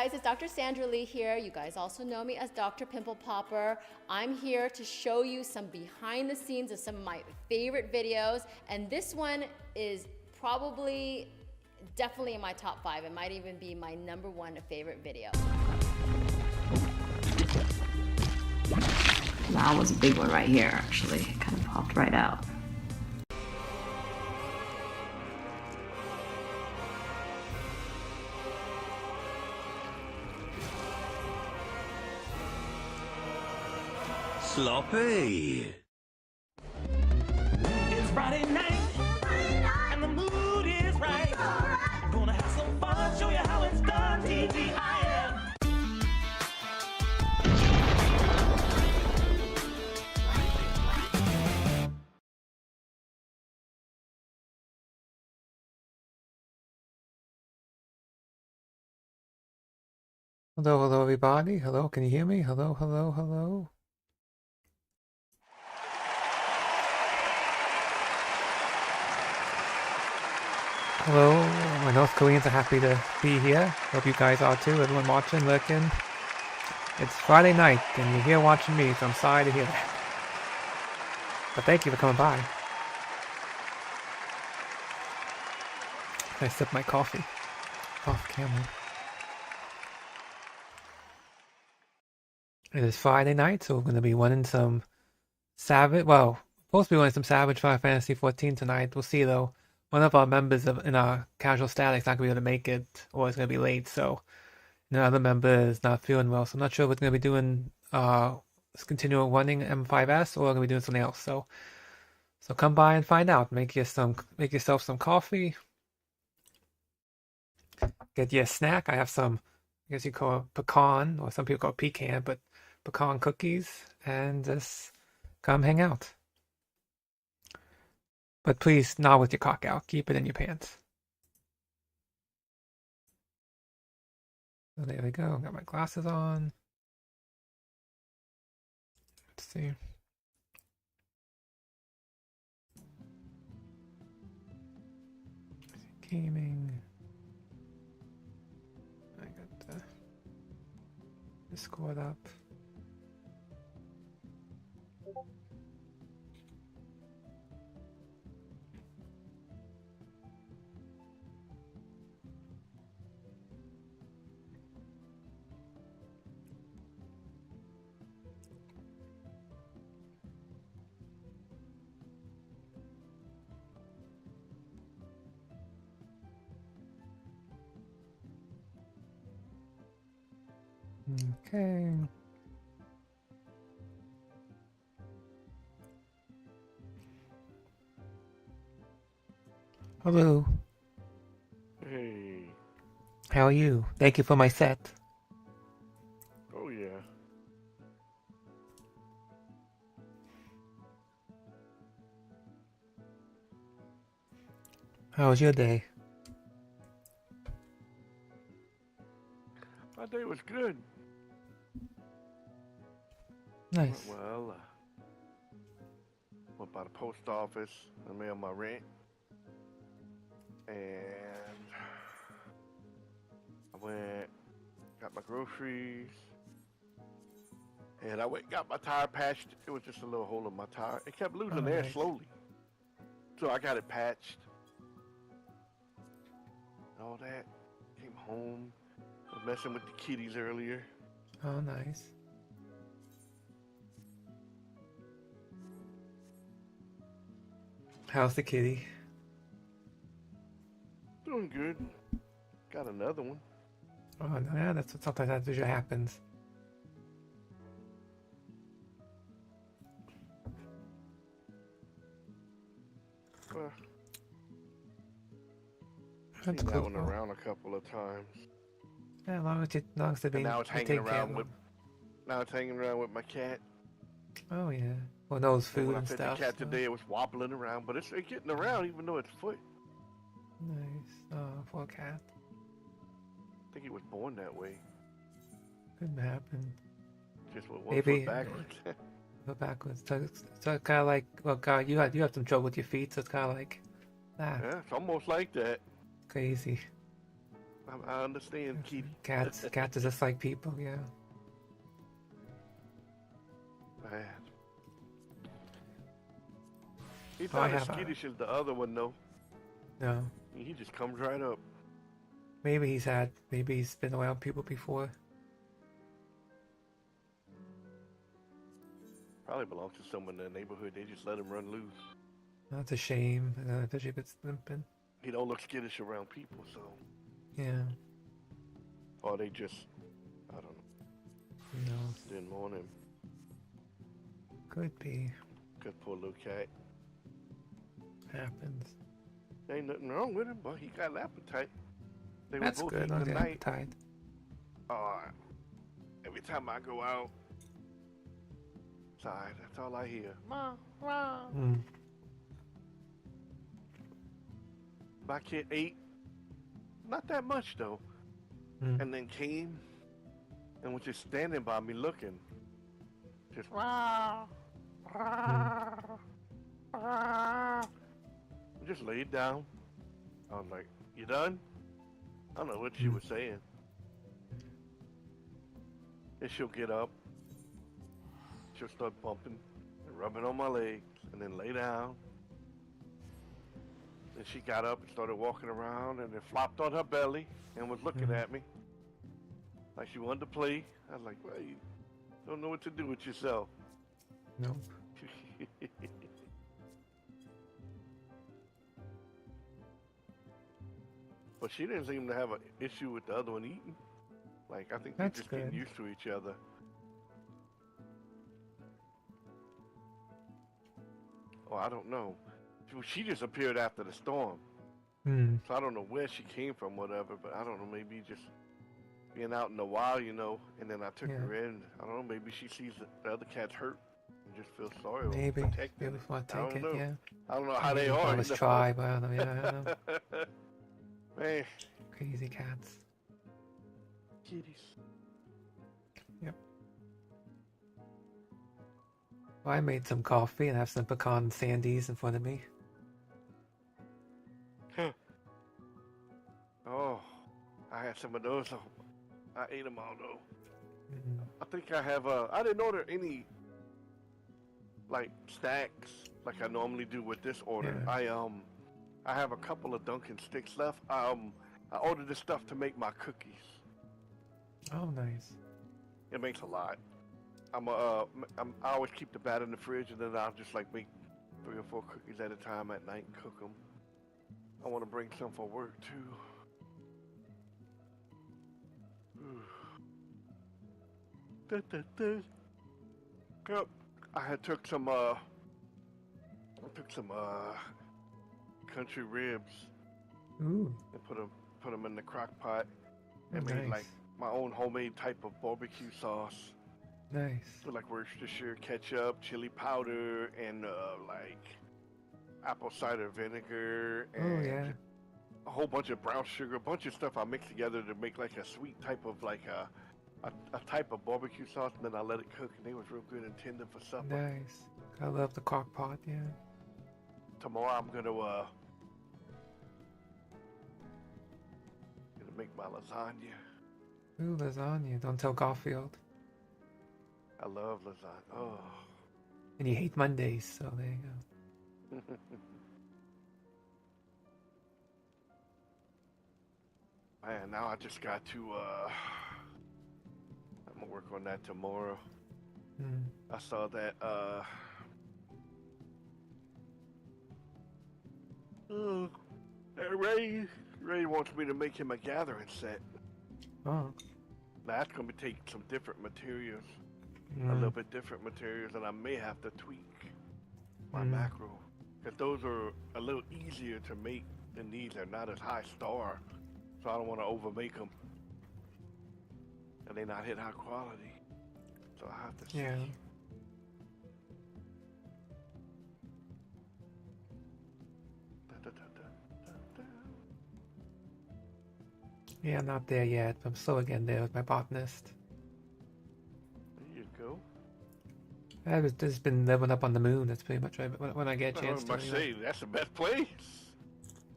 guys, it's Dr. Sandra Lee here. You guys also know me as Dr. Pimple Popper. I'm here to show you some behind the scenes of some of my favorite videos, and this one is probably definitely in my top 5. It might even be my #1 favorite video. That was a big one right here, actually. It kind of popped right out. Sloppy. It's Friday night, and the mood is right. Gonna have some fun, show you how it's done. TGIM. Hello, hello, everybody. Hello, can you hear me? Hello, hello, hello. Hello, my North Koreans are happy to be here. Hope you guys are too. Everyone watching, looking. It's Friday night, and you're here watching me, so I'm sorry to hear that. But thank you for coming by. I sip my coffee off camera. It is Friday night, so we're going to be running some Savage. Well, supposed to be running some Savage Final Fantasy 14 tonight. We'll see though. One of our members in our casual static's not going to be able to make it, or it's going to be late. So the other member is not feeling well. So I'm not sure if we're going to be doing continual running M5S or we're going to be doing something else. So come by and find out. Make yourself some coffee. Get you a snack. I have some, I guess you call it pecan, or some people call it pecan, but pecan cookies, and just come hang out. But please, not with your cock out. Keep it in your pants. So there we go. Got my glasses on. Let's see. Gaming. I got the Discord up. Okay. Hello. Hey. How are you? Thank you for my set. Oh, yeah. How was your day? My day was good. Nice. Well, went by the post office and mailed my rent. And I went, got my groceries. And I went, got my tire patched. It was just a little hole in my tire. It kept losing air nice. slowly. So I got it patched. And all that. Came home. Was messing with the kitties earlier. Oh, nice. How's the kitty? Doing good. Got another one. Oh, yeah, that's what sometimes that usually happens. Well, That's seen that cool. one around a couple of times. Yeah, as long as they're And being now it's hanging taken care around of. with. Now it's hanging around with my cat. Oh yeah. Well, knows And food when I and fed stuff. the cat so- today, it was wobbling around, but it's getting around even though it's foot. Nice. Oh, poor cat. I think he was born that way, Couldn't happen. just with one Maybe- foot backwards. Go backwards. So it's kind of like, well, God, you have some trouble with your feet, so it's kind of like that. Yeah, it's almost like that. Crazy. I understand, Kitty. Cats are just like people, yeah. Man. He's Oh, I not as have a- skittish as the other one, though. No. He just comes right up. Maybe he's been around people before. Probably belongs to someone in the neighborhood. They just let him run loose. That's a shame, especially if it's limping. He don't look skittish around people, so. Yeah. Or they just, I don't know, No. didn't want him. Could be. Good poor little cat. Happens. Ain't nothing wrong with him, but he got an appetite. They That's were both good. eating On the tonight. appetite. Every time I go out, sorry, that's all I hear. Ma, ma. Mm. My kid ate, not that much though, and then came and was just standing by me looking. Just just laid down. I was like, "You done?" I don't know what she was saying. And she'll get up. She'll start bumping and rubbing on my legs, and then lay down. And she got up and started walking around, and then flopped on her belly and was looking at me like she wanted to play. I was like, "Well, you don't know what to do with yourself." Nope. But she didn't seem to have an issue with the other one eating. Like, I think they're That's just good. getting used to each other. Oh, I don't know. She just appeared after the storm. So I don't know where she came from, whatever, but I don't know, maybe just being out in the wild, you know, and then I took her in. I don't know, maybe she sees the other cats hurt and just feels sorry or Maybe. protecting Maybe it. want to I take it, don't know. yeah. I don't know how they Maybe are. Let's you know? try, but I don't know. Yeah, I don't know. Man, Crazy cats. kitties. Yep. Well, I made some coffee and have some pecan sandies in front of me. Oh, I had some of those. I ate them all though. I think I have. I didn't order any like stacks like I normally do with this order. Yeah. I have a couple of Dunkin' sticks left. I ordered this stuff to make my cookies. Oh, nice. It makes a lot. I always keep the batter in the fridge, and then I'll just like make 3 or 4 cookies at a time at night and cook them. I want to bring some for work too. Yep. I had took some country ribs Ooh, and put them in the crock pot and nice. made like my own homemade type of barbecue sauce. Nice. So like Worcestershire ketchup, chili powder, and like apple cider vinegar, and Oh, yeah. a whole bunch of brown sugar, a bunch of stuff I mixed together to make like a sweet type of like a type of barbecue sauce, and then I let it cook, and it was real good and tender for supper. Nice. I love the crock pot, yeah. Tomorrow I'm gonna make my lasagna. Ooh, lasagna. Don't tell Garfield. I love lasagna. Oh. And you hate Mondays, so there you go. Man, now I just got to I'm gonna work on that tomorrow. I saw that Ray wants me to make him a gathering set. Oh. That's gonna take some different materials. A little bit different materials, and I may have to tweak my macro. Because those are a little easier to make than these. They're not as high star, so I don't want to overmake them. And they not hit high quality. So I have to see. Yeah. Yeah, not there yet. I'm still getting there with my botanist. There you go. I've just been living up on the moon. That's pretty much when I get a chance to. I say, that's the best place.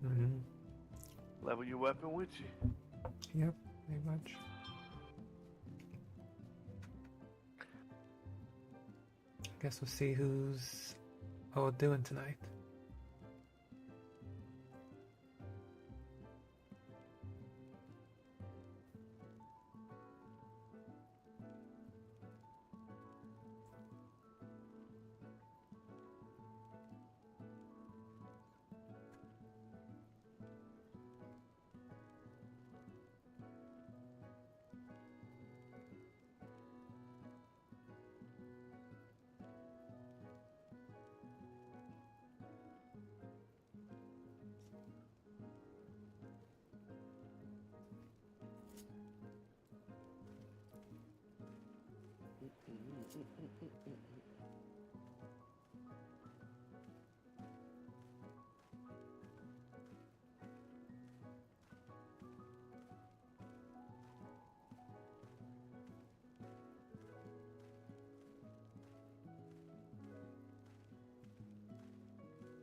Mm-hmm. Level your weapon with you. Yep, pretty much. Guess we'll see who's all doing tonight.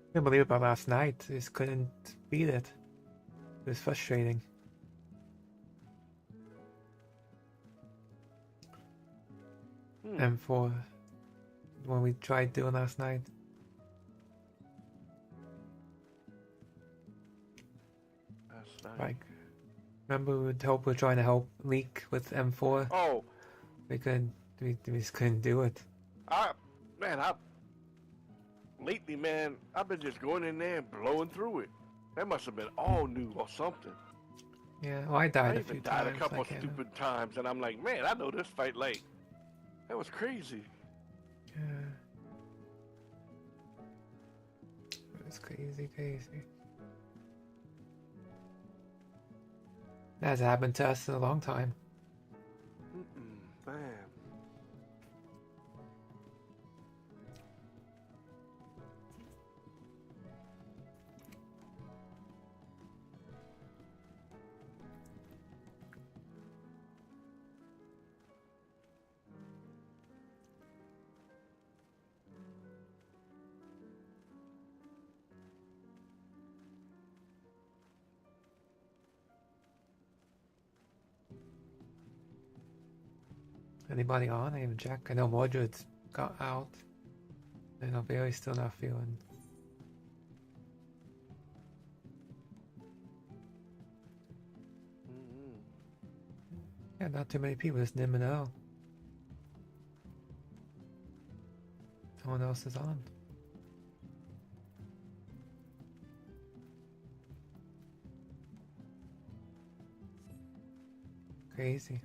I couldn't believe about last night. I just couldn't beat it. It was frustrating. M4, when we tried doing last night. That's nice. Like, remember we were trying to help Leak with M4? Oh, We just couldn't do it. lately, man, I've been just going in there and blowing through it. That must have been all new or something. Yeah, well, I died I a few even died times. a couple like, stupid times, and I'm like, man, I know this fight like that was crazy. Yeah. It was crazy. That hasn't happened to us in a long time. Man. Anybody on? I even check. I know Mordred's got out. I know Barry's still not feeling. Yeah, not too many people. Just Nim and Earl. Someone else is on. Crazy.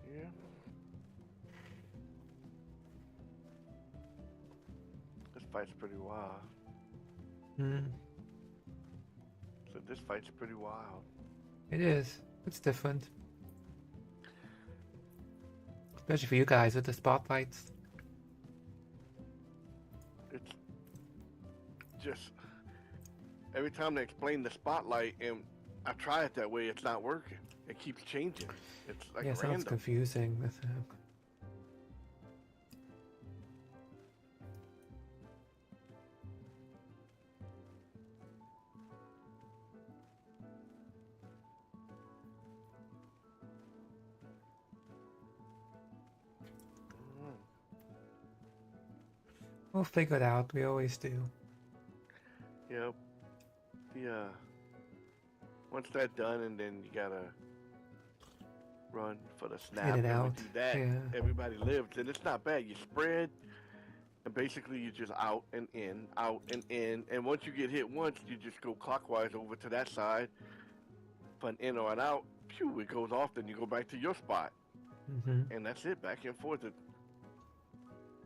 Yeah. This fight's pretty wild. So this fight's pretty wild. It is. It's different. Especially for you guys with the spotlights. It's just every time they explain the spotlight, and I try it that way, it's not working. It keeps changing. It's like Yeah, it sounds random. confusing with We'll figure it out. We always do. Yep. Yeah. Once that's done, and then you gotta run for the snap. In and we out, do that, yeah. everybody lives, and it's not bad. You spread, and basically you're just out and in, and once you get hit once, you just go clockwise over to that side for an in or an out. Phew, it goes off, then you go back to your spot, and that's it. Back and forth.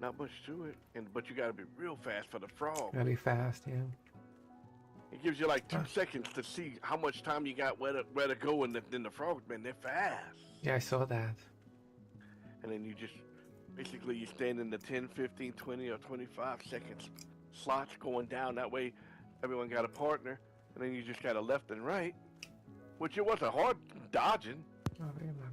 Not much to it, but you gotta be real fast for the frog. Gotta be fast, yeah. It gives you like 2 seconds to see how much time you got where to go, and then the frogs, man, they're fast. Yeah, I saw that. And then you just, basically you stand in the 10, 15, 20, or 25 seconds slots going down. That way everyone got a partner, and then you just got a left and right, which it wasn't hard dodging. Oh, very much.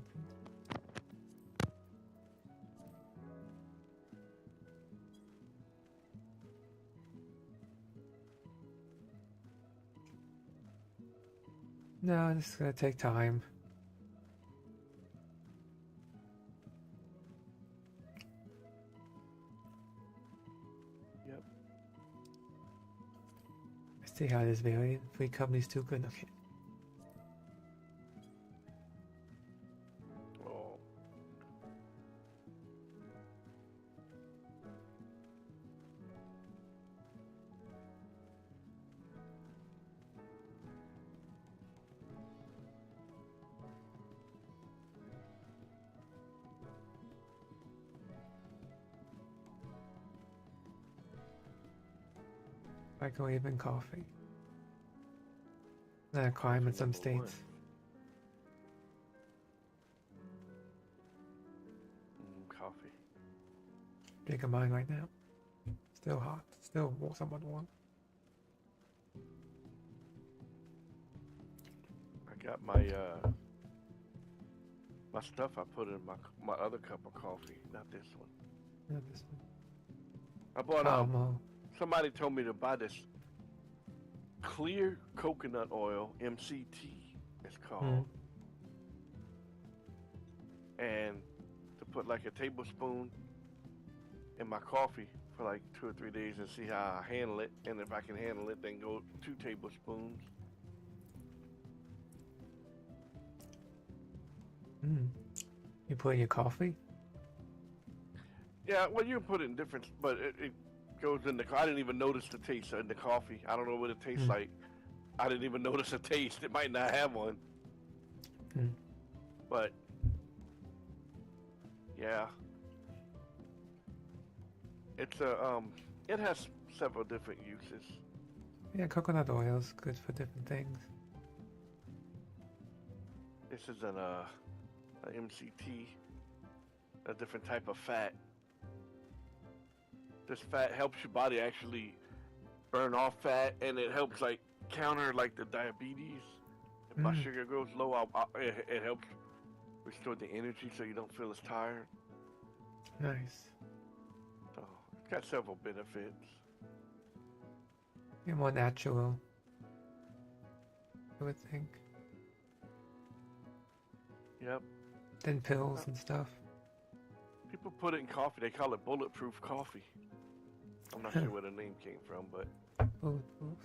No, this is gonna take time. Yep. Let's see how this variant free company's too good. Okay. Oh. Microwave and coffee. Not a crime in some Number one. states. Coffee. Drinking mine right now. Still hot. Still somewhat warm. I got my my stuff I put in my other cup of coffee, not this one. Not this one. I bought Caramel. somebody told me to buy this clear coconut oil, MCT it's called. And to put like a tablespoon in my coffee for like 2 or 3 days and see how I handle it, and if I can handle it, then go 2 tablespoons. You put in your coffee? Yeah, well, you can put it in different, but it goes in the. I didn't even notice the taste in the coffee. I don't know what it tastes like. I didn't even notice a taste. It might not have one. But yeah, it's a it has several different uses. Yeah, coconut oil is good for different things. This is an MCT, a different type of fat. This fat helps your body actually burn off fat, and it helps like counter like the diabetes. If my sugar goes low, it helps restore the energy so you don't feel as tired. Nice. So it's got several benefits. You're more natural, I would think, Yep. than pills and stuff. People put it in coffee. They call it bulletproof coffee. I'm not sure where the name came from, but Bulletproof.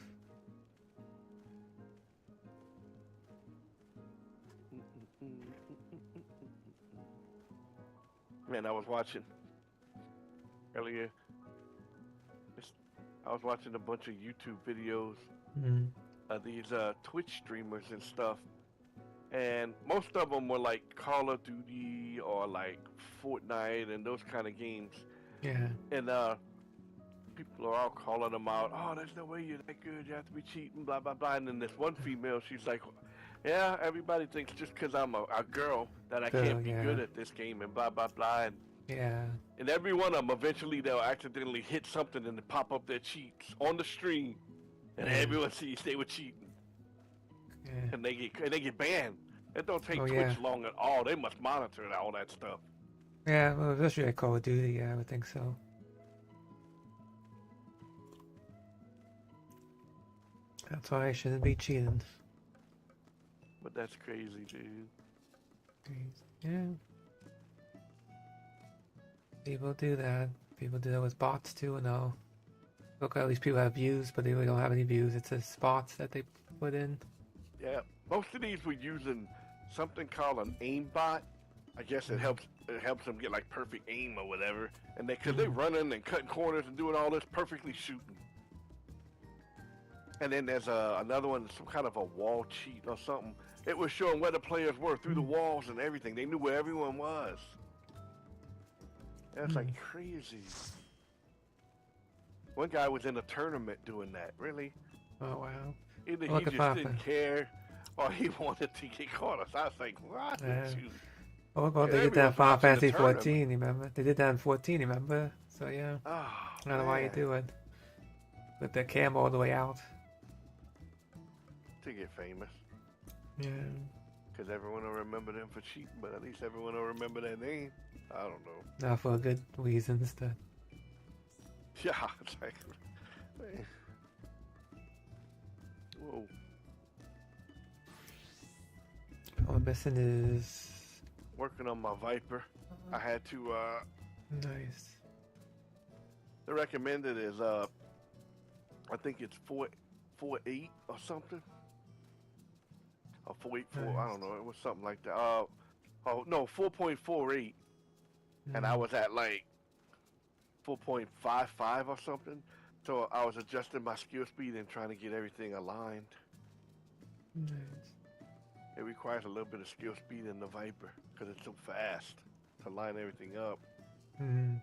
man, I was watching earlier. I was watching a bunch of YouTube videos of these Twitch streamers and stuff, and most of them were like Call of Duty or like Fortnite and those kind of games. Yeah. And people are all calling them out. Oh, there's no way you're that good. You have to be cheating, blah blah blah. And then this one female, she's like, "Yeah, everybody thinks just because I'm a girl that I can't be good at this game and blah blah blah." And every one of them, eventually they'll accidentally hit something and pop up their cheats on the stream, and everyone sees they were cheating, and they get banned. It don't take Twitch long at all. They must monitor all that stuff. Yeah, well, especially at Call of Duty, yeah, I would think so. That's why I shouldn't be cheating. But that's crazy, dude. Yeah. People do that. People do that with bots too and all. Look, at least people have views, but they really don't have any views. It's just bots that they put in. Yeah, most of these were using something called an aimbot. I guess it helps them get like perfect aim or whatever. And because they're running and cutting corners and doing all this perfectly shooting. And then there's another one, some kind of a wall cheat or something. It was showing where the players were through the walls and everything. They knew where everyone was. That's like crazy. One guy was in a tournament doing that. Really? Oh wow. Either he just didn't care or he wanted to get caught. I was like, what? Oh, well, they did that in Final Fantasy 14, remember? They did that in 14, remember? So yeah. Oh, I don't know why you do it. With the cam all the way out. To get famous. Yeah. Because everyone will remember them for cheating, but at least everyone will remember their name. I don't know. Not for good reasons. Yeah, exactly. Whoa. All I'm missing is Working on my Viper. I had to, nice. the recommended is, I think it's 4.8 or something. Or 4.84, I don't know, it was something like that. Oh, no, 4.48. And I was at like 4.55 or something. So I was adjusting my skill speed and trying to get everything aligned. Nice. It requires a little bit of skill speed in the Viper because it's so fast to line everything up. Mm-hmm.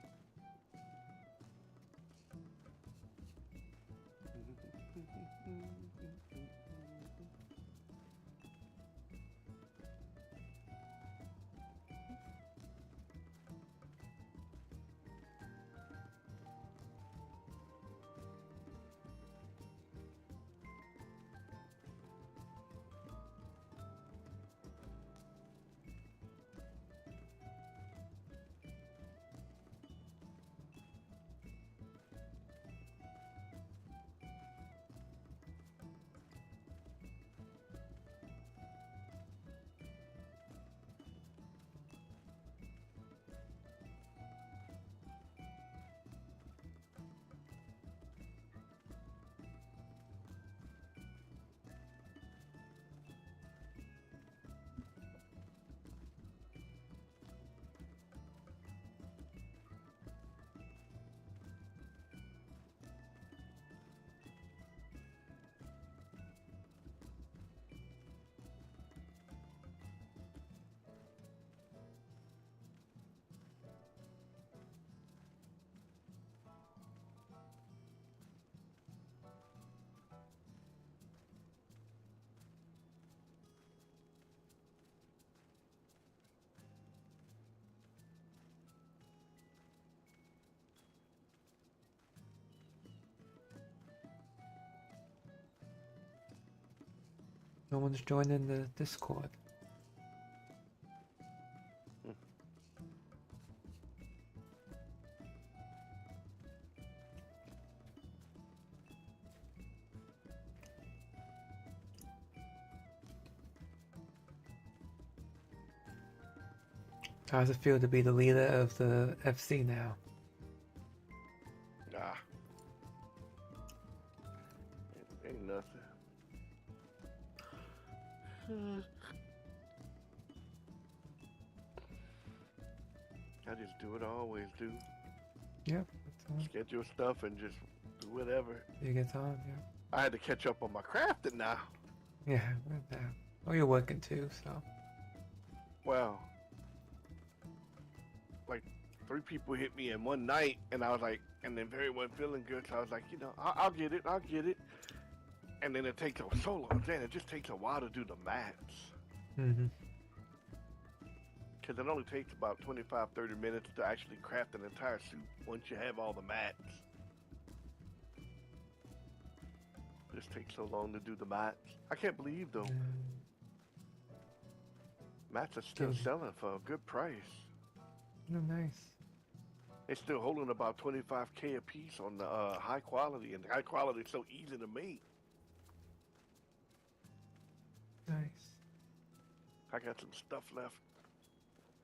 No one's joining the Discord. How does it feel to be the leader of the FC now? Nah. Ain't nothing. I just do what I always do. Yep, that's all. Schedule stuff and just do whatever. You get on, yeah. I had to catch up on my crafting now. Yeah, yeah. Oh, you're working too, so. Well, like 3 people hit me in one night, and I was like, and then Barry wasn't feeling good, so I was like, you know, I'll get it. And then it takes so long. Then it just takes a while to do the mats. Mm-hmm. Because it only takes about 25-30 minutes to actually craft an entire suit once you have all the mats. It just takes so long to do the mats. I can't believe, though, mats are still selling for a good price. Oh, nice. They're still holding about 25K a piece on the high quality, and high quality is so easy to make. Nice. I got some stuff left.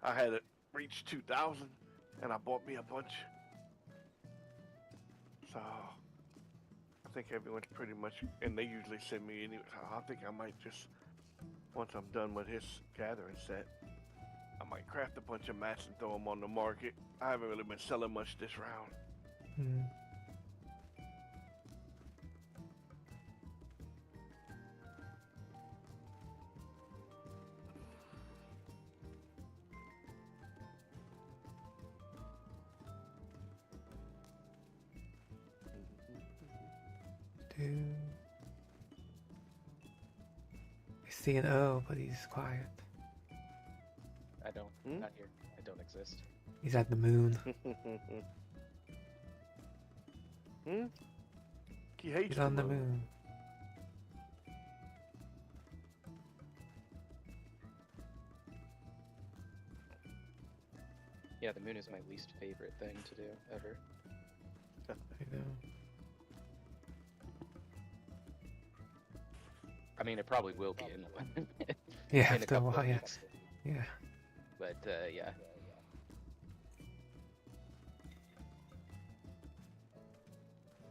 I had it reach 2,000, and I bought me a bunch. So I think everyone's pretty much, and they usually send me anyway. So I think I might just, once I'm done with his gathering set, I might craft a bunch of mats and throw them on the market. I haven't really been selling much this round. Mm. Dude. I see an O, but he's quiet. I don't. Not here. I don't exist. He's at the moon. He hates He's on the moon. Yeah, the moon is my least favorite thing to do ever. I know. I mean, it probably will be in Yeah, in a after a couple while, of yeah. weeks. Yeah. But yeah.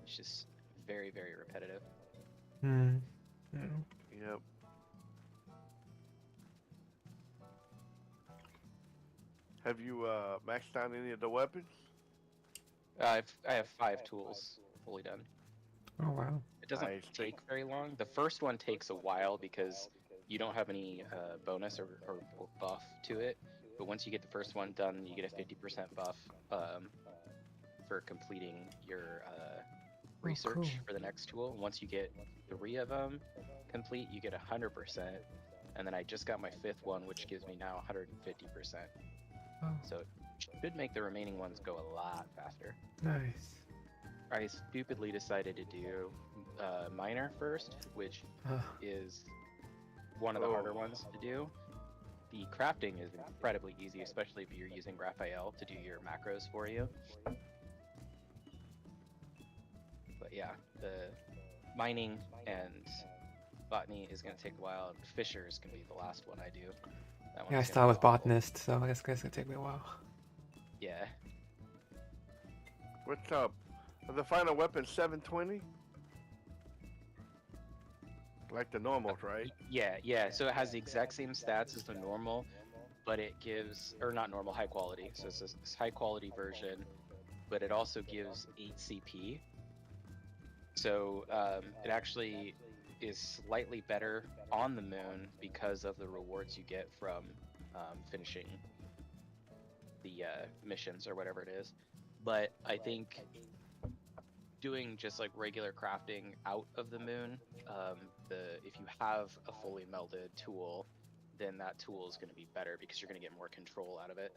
It's just very, very repetitive. Hmm. Yeah. Yep. Have you maxed out any of the weapons? I have 5 tools fully done. Oh wow. It doesn't Nice. take very long. The first one takes a while because you don't have any bonus or buff to it. But once you get the first one done, you get a 50% buff for completing your research cool. for the next tool. Once you get 3 of them complete, you get 100%. And then I just got my 5th one, which gives me now 150%. Oh, So it should make the remaining ones go a lot faster. nice. I stupidly decided to do Miner first, which is one of the harder ones to do. The crafting is incredibly easy, especially if you're using Raphael to do your macros for you. But yeah, the mining and botany is going to take a while. Fisher is going to be the last one I do. That Yeah, I one's started with gonna be awful. botanist, so I guess it's gonna take me a while. Yeah. What's up? Are the final weapon 720? Like the normals, right? Yeah. So it has the exact same stats as the normal, but it gives, or not normal, high quality. So it's this high quality version, but it also gives 8 CP. So it actually is slightly better on the moon because of the rewards you get from finishing the missions or whatever it is. But I think doing just like regular crafting out of the moon, if you have a fully melded tool, then that tool is going to be better because you're going to get more control out of it.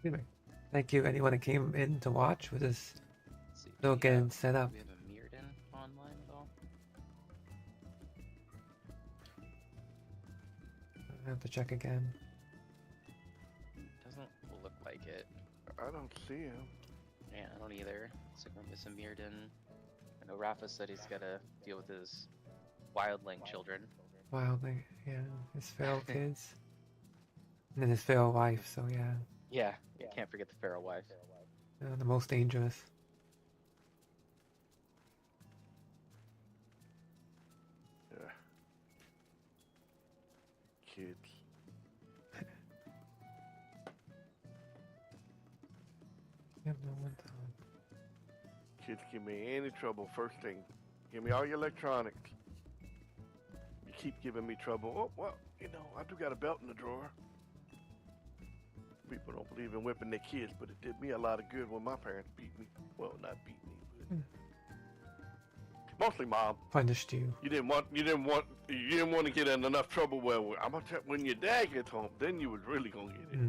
Anyway, thank you anyone that came in to watch with this Let's see, little getting set up. do we have a Mirrodin online at all? I have to check again. Doesn't look like it. I don't see him. Yeah, I don't either. Looks like we're missing Mirrodin. I know Rafa said he's got to deal with his wildling children. Wildly, yeah, his feral kids. And then his feral wife, so yeah. Yeah, you can't forget the feral wife. The most dangerous. Yeah. Kids. You have no one to... Kids give me any trouble. First thing, give me all your electronics. You keep giving me trouble. Oh, well, you know, I do got a belt in the drawer. People don't believe in whipping their kids, but it did me a lot of good when my parents beat me. Well, not beat me, but mostly mom. Punished you. You didn't want to get in enough trouble. Well, I'm gonna tell when your dad gets home, then you was really gonna get it.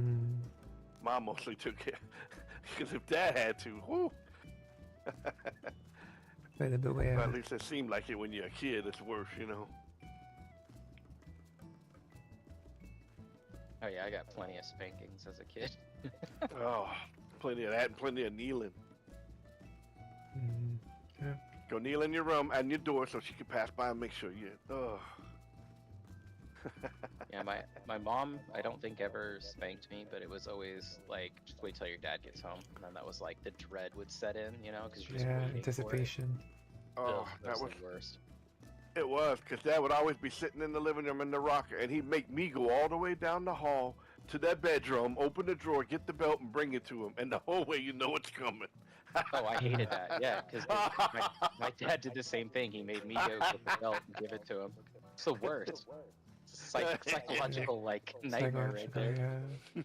Mom mostly took care, because if dad had to, whoo. Better beware. Well, at least it seemed like it when you're a kid. It's worse, you know. Oh yeah, I got plenty of spankings as a kid. Oh, plenty of that and plenty of kneeling. Yeah. Go kneel in your room and your door so she can pass by and make sure you. Oh. Yeah, my mom, I don't think ever spanked me, but it was always like, just wait till your dad gets home, and then that was like the dread would set in, you know, because you're just Yeah, waiting for it. anticipation. Oh, Ugh, that was the worst. it was, because Dad would always be sitting in the living room in the rocker, and he'd make me go all the way down the hall to that bedroom, open the drawer, get the belt, and bring it to him. And the whole way, you know it's coming. Oh, I hated that. Yeah, because my dad did the same thing. He made me go get the belt and give it to him. It's the worst. It's a psychological like nightmare right there. Yeah.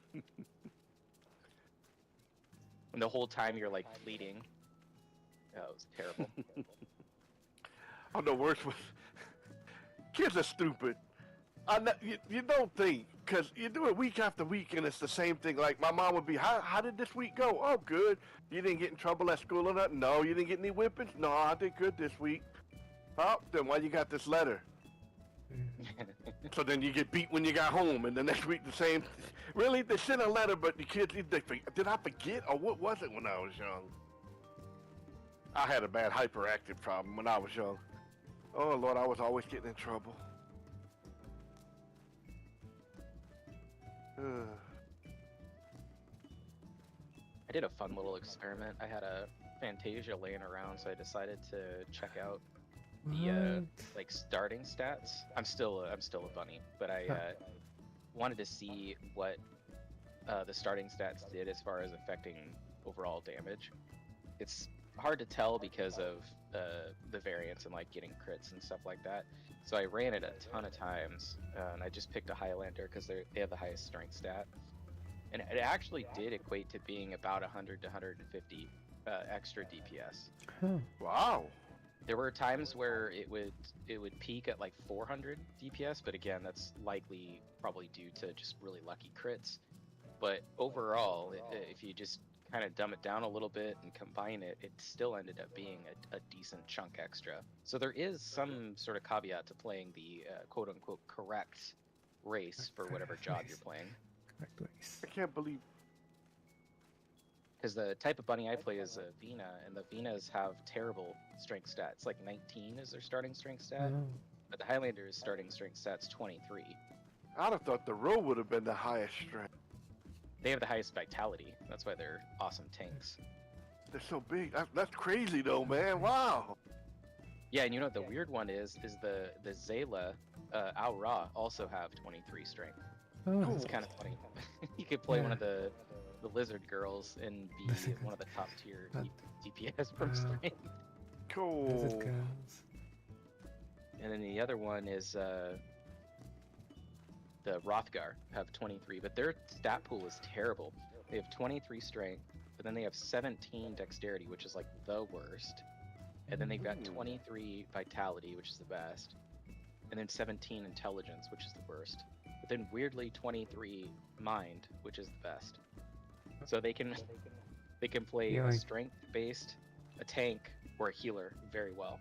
And the whole time you're like bleeding. Oh, it was terrible. Oh, the worst was kids are stupid. You don't think, because you do it week after week and it's the same thing. Like my mom would be, how did this week go? Oh, good. You didn't get in trouble at school or nothing? No. You didn't get any whippings? No, I did good this week. Oh, then why you got this letter? So then you get beat when you got home, and the next week the same. Really, they sent a letter, but the kids, did I forget, or what was it when I was young? I had a bad hyperactive problem when I was young. Oh Lord, I was always getting in trouble. I did a fun little experiment. I had a Fantasia laying around, so I decided to check out the like starting stats. I'm still a bunny, but I wanted to see what the starting stats did as far as affecting overall damage. It's hard to tell because of the variance and like getting crits and stuff like that. So I ran it a ton of times, and I just picked a Highlander because they have the highest strength stat, and it actually did equate to being about 100 to 150 extra DPS. Wow. There were times where it would peak at like 400 DPS, but again, that's likely probably due to just really lucky crits. But overall, if you just kind of dumb it down a little bit and combine it, it still ended up being a decent chunk extra. So there is some sort of caveat to playing the quote-unquote correct race for whatever job you're playing. Correct race. I can't believe. Because the type of bunny I play is a Vina, and the Vinas have terrible strength stats. Like 19 is their starting strength stat, Oh. but the Highlander's starting strength stat's 23. I'd have thought the row would have been the highest strength. They have the highest vitality. That's why they're awesome tanks. They're so big. That's crazy though, man. Wow. Yeah, and you know what the weird one is the Zayla, Al Ra also have 23 strength. Oh. It's kind of funny. You could play one of the lizard girls and be one of the top tier DPS per strength. Cool. Lizard girls. And then the other one is the Rothgar have 23, but their stat pool is terrible. They have 23 strength, but then they have 17 dexterity, which is like the worst. And then they've got 23 vitality, which is the best. And then 17 intelligence, which is the worst. But then weirdly 23 mind, which is the best. So they can play a strength based, a tank, or a healer very well.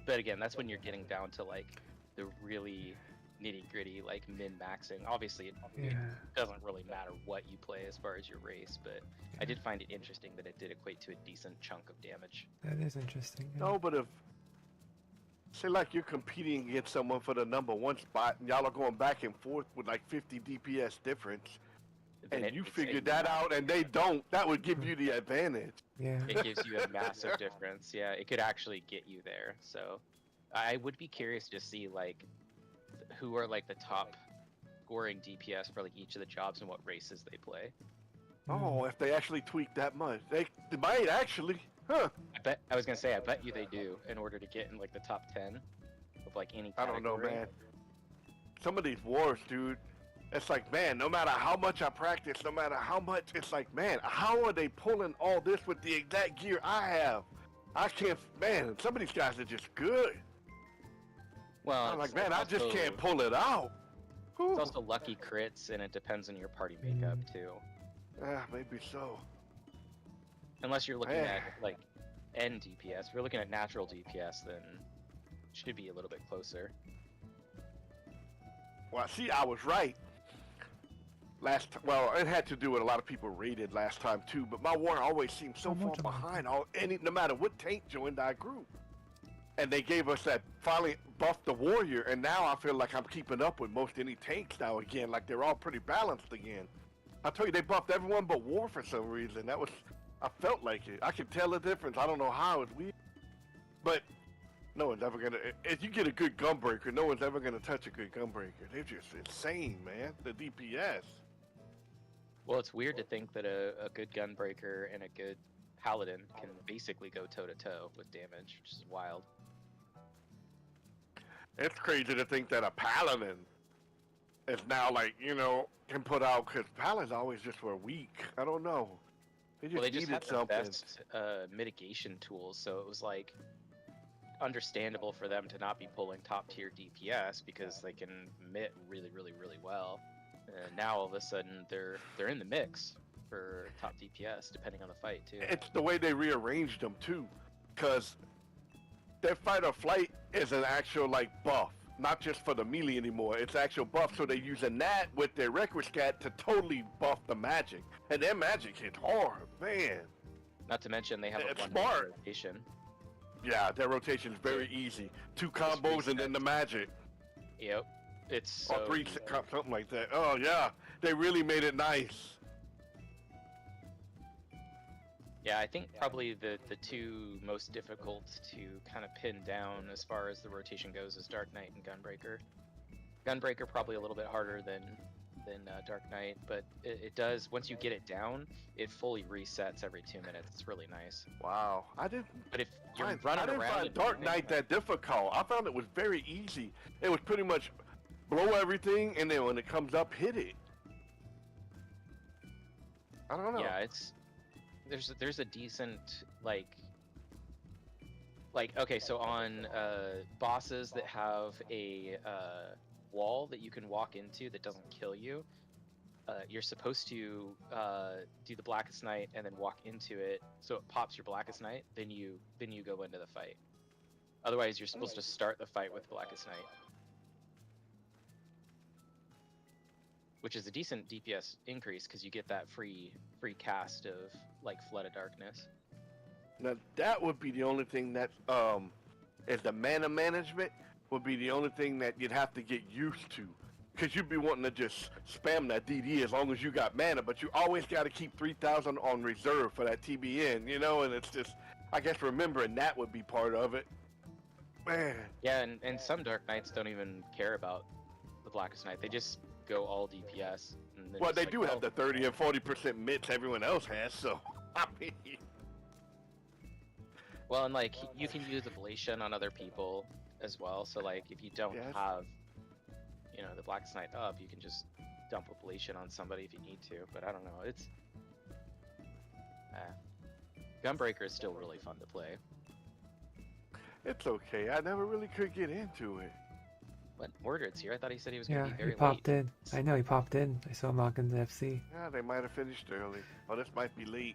But again, that's when you're getting down to like the really nitty gritty, like min maxing. Obviously, it doesn't really matter what you play as far as your race, but I did find it interesting that it did equate to a decent chunk of damage. That is interesting. Yeah. No, but if say like you're competing against someone for the number one spot, and y'all are going back and forth with like 50 DPS difference, and you figured that out, and they don't, that would give you the advantage. Yeah. It gives you a massive difference. Yeah, it could actually get you there. So I would be curious to see like who are like the top scoring DPS for like each of the jobs and what races they play. Oh, if they actually tweak that much, they might actually. Huh? I was gonna say, I bet you they do in order to get in like the top 10 of like any category. I don't know, man. Some of these wars, dude. It's like, man, no matter how much I practice, no matter how much, it's like, man, how are they pulling all this with the exact gear I have? I can't, man, some of these guys are just good. Well, I'm like, man, I just can't pull it out. It's also lucky crits, and it depends on your party makeup, too. Maybe so. Unless you're looking at, like, N DPS. If you're looking at natural DPS, then it should be a little bit closer. Well, see, I was right. Well, it had to do with a lot of people raided last time too, but my war always seemed so far behind no matter what tank joined our group. And they gave us that, finally buffed the warrior, and now I feel like I'm keeping up with most any tanks now again, like they're all pretty balanced again. I told you they buffed everyone but War for some reason. I felt like it. I could tell the difference. I don't know how. It's weird. But no one's ever gonna. If you get a good Gunbreaker, no one's ever gonna touch a good Gunbreaker. They're just insane, man. The DPS. Well, it's weird to think that a good Gunbreaker and a good Paladin can basically go toe to toe with damage, which is wild. It's crazy to think that a Paladin is now like, can put out, because Paladins always just were weak. I don't know. They just Well, they just needed had the something. best mitigation tools, so it was like understandable for them to not be pulling top tier DPS because they can emit really, really, really well. And now all of a sudden they're in the mix for top DPS, depending on the fight too. It's the way they rearranged them too, because their fight or flight is an actual buff, not just for the melee anymore. It's actual buff, so they're using that with their record scat to totally buff the magic, and their magic hits hard, man. Not to mention they have It's a one smart. rotation. Yeah, their rotation is very easy. 2 combos and then the magic, Yep, it's or so 3, something like that. Oh yeah, they really made it nice. Yeah, I think probably the two most difficult to kind of pin down as far as the rotation goes is Dark Knight and Gunbreaker. Gunbreaker probably a little bit harder than Dark Knight, but it does, once you get it down, it fully resets every 2 minutes. It's really nice. Wow, I didn't. But if you're I running didn't around find and Dark moving, Knight that difficult. I found it was very easy. It was pretty much blow everything, and then when it comes up, hit it. I don't know. yeah, it's there's a decent like okay, so on bosses that have a wall that you can walk into that doesn't kill you, you're supposed to do the Blackest Night and then walk into it, so it pops your Blackest Night. Then you go into the fight. Otherwise, you're supposed to start the fight with Blackest Night, which is a decent DPS increase because you get that free cast of Flood of Darkness. Now that would be the only thing that is the mana management would be the only thing that you'd have to get used to, because you'd be wanting to just spam that DD as long as you got mana, but you always got to keep 3,000 on reserve for that TBN, and it's just, I guess remembering that would be part of it. Man. Yeah, and some Dark Knights don't even care about the Blackest Night. They just go all DPS. And then Well, it's they like, do have the 30 and 40% mitts everyone else has, so I mean. Well, and you can use Ablation on other people as well. So if you don't Yes. have, the Blackest Night up, you can just dump Ablation on somebody if you need to. But I don't know. It's Gunbreaker is still really fun to play. It's okay. I never really could get into it. But Mordred's here. I thought he said he was Yeah, going to be he very popped late. in. I know he popped in. I saw him lock into FC. Yeah, they might have finished early. Oh, this might be late.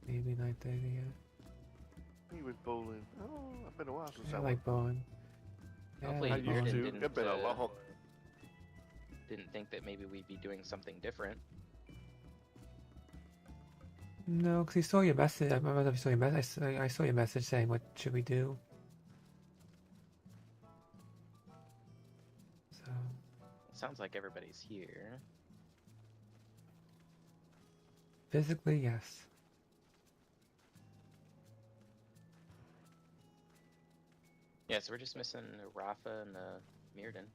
Maybe 9:30. Yeah. He was bowling. Oh, it's been a while since I I like bowling. Yeah, Hopefully I I like Bearded used bowling. to. didn't, It's been a long. Didn't think that maybe we'd be doing something different. No, because he saw your message. I remember if you saw your message. I saw your message saying, "What should we do?" So Sounds like everybody's here. physically, yes. Yeah, so we're just missing Rafa and Mirden.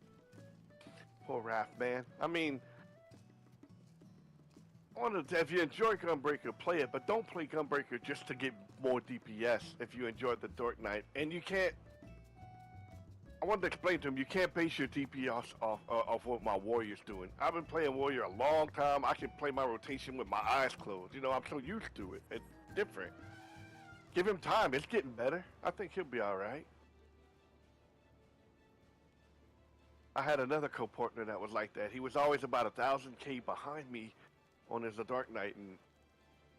Poor Raph, man. I mean, if you enjoy Gunbreaker, play it, but don't play Gunbreaker just to get more DPS if you enjoyed the Dark Knight. And you can't, I wanted to explain to him, you can't base your DPS off what my Warrior's doing. I've been playing Warrior a long time. I can play my rotation with my eyes closed. I'm so used to it. It's different. Give him time. It's getting better. I think he'll be all right. I had another co-partner that was like that. He was always about 1,000K behind me on his Dark Knight, and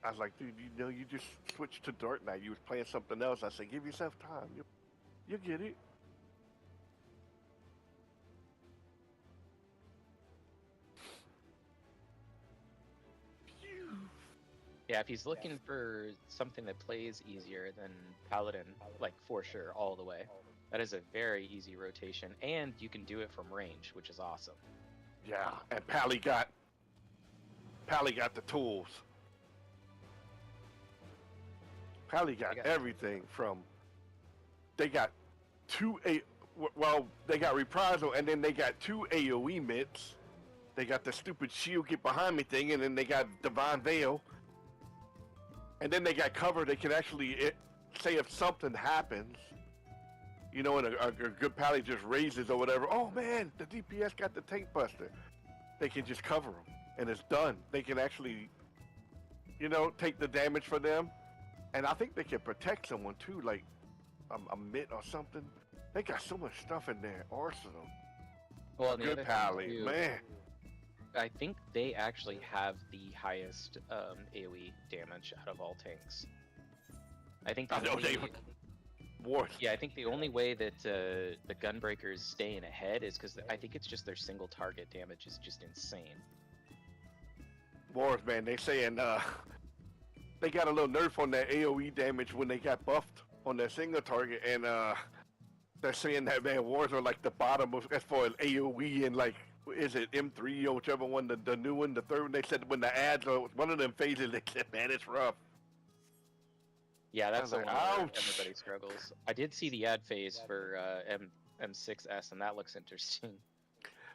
I was like, dude, you just switched to Dark Knight. You was playing something else. I said, give yourself time. You get it. Yeah, if he's looking for something that plays easier than Paladin, for sure, all the way. That is a very easy rotation, and you can do it from range, which is awesome. Yeah, and Pally got Pally got the tools. Pally got everything from. They got they got reprisal, and then they got 2 AOE mitts. They got the stupid shield get behind me thing, and then they got Divine Veil. And then they got cover. They can actually say if something happens, you know, and a good pally just raises or whatever. Oh man, the DPS got the tank buster. They can just cover them, and it's done. They can actually, you know, take the damage for them. And I think they can protect someone too, like a mitt or something. They got so much stuff in their arsenal. Well, good pally, man. I think they actually have the highest AoE damage out of all tanks. I think I think the only way that the Gunbreaker's staying ahead is because I think it's just their single target damage is just insane. Wars, man, they saying they got a little nerf on that AoE damage when they got buffed on their single target, and they're saying that, man, Wars are like the bottom of as far as AoE and like. Is it M3 or whichever one, the new one, the third one? They said when the ads are one of them phases, they said, man, it's rough. Yeah, that's the like, one where ouch. everybody struggles. I did see the ad phase for M6S, and that looks interesting.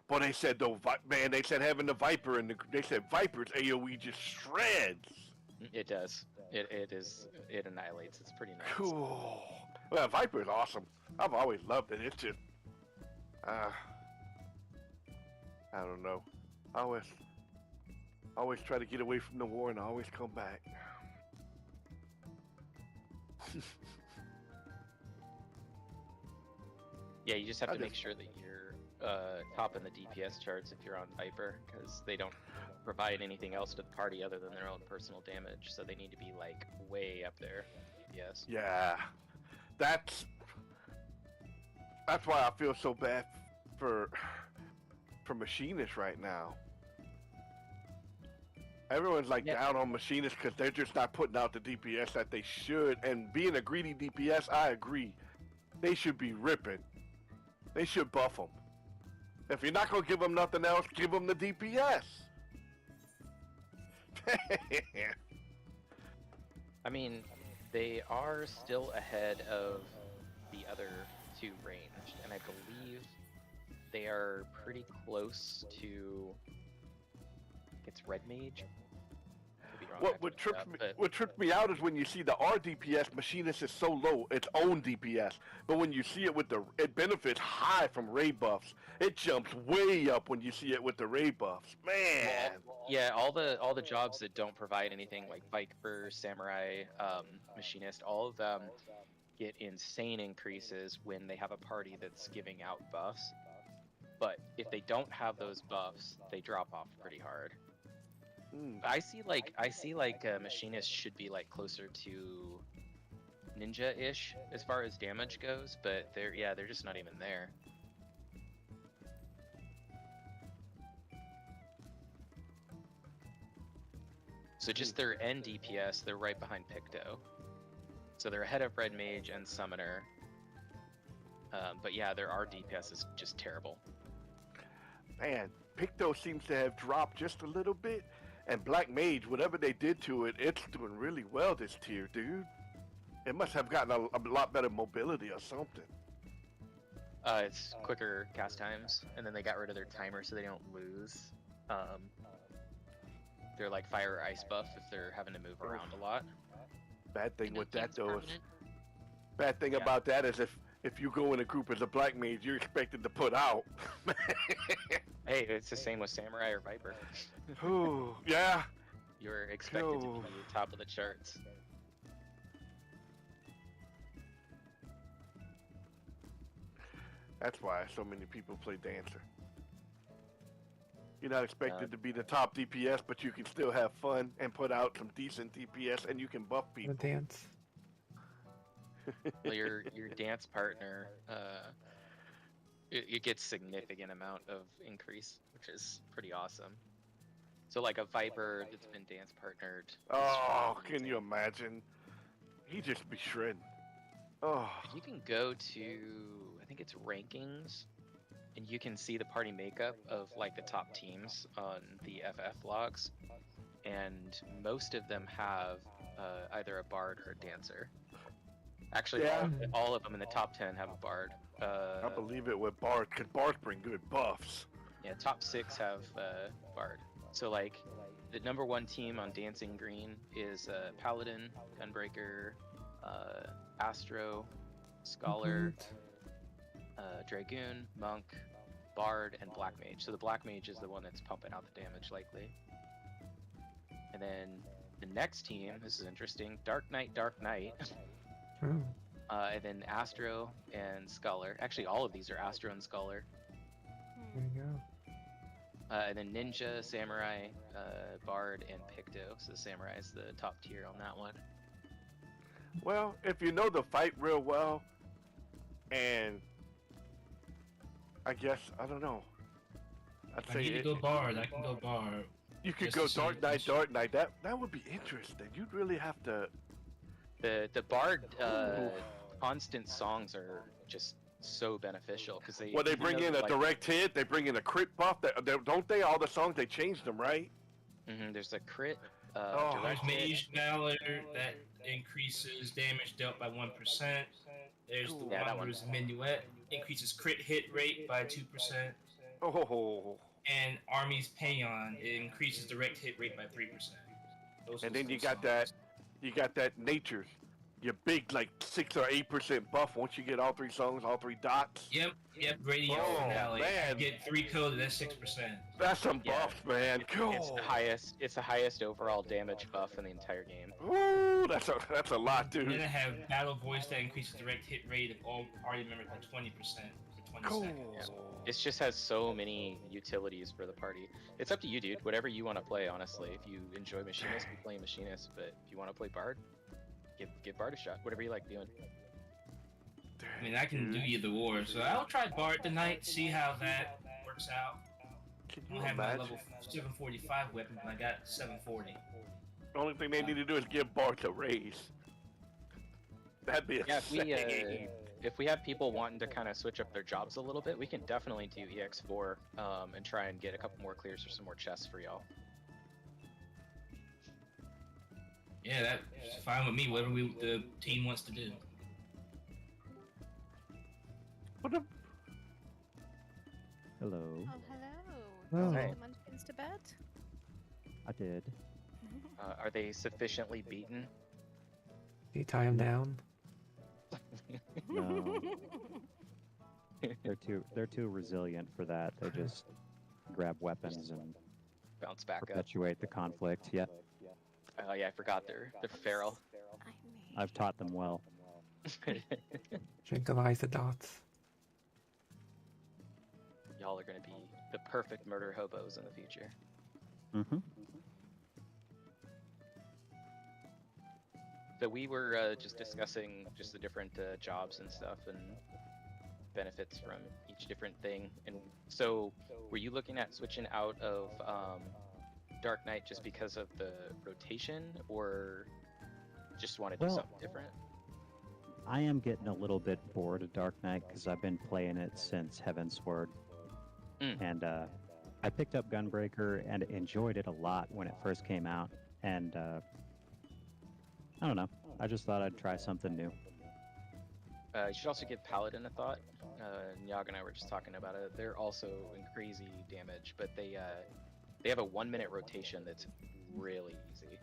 But they said though, man, they said having the Viper and they said Viper's AOE just shreds. It does. It annihilates. It's pretty nice. Cool. Well, Viper is awesome. I've always loved it. It's just, I don't know. I always try to get away from the war, and I always come back. Yeah, you just have to make sure that you're top in the DPS charts if you're on Viper, because they don't provide anything else to the party other than their own personal damage, so they need to be like way up there. Yes. Yeah, that's why I feel so bad for machinists right now. Everyone's like down on machinists because they're just not putting out the DPS that they should. And being a greedy DPS, I agree. They should be ripping. They should buff them. If you're not gonna give them nothing else, give them the DPS. I mean, they are still ahead of the other 2 ranged, and I believe they are pretty close to. It's Red Mage. Could be wrong. What tripped me out is when you see the RDPS machinist is so low, its own DPS. But when you see it with it benefits high from ray buffs. It jumps way up when you see it with the ray buffs. Man. Yeah, all the jobs that don't provide anything like Viper, Samurai, Machinist, all of them get insane increases when they have a party that's giving out buffs. But if they don't have those buffs, they drop off pretty hard. I see like Machinist should be like closer to Ninja-ish as far as damage goes, but they're just not even there. So just their end DPS, they're right behind Picto. So they're ahead of Red Mage and Summoner. But yeah, their R DPS is just terrible. Man, Picto seems to have dropped just a little bit, and Black Mage, whatever they did to it, it's doing really well this tier, dude. It must have gotten a lot better mobility or something. It's quicker cast times, and then they got rid of their timer so they don't lose. They're like fire or ice buff if they're having to move around a lot. Bad thing with that though is, bad thing about that is if you go in a group as a Black Mage, you're expected to put out. Hey, it's the same with Samurai or Viper. Ooh, yeah. You're expected to be top of the charts. That's why so many people play Dancer. You're not expected to be the top DPS, but you can still have fun and put out some decent DPS, and you can buff people. The dance. Well, your dance partner, it gets significant amount of increase, which is pretty awesome. So like a Viper that's been dance partnered. Oh, can you imagine? He just be shredding. Oh. You can go to, I think it's rankings, and you can see the party makeup of like the top teams on the FF logs. and most of them have either a bard or a dancer. Actually, Yeah. all of them in the top 10 have a bard. I believe it with Bard, because Bards bring good buffs. Yeah, top 6 have bard. So like, the number 1 team on Dancing Green is Paladin, Gunbreaker, Astro, Scholar, Dragoon, Monk, Bard, and Black Mage. So the Black Mage is the one that's pumping out the damage likely. And then the next team, this is interesting, Dark Knight, Ooh. and then Astro and Scholar. Actually, all of these are Astro and Scholar. There you go. And then Ninja, Samurai, Bard, and Picto. So the Samurai is the top tier on that one. Well, if you know the fight real well, and I guess, I don't know. I'd I say need to go Bard. I can go Bard. you could just go to see Dark if Knight, it's- Dark Knight. That would be interesting. You'd really have to. The Bard Ooh. constant songs are just so beneficial because they. Well, they even bring though, in a like, direct hit. They bring in a crit buff. Don't they? All the songs they changed them, right? There's a crit. Oh. There's direct hit. Mage Valor that increases damage dealt by 1%. There's the Yeah, that one. Wanderer's Minuet, increases crit hit rate by 2%. Oh. And Army's Payon, it increases direct hit rate by 3%. Those And are then you some got that. songs. You got that nature. Your big like 6 or 8% buff once you get all 3 songs, all 3 dots. Yep, Radio Oh, Finale. man. Get 3 code, that's 6%. That's some Yeah. buffs, man. Cool. It's the highest overall damage buff in the entire game. Ooh, that's a lot, And then dude. I have Battle Voice that increases direct hit rate of all party members by 20% for 20 seconds. Cool. It just has so many utilities for the party. It's up to you, dude. Whatever you want to play, honestly. If you enjoy Machinist, be playing Machinist. But if you want to play Bard, give Bard a shot. Whatever you like doing. I mean, I can do either or, so I'll try Bard tonight, see how that works out. Can I you don't have my imagine? level 745 weapon, but I got 740. The only thing they need to do is give Bart a raise. That'd be a Yeah, shame. if we have people wanting to kind of switch up their jobs a little bit, we can definitely do EX4 and try and get a couple more clears or some more chests for y'all. Yeah, that's fine with me, whatever the team wants to do. What the- Hello. Oh, hello. Oh. Did you Hey. put the munchkins to bed? I did. Are they sufficiently beaten? Do you tie him down? No. They're too resilient for that. They just grab weapons and Bounce back up. perpetuate the conflict. Yep. Oh yeah, I forgot they're feral. I mean, I've taught them well. Drink of isodots. Y'all are gonna be the perfect murder hobos in the future. Mm-hmm. So we were just discussing just the different jobs and stuff and benefits from each different thing. And so, were you looking at switching out of Dark Knight just because of the rotation, or just want to do Well, something different? I am getting a little bit bored of Dark Knight because I've been playing it since Heavensward. And I picked up Gunbreaker and enjoyed it a lot when it first came out. And I don't know. I just thought I'd try something new. You should also give Paladin a thought. Nyag and I were just talking about it. They're also in crazy damage, but they have a 1-minute rotation that's really easy.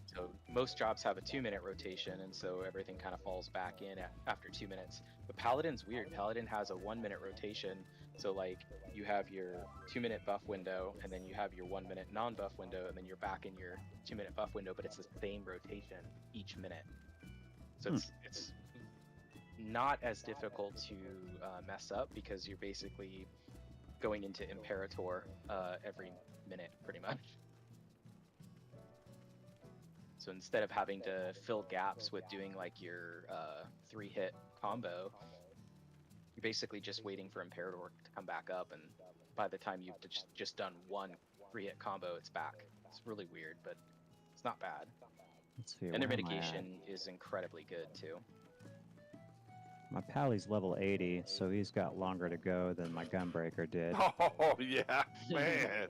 So most jobs have a 2-minute rotation, and so everything kind of falls back in after 2 minutes. But Paladin's weird. Paladin has a 1-minute rotation, so like you have your 2-minute buff window, and then you have your 1-minute non-buff window, and then you're back in your 2-minute buff window, but it's the same rotation each minute. So it's not as difficult to mess up because you're basically going into Imperator every minute, pretty much. So instead of having to fill gaps with doing like your 3-hit combo, you're basically just waiting for Imperator to come back up, and by the time you've just done one 3-hit combo, it's back. It's really weird, but it's not bad. Let's see. And their where am I at? mitigation is incredibly good too. My Pally's level 80, so he's got longer to go than my Gunbreaker did. Oh yeah, man.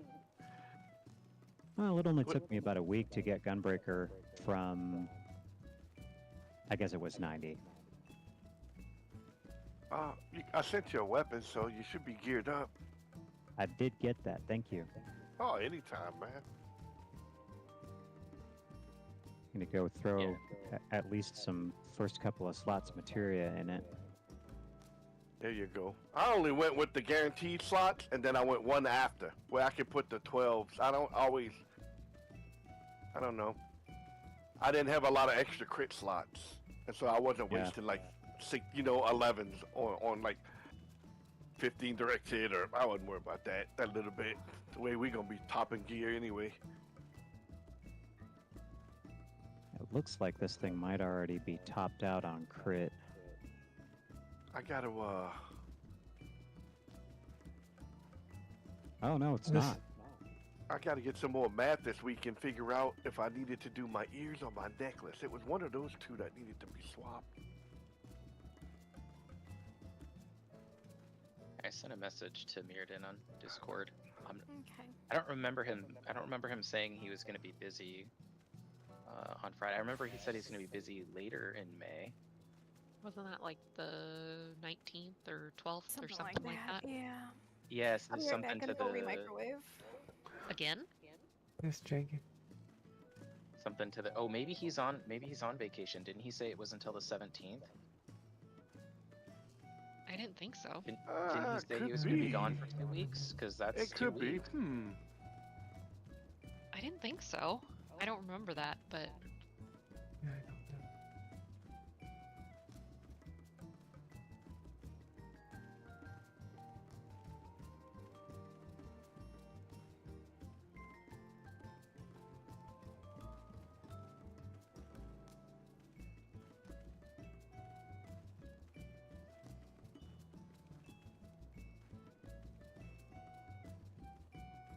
Well, it only took me about a week to get Gunbreaker from, I guess it was 90. I sent you a weapon, so you should be geared up. I did get that, thank you. Oh, anytime, man. I'm gonna go throw at least some first couple of slots materia in it. There you go. I only went with the guaranteed slots, and then I went one after, where I could put the 12s. I don't know. I didn't have a lot of extra crit slots, and so I wasn't wasting like 11s on like 15 direct hit, or I wouldn't worry about that little bit. The way we gonna be topping gear anyway. It looks like this thing might already be topped out on crit. I gotta Oh no, it's not. I gotta get some more math this week and figure out if I needed to do my ears or my necklace. It was one of those two that needed to be swapped. I sent a message to Mirrodin on Discord. Okay. I don't remember him saying he was going to be busy on Friday. I remember he said he's going to be busy later in May. Wasn't that like the 19th or 12th or something like that? Yeah. Yes, I'll there's be right something back. to I'm gonna the go re-microwave. Again? Yes, Jakey. something to the. Oh, maybe he's on vacation. Didn't he say it was until the 17th? I didn't think so. Didn't he say he was going to be gone for 2 weeks? Because that's It could 2 be. weeks. I didn't think so. I don't remember that, but Yeah, I don't know.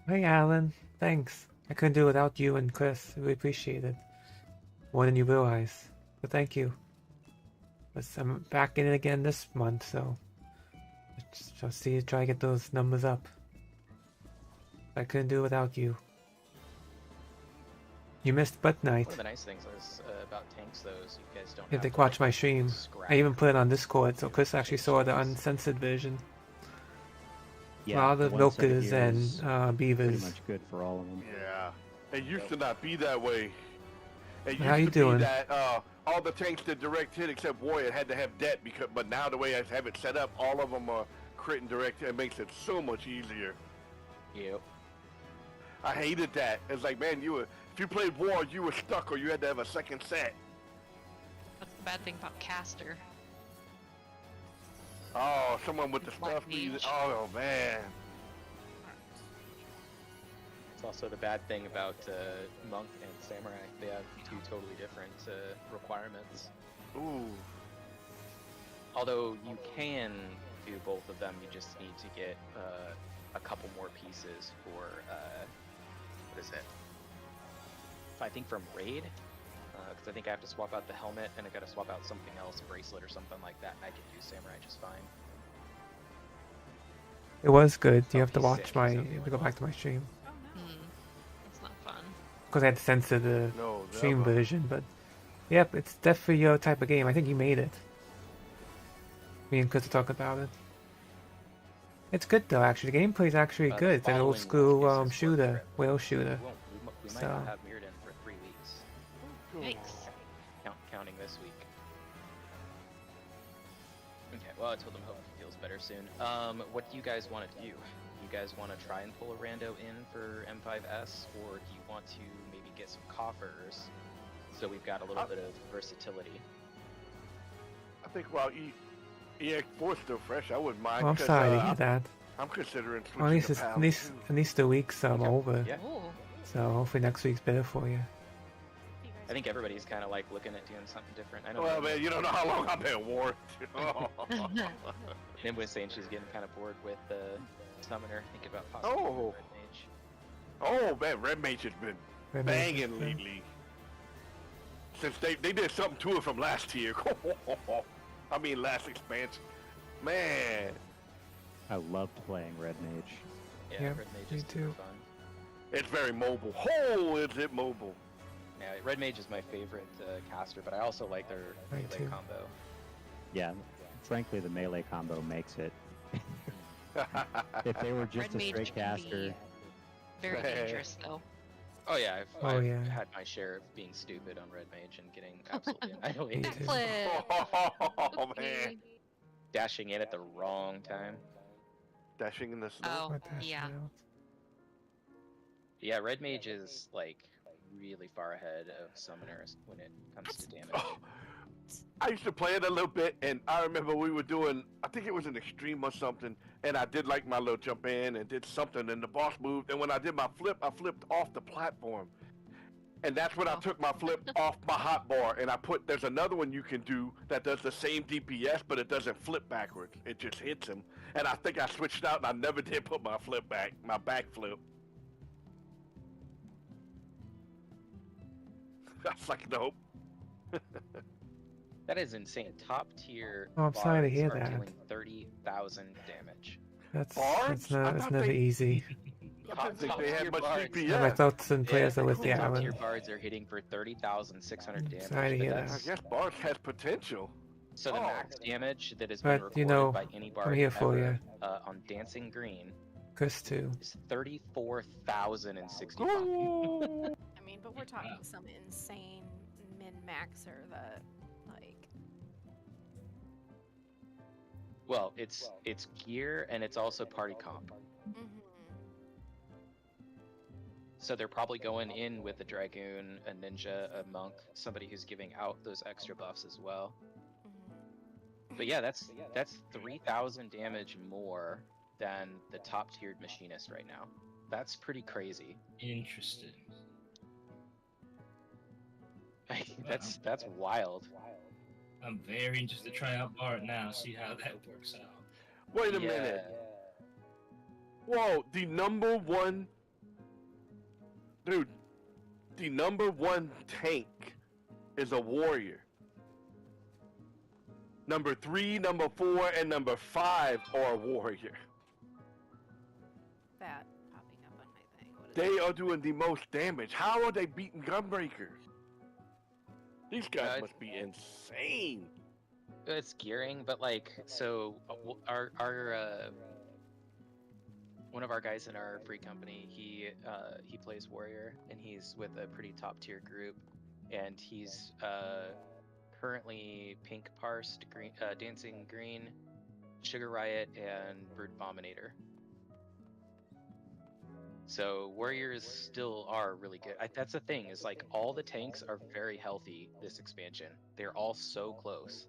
Hey, Alan. Thanks. I couldn't do it without you and Chris. I really appreciate it. More than you realize. But thank you. I'm back in it again this month, so I'll see. Try to get those numbers up. I couldn't do it without you. You missed Butt Night. One of the nice things is about tanks, though, is you guys don't. If have they to, watch like, my stream, scrap I even put it on Discord, so Chris actually saw the uncensored version. Yeah, All the the 170 milkers and is beavers. pretty much good for all of them. Yeah. It used to not be that way. It used How you to doing? be that all the tanks did direct hit except Warrior had to have debt, but now the way I have it set up, all of them are crit and direct hit. It makes it so much easier. Yep. I hated that. It's like, man, if you played War, you were stuck, or you had to have a second set. that's the bad thing about Caster. Oh, someone with the Black stuff. Mage. Oh man. It's also the bad thing about Monk and Samurai. They have two totally different requirements. Ooh. Although you can do both of them, you just need to get a couple more pieces for what is it? I think from Raid, because I think I have to swap out the helmet and I got to swap out something else, a bracelet or something like that, and I can do Samurai just fine. It was good. You have to He's watch sick, my. so- You have to go back to my stream That's not fun. because I had to censor the No, stream never. version. But yep, it's definitely your type of game. I think you made it. Me and Chris will talk about it. It's good though. Actually, the gameplay's actually The good. It's an following old school week is his work shooter, trip. whale shooter. We might So- not have Mirrodin for 3 weeks, Yikes. counting this week. Okay, well, I told him hope he feels better soon. What do you guys want to do? You guys want to try and pull a rando in for M5S, or do you want to maybe get some coffers so we've got a little bit of versatility? I think while EX4's still fresh, I wouldn't mind. Well, I'm 'cause, sorry to hear that. I'm considering switching Well, at least to it's, PAL, at least too. at least the week's over. Yeah. Oh. So hopefully next week's better for you. I think everybody's kind of like looking at doing something different. I know. Well, man, you don't know how long I've been war. Nim was saying she's getting kind of bored with the Summoner, thinking about possibly Oh. Red Mage. Oh man, Red Mage has been Red Mage is banging good. lately. Since they did something to it from last year. I mean last expansion. Man. I loved playing Red Mage. Yeah, Yeah, Red Mage me is super too. fun. It's very mobile. Oh, is it mobile? Yeah, Red Mage is my favorite caster, but I also like their Me melee too. combo. Yeah, frankly, the melee combo makes it. If they were just Red a Mage straight can be caster, very dangerous, though. Oh yeah, Oh, I've yeah. had my share of being stupid on Red Mage and getting absolutely annihilated. Me too. Backflip. Oh man, Okay. Dashing in at the wrong time. dashing in the snow. Oh, What the yeah. hell? Yeah, Red Mage is like really far ahead of summoners when it comes to damage. Oh, I used to play it a little bit, and I remember we were doing, I think it was an extreme or something, and I did like my little jump in and did something, and the boss moved, and when I did my flip, I flipped off the platform. And that's when I took my flip off my hotbar, and there's another one you can do that does the same DPS, but it doesn't flip backwards. It just hits him. And I think I switched out, and I never did put my flip back, my back flip. That's like, nope. That is insane. Top tier Oh, I'm sorry to hear bards are that. dealing 30,000 damage. That's Bards? I it's thought never they- easy. I didn't think they had tier much bards. Yeah, DPS. my thoughts and prayers are with the top tier Aaron. bards are hitting for 30,600 damage. Sorry to but hear I that's- guess Bards has potential. So the Oh. max damage that has been But, recorded you know, by any I'm bard here for ever, on Dancing Green Chris too. is 34,065. Ooh. I mean, but we're talking some insane min-maxer that, like, Well, it's gear and it's also party comp. So they're probably going in with a dragoon, a ninja, a monk, somebody who's giving out those extra buffs as well. But yeah, that's 3,000 damage more than the top tiered machinist right now. That's pretty crazy. Interesting. That's wild. I'm very interested to try out Bart now, see how that works out. Wait a Yeah. minute. Whoa, the number one tank is a warrior. Number 3, number 4, and number 5 are a warrior. that popping up on my thing. What is They are doing the most damage. How are they beating Gunbreakers? These guys must be insane. It's gearing, but like, so our one of our guys in our free company, he plays warrior, and he's with a pretty top tier group, and he's currently pink parsed, green, dancing green, sugar riot, and brood abominator. So warriors still are really good. That's the thing, is like all the tanks are very healthy this expansion. They're all so close.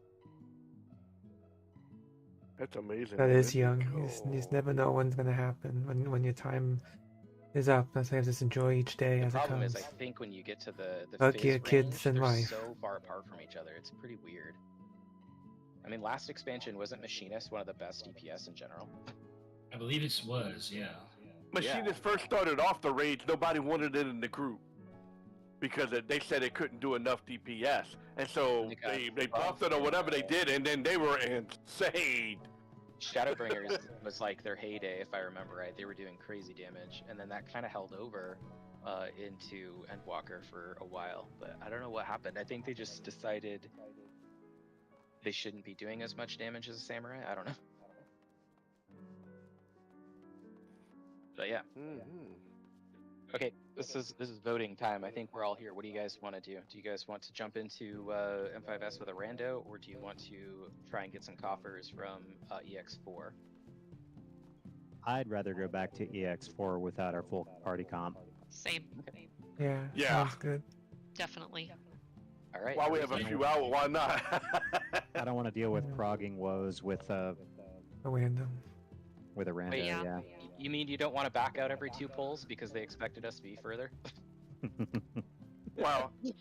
That's amazing. That man. is This young. cool. You just never know when's gonna happen. When your time is up, that's why I just enjoy each day The as it problem comes. is, I think when you get to the Lucky phase your range, kids in they're life. so far apart from each other. It's pretty weird. I mean, last expansion wasn't Machinist one of the best DPS in general? I believe it was, yeah. Machinist first started off the raids, nobody wanted it in the group. Because they said it couldn't do enough DPS. And so they buffed it or whatever they did, and then they were insane. Shadowbringers was like their heyday, if I remember right. They were doing crazy damage, and then that kind of held over into Endwalker for a while. But I don't know what happened. I think they just decided they shouldn't be doing as much damage as a samurai. I don't know. But yeah. Okay, this is voting time. I think we're all here. What do you guys want to do? Do you guys want to jump into M5S with a rando, or do you want to try and get some coffers from EX4? I'd rather go back to EX4 without our full party comp. Same. Yeah. Yeah. Sounds good. Definitely. All right. While we have a few hours, why not? I don't want to deal with progging woes with A random. a rando. Wait, Yeah. You mean you don't want to back out every 2 pulls because they expected us to be further? Well, I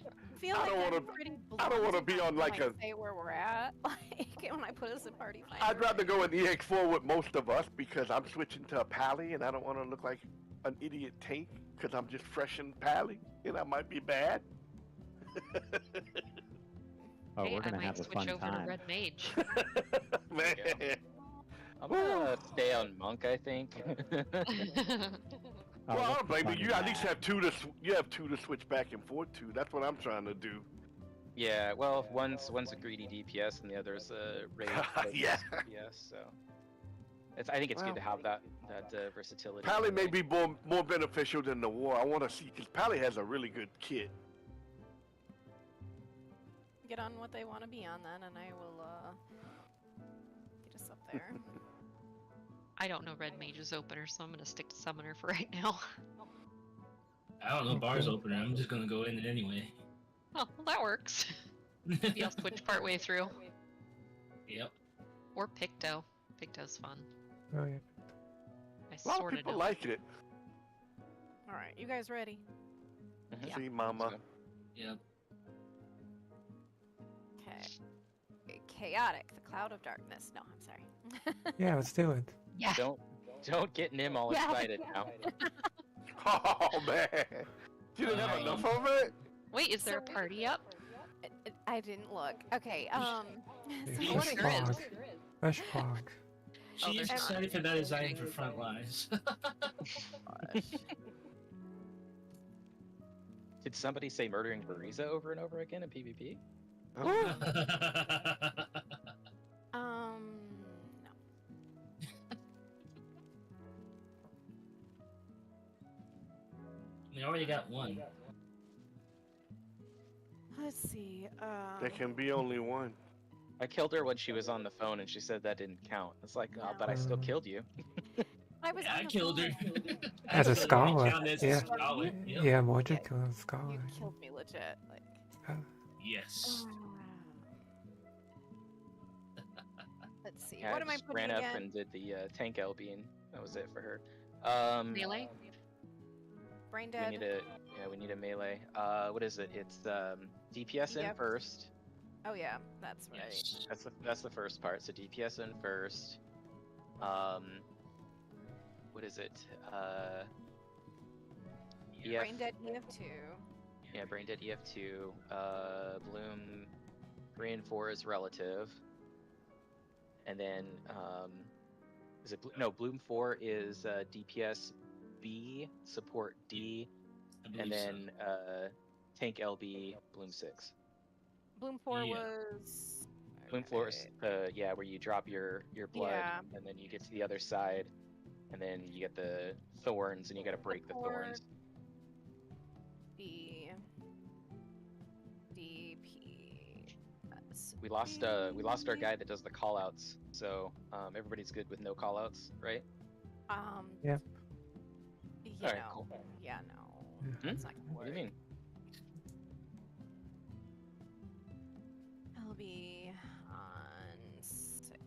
feel I like don't I'm wanna- pretty I don't wanna blunt be if I on, like, a- say where we're at, like when I put us in party finder. I'd rather go in EX4 with most of us because I'm switching to a Pally and I don't want to look like an idiot tank because I'm just fresh in Pally and I might be bad. Oh, Hey, we're I gonna might have a switch fun over time. to Red Mage. Man. I'm gonna stay on Monk, I think. Well, I what's don't blame fun you. in You at least that? have you have two to switch back and forth to. That's what I'm trying to do. Yeah, well, one's a greedy DPS and the other's a raid Yeah. DPS. So I think it's good to have that versatility. Pally may anyway. be more beneficial than the war. I want to see because Pally has a really good kit. Get on what they want to be on then, and I will get us up there. I don't know Red Mage's opener, so I'm gonna stick to Summoner for right now. I don't know Bar's opener. I'm just gonna go in it anyway. Oh, well, that works. Maybe I'll switch partway through. Yep. Or Picto. Picto's fun. Oh yeah. I A lot of sorted people out. like it. All right, you guys ready? Mhm. See, Mama. Yep. Okay. Chaotic, the cloud of darkness. No, I'm sorry. Yeah, let's do it. Yeah. Don't get Nim all Yeah. excited now. Oh man, you didn't have enough of it. Wait, is there a party up? I didn't look. Okay. Yeah, So what fresh there is. fog. Fresh fog. Oh, She's there's excited for that design for front lines. Did somebody say murdering Bariza over and over again in PvP? no. We already got one. Let's see. There can be only one. I killed her when she was on the phone and she said that didn't count. It's like, oh, but I still killed you. I was. Yeah, on I the killed her. phone. As a scholar, Count as a yeah. scholar, yep. Yeah, Mordred killed a scholar. You killed me legit. Like. Yes. Let's see. Yeah, What I am I just putting ran up again? and did the tank LB and that was it for her. Melee? Brain We dead. need a melee. What is it? It's DPS in Yep. first. Oh yeah, that's right. Yes. That's the first part. So DPS in first. What is it? EF, Brain dead EF2. Yeah, brain dead EF2. Bloom 3 and 4 is relative. And then is it no? Bloom 4 is DPS B, support D, I believe and then tank LB Bloom 6. Bloom 4 Yeah. was. Bloom 4 is yeah, where you drop your blood Yeah. and then you get to the other side, and then you get the thorns and you gotta break the thorns. B. DP. We lost our guy that does the callouts, so everybody's good with no callouts, right? Yeah. You Alright, know, cool. Yeah, no. Hmm? That's not gonna What do work. you mean? I'll be on 6.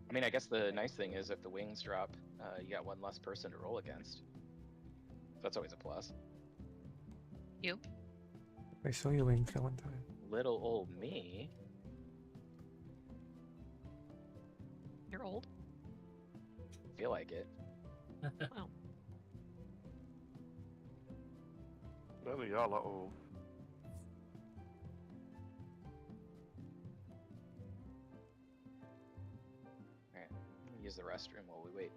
I mean, I guess the nice thing is if the wings drop, you got one less person to roll against. That's always a plus. You? I saw your wings that one time. Little old me. You're old? Feel like it. Wow. None of y'all are old. Alright, I'm gonna use the restroom while we wait.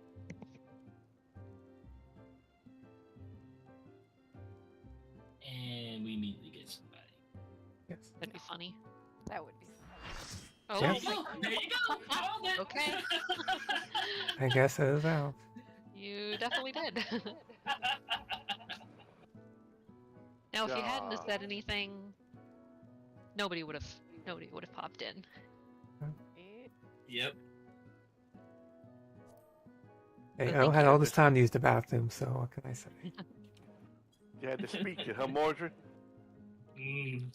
And we immediately get somebody. Yes. That'd be funny. That would be. Oh, Yeah. Oh, there you go. Called it. Okay. I guess it is out. You definitely did. Now, if you hadn't have said anything, nobody would have popped in. Yep. Hey, But I thank had you. all this time to use the bathroom, so what can I say? You had to speak it, huh, Mordred? Mm.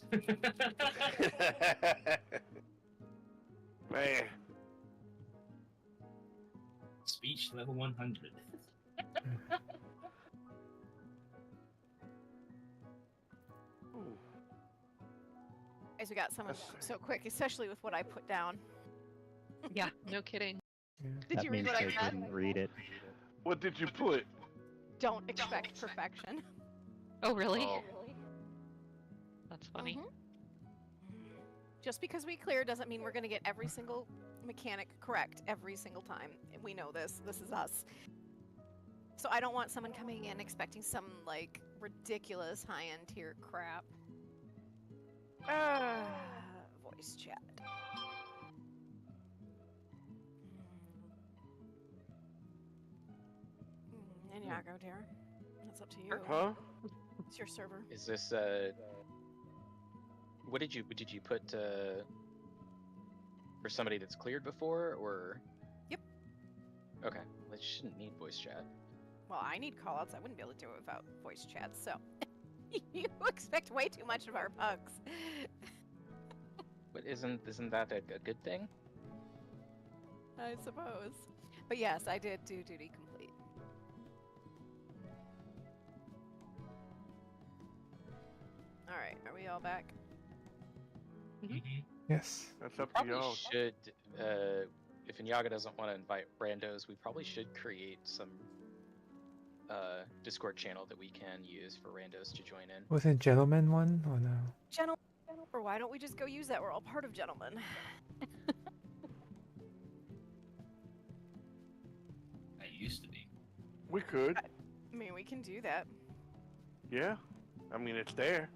Man, Speech level 100. Guys, we got some of them so quick, especially with what I put down. Yeah, no kidding. Did That you read means what I they said? didn't read it. what did you put? Don't expect perfection. Oh, really? Oh. That's funny. Just because we clear doesn't mean we're gonna get every single mechanic correct every single time. We know this. This is us. So I don't want someone coming in expecting some like ridiculous high-end tier crap. Voice chat. And Yago, dear. That's up to you. Huh? It's your server. Is this what did you put for somebody that's cleared before, or? Yep. Okay, well, shouldn't need voice chat. Well, I need callouts. I wouldn't be able to do it without voice chat, so you expect way too much of our pugs. But isn't that a good thing? I suppose. But yes, I did do duty complete. Alright, are we all back? Yes. That's up to Probably y'all. should, if Inyaga doesn't want to invite randos, we probably should create some Discord channel that we can use for randos to join in. Was it gentleman one or no? Gentlemen, or why don't we just go use that? We're all part of gentlemen. I used to be. We could. I mean, we can do that. Yeah. I mean, it's there.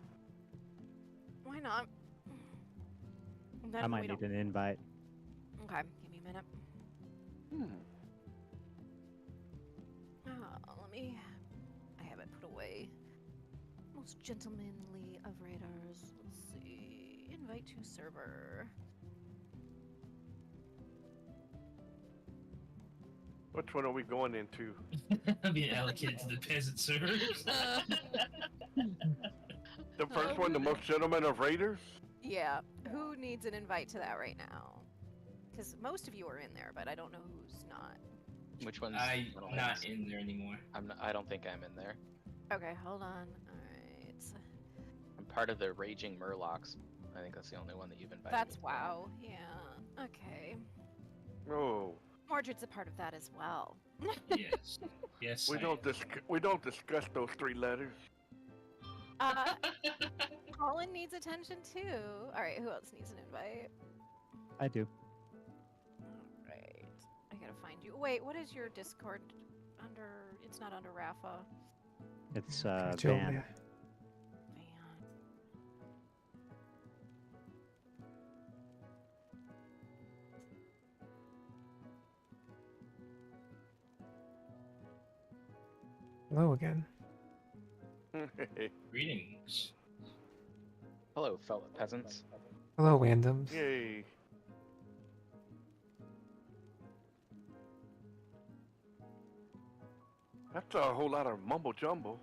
Why not? And then I might we need don't... an invite. Okay, give me a minute. Let me... I have it put away. Most gentlemanly of raiders. Let's see. Invite to server. Which one are we going into? I'm being allocated to the peasant servers. The first one, the most gentleman of raiders? Yeah. Who needs an invite to that right now? Because most of you are in there, but I don't know who's not. Which one's I'm not in there anymore. I don't think I'm in there. Okay, hold on. Alright. I'm part of the Raging Murlocs. I think that's the only one that you've invited. That's me to. WoW. Yeah. Okay. Oh. Mordred's a part of that as well. Yes. Yes. We don't discuss those three letters. Colin needs attention too. Alright, who else needs an invite? I do. Alright. I gotta find you. Wait, what is your Discord under? It's not under Rafa. It's Joe, Van. yeah. Hello again. Greetings. Hello, fellow peasants. Hello, randoms. Yay. That's a whole lot of mumble jumble.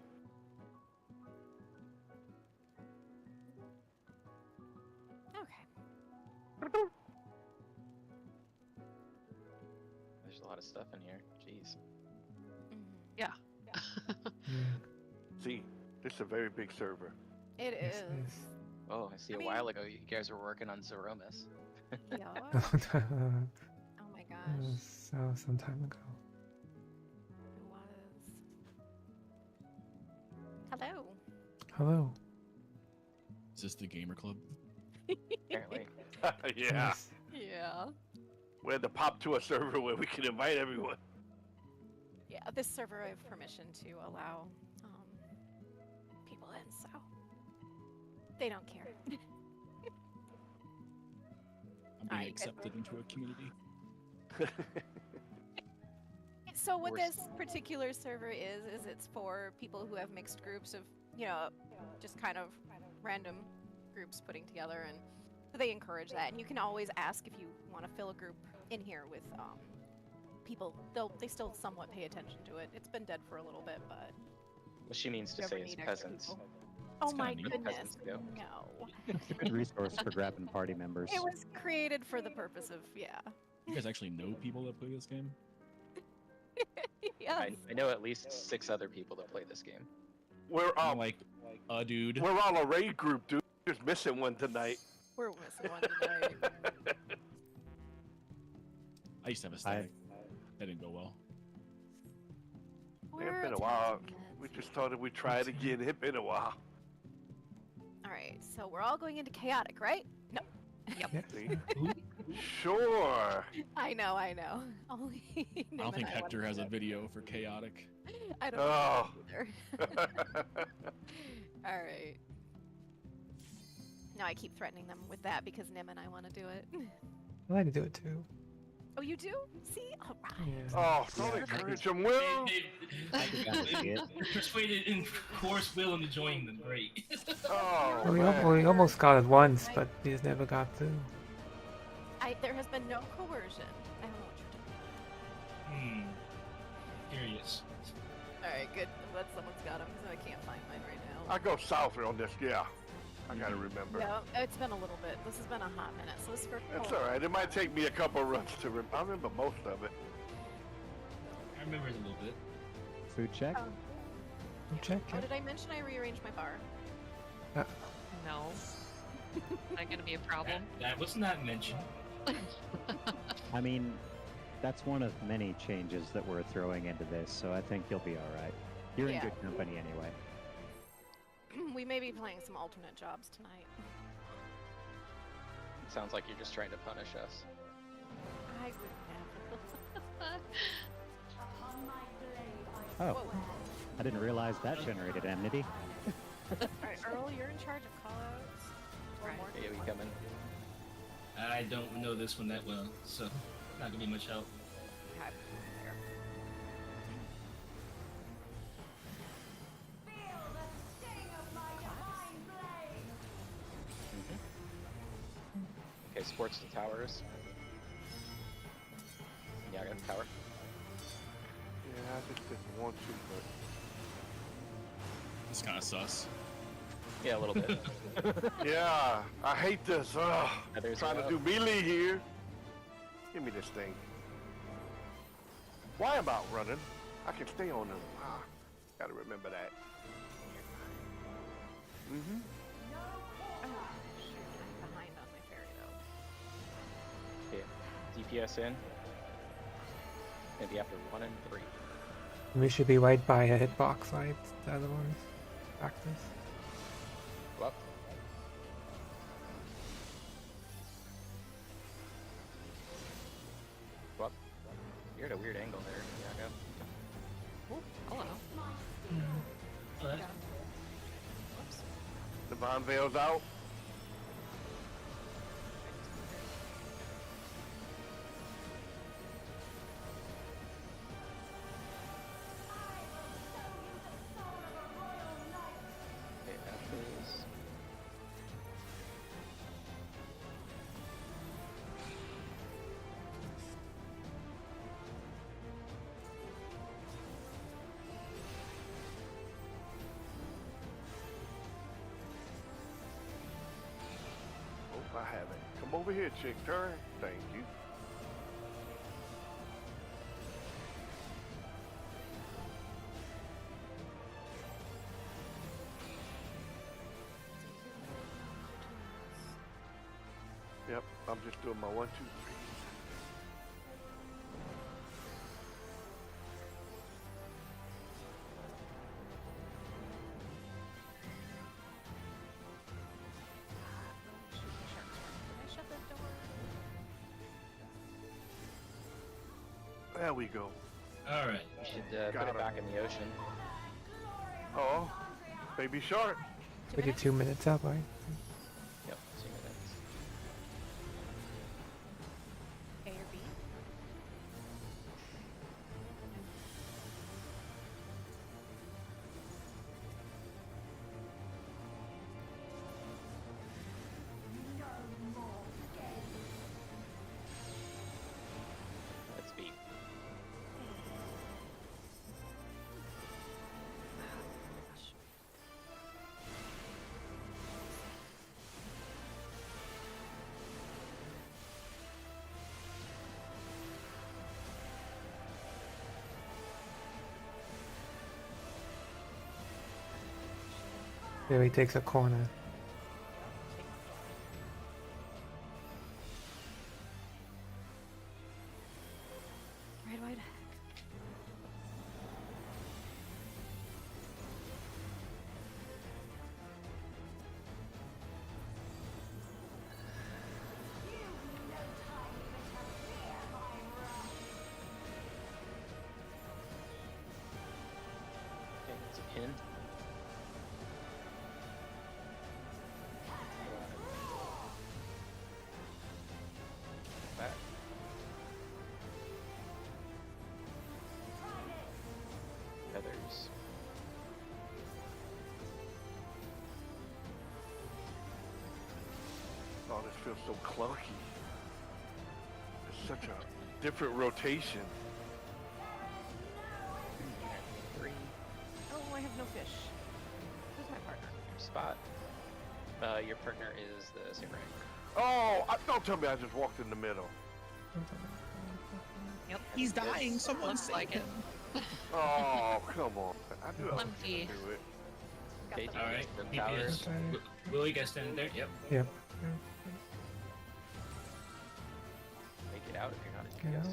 Okay. There's a lot of stuff in here. Jeez. Yeah. See, this is a very big server. It Yes, is. yes. Oh, I see. I A mean- while ago, you guys were working on Zeromus. Yeah. That Oh my gosh. was some time ago. It was. Hello. Hello. Is this the gamer club? Apparently. Yeah. Yes. Yeah. We had to pop to a server where we can invite everyone. Yeah, this server I have permission to allow people in, so they don't care. I'm being Alright, good. accepted into a community. So what Worst. this particular server is it's for people who have mixed groups of, just kind of random groups putting together, and so they encourage that. And you can always ask if you want to fill a group in here with people. They still somewhat pay attention to it. It's been dead for a little bit, but What she means to you ever say is need extra peasants. people. Oh my kinda neat. goodness, Peasants go. no. It's a good resource for grabbing party members. It was created for the purpose of, You guys actually know people that play this game? yes. I know at least 6 other people that play this game. We're I'm like, dude. we're all a raid group, dude. Just missing one tonight. We're missing one tonight. I used to have a stack. That didn't go well. It's been a while. We just thought we'd try it again. It's been a while. All right, so we're all going into chaotic, right? No. Yep. Yes. See? Sure. I know. Only I Nim don't and think I Hector wanna has do a it. video for chaotic. I don't Oh. know either. Alright. Now I keep threatening them with that because Nim and I want to do it. I like to do it too. Oh, you do? See? Alright. Yeah. Oh, don't encourage him, Will. They're persuaded and forced Will into joining them. Great. Oh, Well, man. we almost got it once, but we just never got through. There has been no coercion. I don't know what you're doing. Curious. Alright, good. I'm glad someone's got him because I can't find mine right now. I go south on this, yeah. I gotta remember. Yeah, it's been a little bit. This has been a hot minute, so this is for That's alright. It might take me a couple runs to remember. I remember most of it. I remember it a little bit. Food check? Check Oh, it. did I mention I rearranged my bar? No. Is that gonna be a problem? That was not mentioned. I mean, that's one of many changes that we're throwing into this, so I think you'll be alright. You're in Yeah. good company anyway. We may be playing some alternate jobs tonight. Sounds like you're just trying to punish us. I would never. Oh, Whoa. I didn't realize that generated enmity. Alright, Earl, you're in charge of callouts. Or more. Hey, we coming? I don't know this one that well, so not gonna be much help. Okay, there. Okay, sports to towers. Yeah, I got a tower. Yeah, I just didn't want to, but... It's kind of sus. Yeah, a little bit. Yeah, I hate this. Others Trying are to do melee here. Give me this thing. Why am I running? I can stay on them. Gotta remember that. Mm-hmm. Oh, shoot, I'm behind on my fairy though. Okay, DPS in. Maybe after 1 and 3. We should be right by a hitbox, right? The other ones. Practice. Go up. Go up. You're at a weird angle there. Yeah, go. Oh, hello. Oh, that's Whoops. Divine Veil's out. Okay, Ashes. Oh, I have it. Come over here, chick turn. Thank you. Yep, I'm just doing my 1, 2, 3. Shoot, the shark's running. Did I shut that door? There we go. all right. You should put Got it her. back in the ocean. Oh, baby shark. We did 2 minutes up, right? Yep, 2 minutes. A or B? Let's be. Gosh. There he takes a corner. Right wide. Oh, this feels so clunky. It's such a different rotation. 3. Oh, I have no fish. Who's my partner? Your spot. Your partner is the samurai. Oh, don't tell me I just walked in the middle. Yep. He's dying. Someone Looks save like it. him. Oh, come on. I knew I was Clumsy. gonna do it. Okay, Got do the you Alright, get the towers? DPS. Will you guys stand there? Yep. Yep. Make it out if you're not a DPS.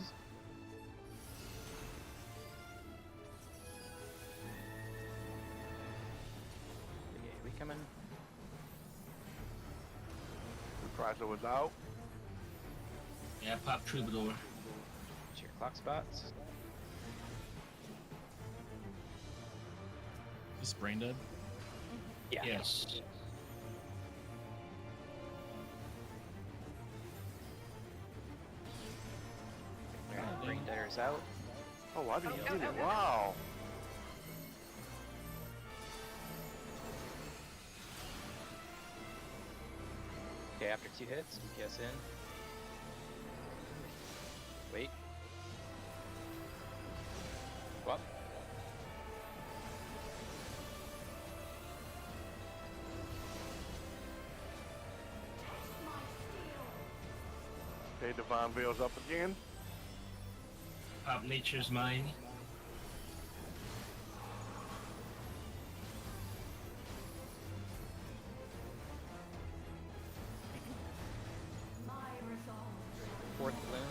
Okay, we coming? Reprisal was out. Yeah, pop Troubadour. What's your clock spots? Is brain dead? Yeah. Yes. Alright, brain deader's out. Oh, I didn't get it. Wow. Okay, after 2 hits, DPS in. Wait. Well. Okay, Divine Veil's up again. Pop Nature's Mine. Fourth balloon.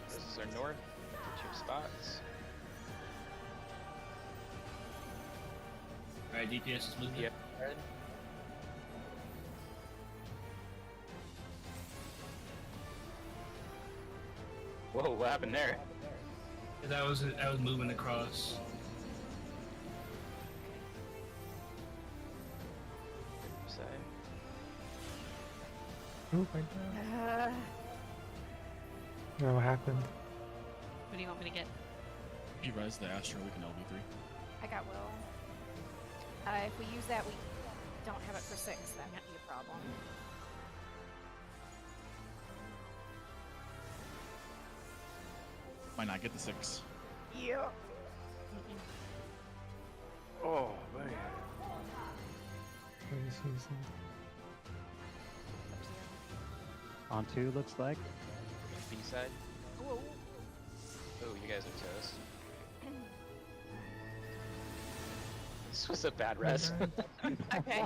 This is our north. Get your spots. Alright, DPS is moving. Yep. Red. Whoa, what happened there? I was moving across. Side. Ooh, right there. Oh, what happened? What do you want me to get? If you res the Astro, we can LV3. I got Will. If we use that, we don't have it for 6. That might be a problem. Might not get the 6. Yeah. Oh, man. On 2, looks like. B side. Whoa. Oh, you guys are toast. This was a bad res. Okay.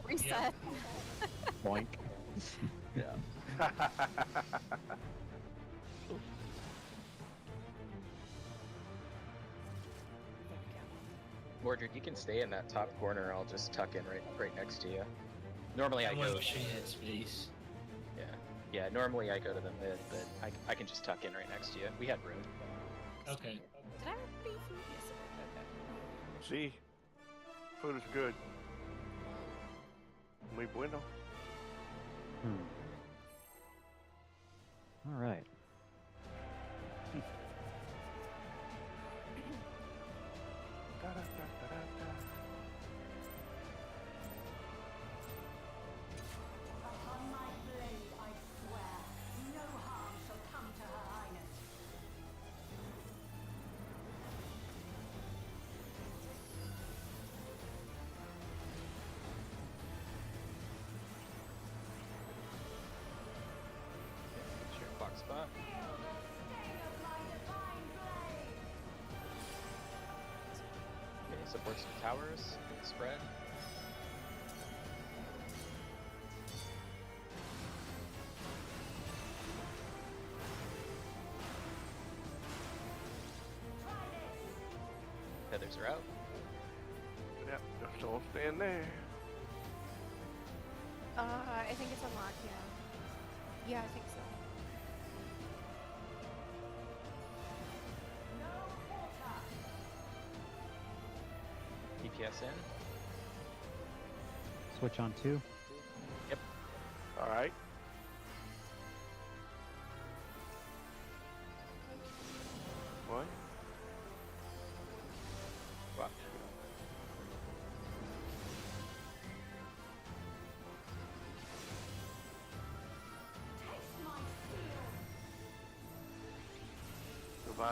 Reset. Boink. Yeah. Mordred, you can stay in that top corner. I'll just tuck in right next to you. Normally I go. She had space. Yeah. Yeah. Normally I go to the mid, but I can just tuck in right next to you. We had room. Okay. Did I have food? Yes, I did. Okay. See? Food is good. Muy bueno. All right. Get your clock spot. Okay, supports the towers. Good spread. Feathers are out. Yep, just all stand there. I think it's unlocked, yeah. Yeah, I think so. DPS in. Switch on 2. Yep. All right. What? Wow.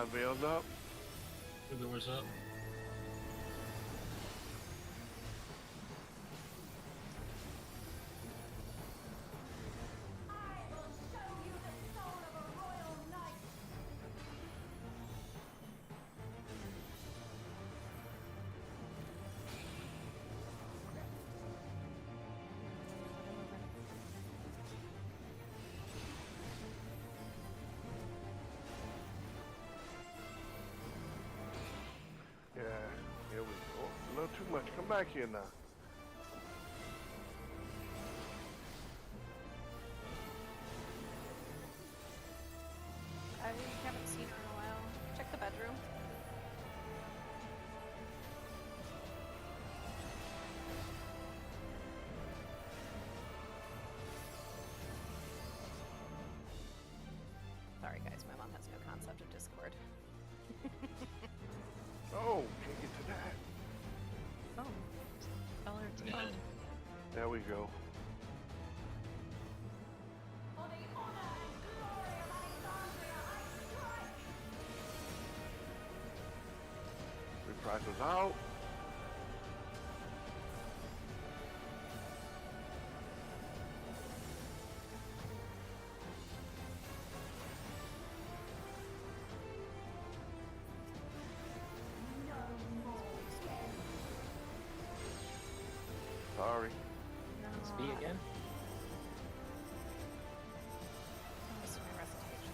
Divine Veil's up. The door's up. Yeah, here we go. A little too much. Come back here now. I haven't seen her in a while. Check the bedroom. Sorry guys, my mom has no concept of Discord. Oh, can't get to that. Oh. Tell her it's fun. There we go. Reprise was out. Sorry. It's B again. This is my recitation.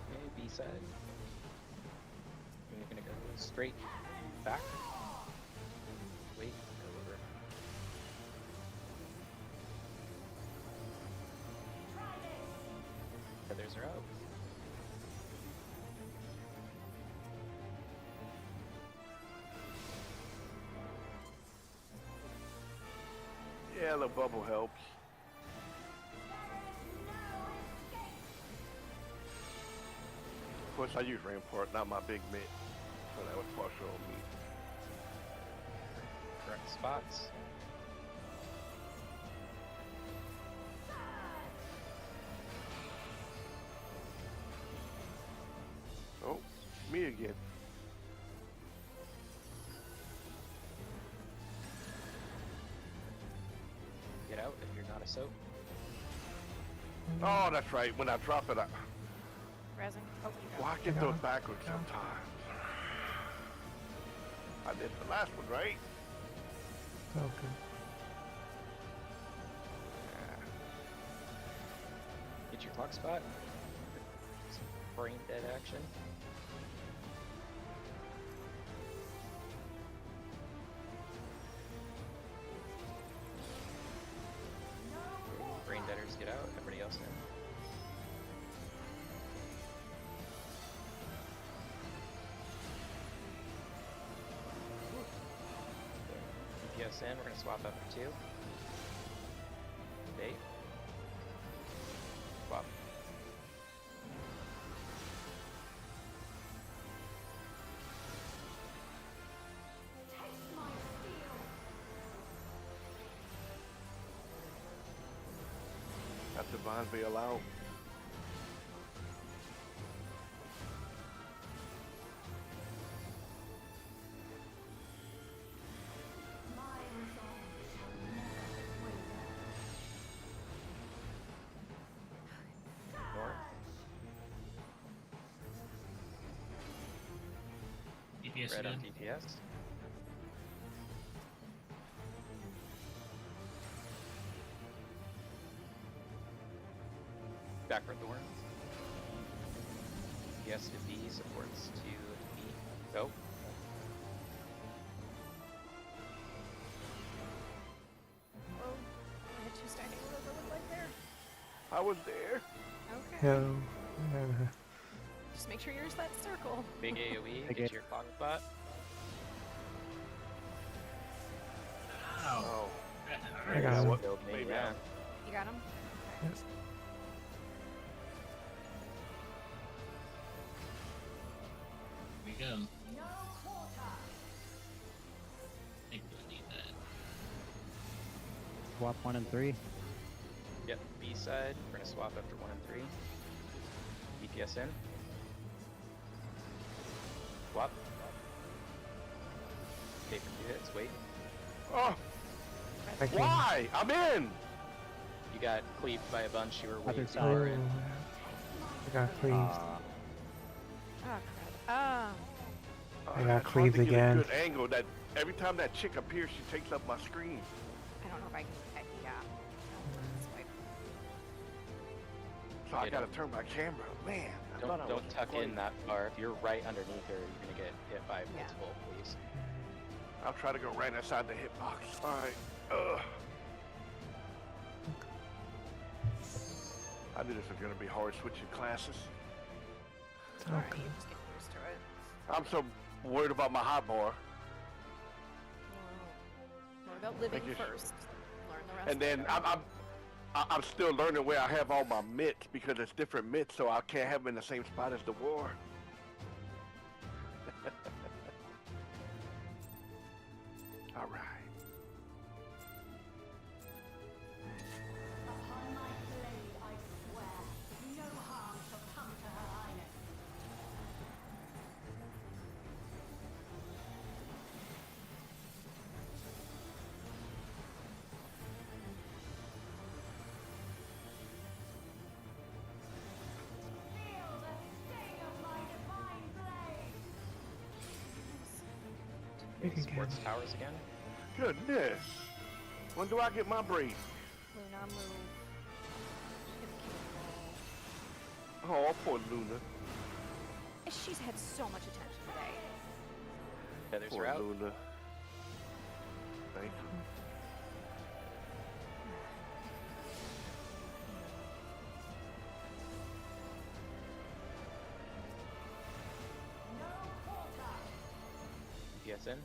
Okay, B side. And you're gonna go straight back. Wait, go over. Feathers are out. Yeah, a little bubble helps. Of course, I use Rampart, not my big mitt, so that was partial on me. Correct spots. Oh, me again. Get out if you're not a soap. Oh, that's right. When I drop it, Resin. Oh, you well, I get those backwards sometimes. I did the last one, right? Okay. Get your clock spot. Some brain dead action. Brain deaders get out. Everybody else in. DPS in. We're gonna swap up for 2. Bait. Swap. Got Divine Veil out. North. DPS Red on again. DPS. Backward Thorns. DPS to B supports to B Go. Oh, I had you standing. What does it look like there? I was there. Okay. No. Just make sure you're in that circle. Big AoE, Big get A- to your clock spot. Ow. Oh, That I hurt. got yeah, him. what? Killed me, Maybe yeah. You got him? Yes. We go. I think we need that. Swap 1 and 3. Yep, B side. We're gonna swap after 1 and 3. DPS in. Swap. Take a few hits, wait. Oh, Thank you. why? I'm in. You got cleaved by a bunch, you were Other waiting. side. Oh, for it. I got cleaved. Oh, crap. I got It's hard cleaved to get again. a good angle. That every time that chick appears, she takes up my screen. I don't know if I can. Yeah. That's why- So I You gotta don't- turn my camera. Man, I thought I Don't was tuck in playing. that far. If you're right underneath her, you're gonna get hit by Yeah. multiple, please. I'll try to go right inside the hitbox. All right. Ugh. I knew this was gonna be hard switching classes. It's all Alright, good. you just get used to it. I'm so worried about my hot bar. More about living Thank you. first. Learn the rest. And then later. I'm still learning where I have all my mitts because it's different mitts, so I can't have them in the same spot as the war. All right. You can Sports get towers again. Goodness. When do I get my break? Luna, move. She's gonna kill you all. Oh, poor Luna. She's had so much attention today. Feathers Poor are out. Luna. Thank you. DPS in.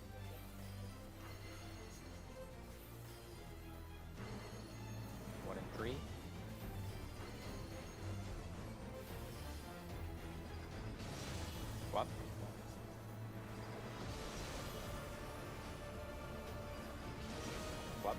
One and 3. Swap. Swap.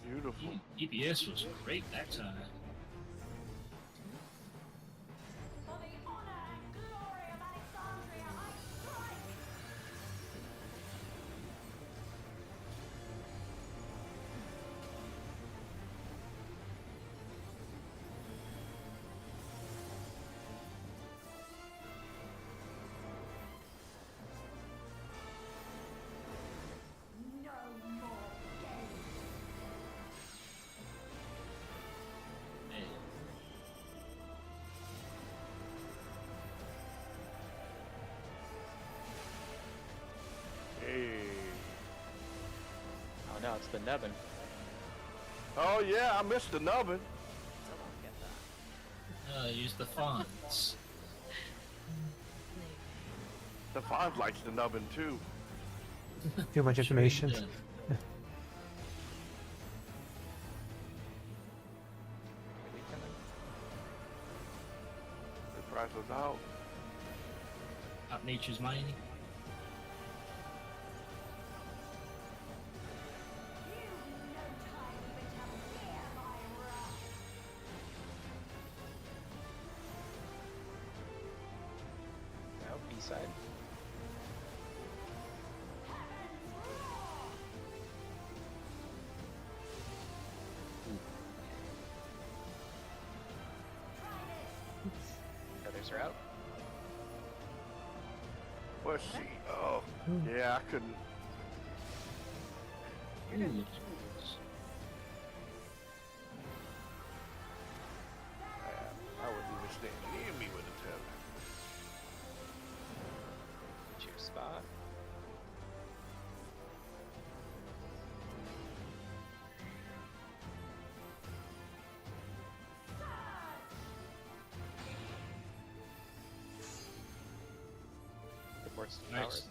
Beautiful. DPS was great that time. Man, Hey. Oh no, it's the nubbin. Oh yeah, I missed the nubbin. Still don't get that. Use the fonts. The font likes the nubbin too. Too much information. Sure The price was out. Up nature's mining. No, B-side. Others are out. Let's see. Oh, yeah, I couldn't. Ooh. I wouldn't even stand near me with a tether. Choose spot. Reports to Nice. powers.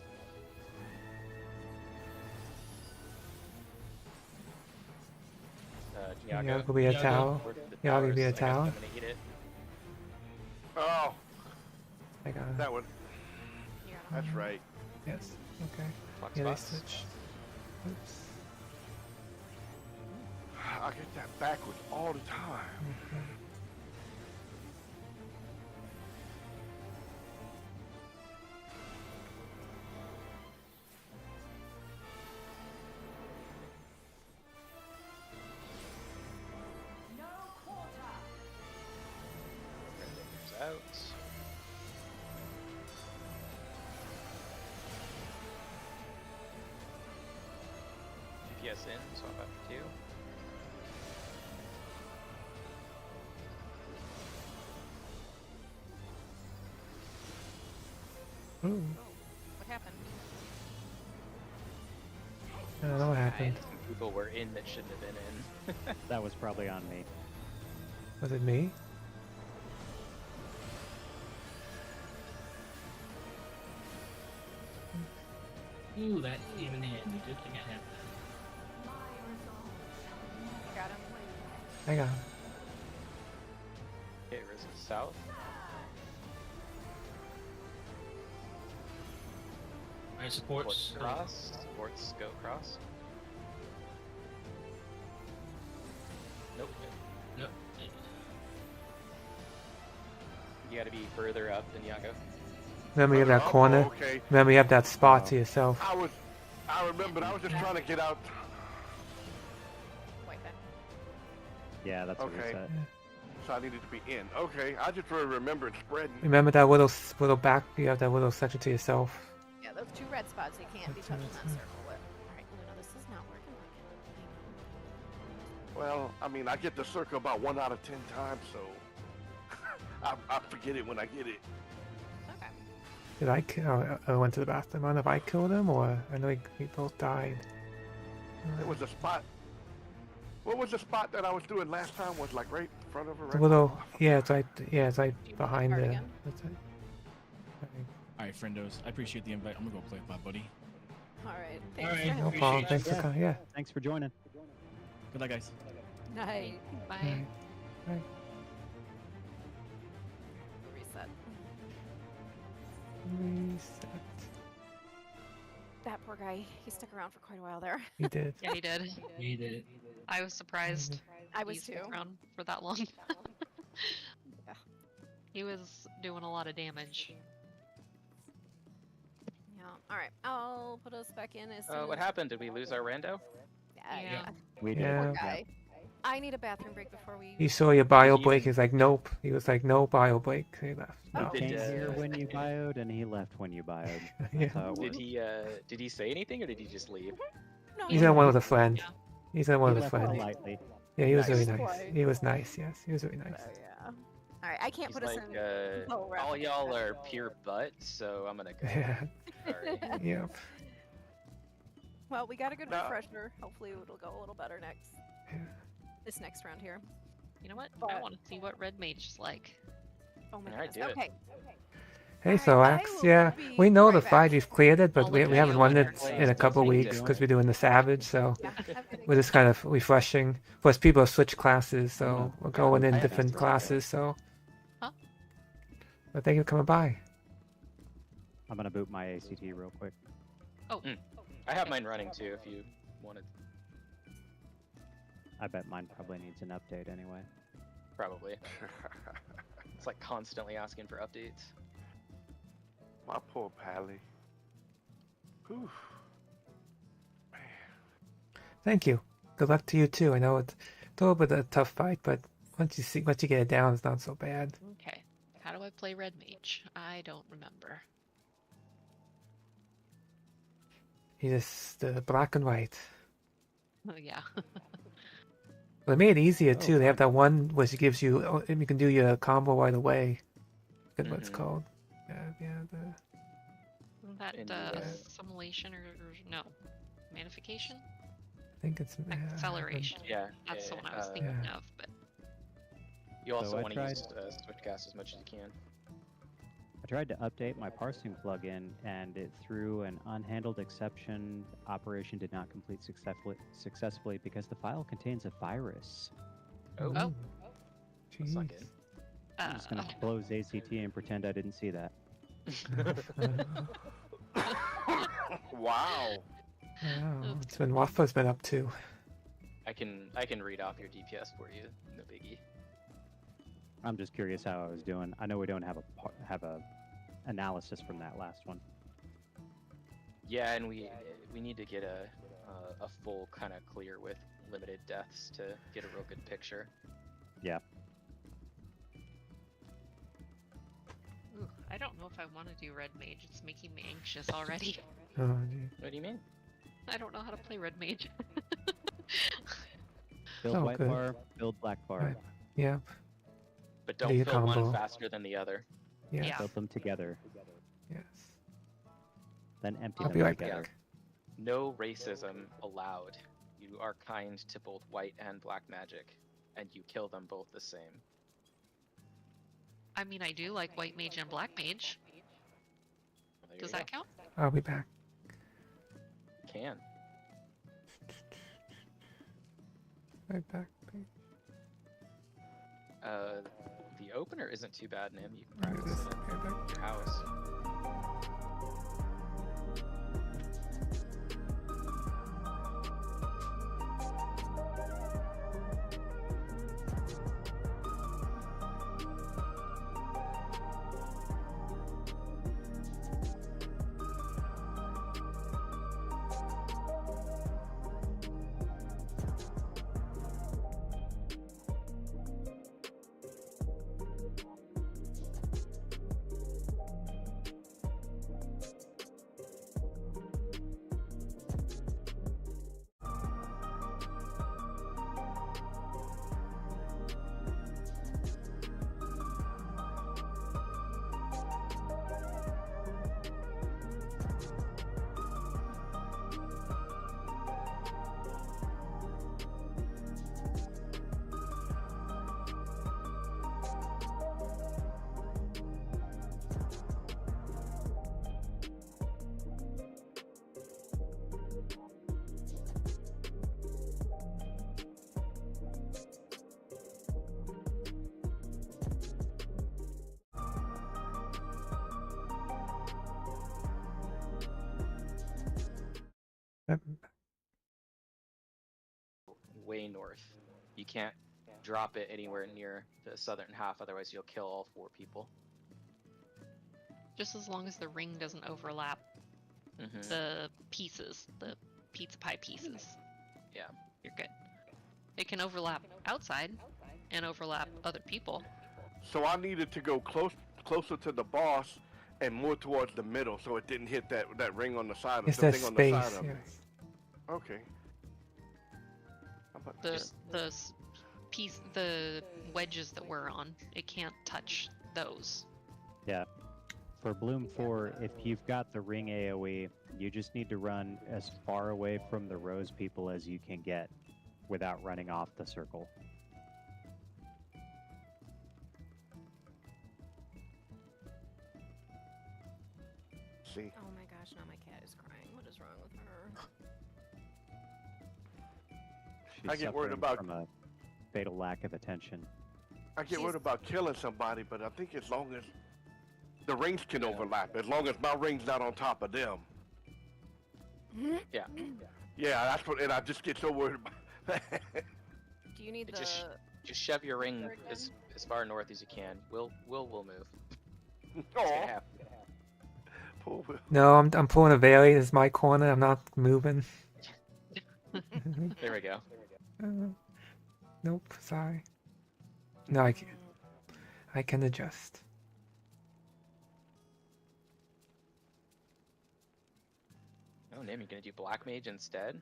Yeah, could be a Yago. tower. Yeah, could be a tower. I'm gonna eat it. Oh, I got it. that one. That's right. Yes. Okay. Clock Yeah, they spots. switch. Oops. I get that backwards all the time. Okay. Render's out. GPS in, swap out for 2. Ooh. What happened? I don't know what happened. Some people were in that shouldn't have been in. That was probably on me. Was it me? Ooh, that even handed. Good thing I had that. Got him. I got it. Okay, Riz is south. Alright, supports. Cross. Supports go cross. Nope. Nope. You gotta be further up than Yago. Remember you have that Oh, corner. okay. Remember you have that spot to yourself. I remembered. I was just trying to get out. Wait, then. Yeah, that's what we Okay. said. So I needed to be in. Okay, I just really remembered spreading. Remember that little back. You have that little section to yourself. Yeah, those 2 red spots, you can't be That's touching right, that yeah. circle with. Alright, Luna, this is not working. Well, I mean, I get the circle about 1 out of 10 times, so I forget it when I get it. Okay. Did I kill? I went to the bathroom. I don't know if I killed him or I know we both died. It was a spot. What was the spot that I was doing last time? Was like right in front of her. It's Right a little. Yeah, it's right. Yeah, it's right behind Start the. again? That's it. Alright, friendos. I appreciate the invite. I'm gonna go play with my buddy. Alright, Alright. thanks. No Appreciate problem. you. Thanks for Yeah. coming. Yeah. Thanks for joining. Good night, guys. Night. Bye. Right. Right. Reset. Reset. That poor guy, he stuck around for quite a while there. He did. Yeah, he did. He did it. I was surprised. I was he stuck too. around for that long. Yeah. He was doing a lot of damage. Yeah. Alright, I'll put us back in as soon What as- happened? Did we lose our rando? Yeah. Yeah. We did. Yeah. Poor Yeah. guy. I need a bathroom break before we. He saw your bio He- break. He's like, nope. He was like, no bio break. He left. He No. Did, came here uh, when you bioed, and he left when you bioed. Yeah. That's how it Did works. he say anything or did he just leave? No, He's in one with a friend. Yeah. He's in one He with a left friend. politely. Yeah, he was Nice. really nice. He was nice. Yes, he was really nice. So, yeah. Alright, I can't He's put us like, in. Oh, right. all y'all are pure butt, so I'm gonna go. Yeah. Sorry. Yep. Well, we got a good No. refresher. Hopefully, it'll go a little better next. this next round here. You know what? I But- want to see what red mage is like. Oh my Alright, goodness. do it. Okay. Hey, so I Axe, will yeah, be we know right the back. fight, we've cleared it, but I'll we look at haven't you run later. it in a couple Thank weeks you. because we're doing the Savage, so Yeah, have a good we're day. just kind of refreshing. Plus, people have switched classes, so we're going in I different understand. classes, so. Huh? But thank you for coming by. I'm gonna boot my ACT real quick. Oh, I have mine running too if you wanted. I bet mine probably needs an update anyway. Probably. It's like constantly asking for updates. My poor Pally. Whew. Thank you. Good luck to you too. I know it's a little bit of a tough fight, but once you get it down, it's not so bad. okay. How do I play red mage? I don't remember. You just black and white. Oh yeah. But they made it easier Oh, too. They have that one which gives you you can do your combo right away. Forget what it's Mhm. called. Yeah. That Indeed. assimilation or no, manification, I think it's acceleration. Yeah. That's the one I was uh, thinking yeah. of. But You also So I want to use tried- switchcast as much as you can. I tried to update my parsing plugin, and it threw an unhandled exception. Operation did not complete successfully because the file contains a virus. Oh, Oh. that's not Jeez. good. I'm just gonna close ACT and pretend I didn't see that. Wow. Wow, it's been Wafa's been up to. I can read off your DPS for you. No biggie. I'm just curious how I was doing. I know we don't have a analysis from that last one. Yeah, and we need to get a full kind of clear with limited deaths to get a real good picture. Yeah. ooh, I don't know if I want to do red mage. It's making me anxious already. Oh, gee. What do you mean? I don't know how to play red mage. Build Oh, white good. bar, build black bar. Right. Yeah. But Do don't your fill one combo. faster than the other. Yes. Yeah. Build them together, Yes. then empty I'll them be right together. back. No racism allowed. You are kind to both white and black magic, and you kill them both the same. I mean, I do like white mage and black mage. Well, there Does you that count? I'll be back. go. Can. Right back. The opener isn't too bad, Nim. You can Right, practice this- it right back. in your house. Yep. Way north. You can't drop it anywhere near the southern half, otherwise you'll kill all 4 people. Just as long as the ring doesn't overlap Mm-hmm. the pieces, the pizza pie pieces. Yeah. You're good. It can overlap outside and overlap other people. So I needed to go closer to the boss and more towards the middle, so it didn't hit that ring on the side of It's the that thing on the space. side of me. Yes. Okay. How about- The wedges that we're on, it can't touch those. Yeah. For Bloom 4, if you've got the ring AoE, you just need to run as far away from the rose people as you can get. without running off the circle. See, Oh my gosh, now my cat is crying. What is wrong with her? She's I get worried suffering about- from a fatal lack of attention. I get worried about killing somebody, but I think as long as the rings can overlap, as long as my ring's not on top of them. Yeah. Yeah, that's what, and I just get so worried about. Do you need It the? just shove your ring Again? as far north as you can. We'll move. It's Aw, gonna happen. poor Will. No, I'm pulling a Bailey. This is my corner. I'm not moving. There we go. Nope, sorry. No, I can't. I can adjust. Oh, Nim, you gonna do Black Mage instead?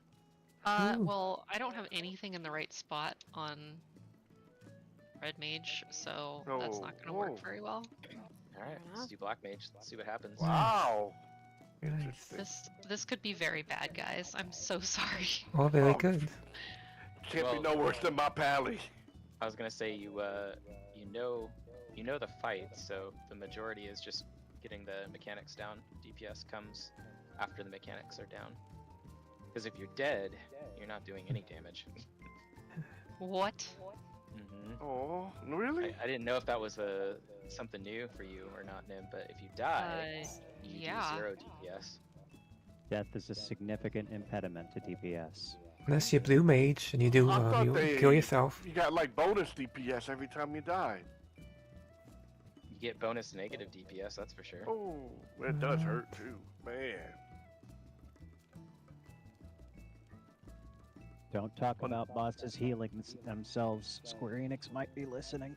Ooh. Well, I don't have anything in the right spot on Red Mage, so that's not gonna Oh. work very well. Alright, let's do Black Mage. Let's see what happens. Wow. Nice. Interesting. This could be very bad, guys. I'm so sorry. Oh, very Oh. good. Can't be Well- no worse than my pally. I was gonna say you know the fight, so the majority is just getting the mechanics down. DPS comes after the mechanics are down. Because if you're dead, you're not doing any damage. What? hmm Oh, really? I didn't know if that was something new for you or not, Nim, but if you die, you yeah. do 0 DPS. Death is a significant impediment to DPS. Unless you're blue mage and you do, I thought you they- kill yourself. You got like bonus DPS every time you die. You get bonus negative DPS, that's for sure. Oh, it does hurt too, man. Don't talk about bosses healing themselves. Square Enix might be listening.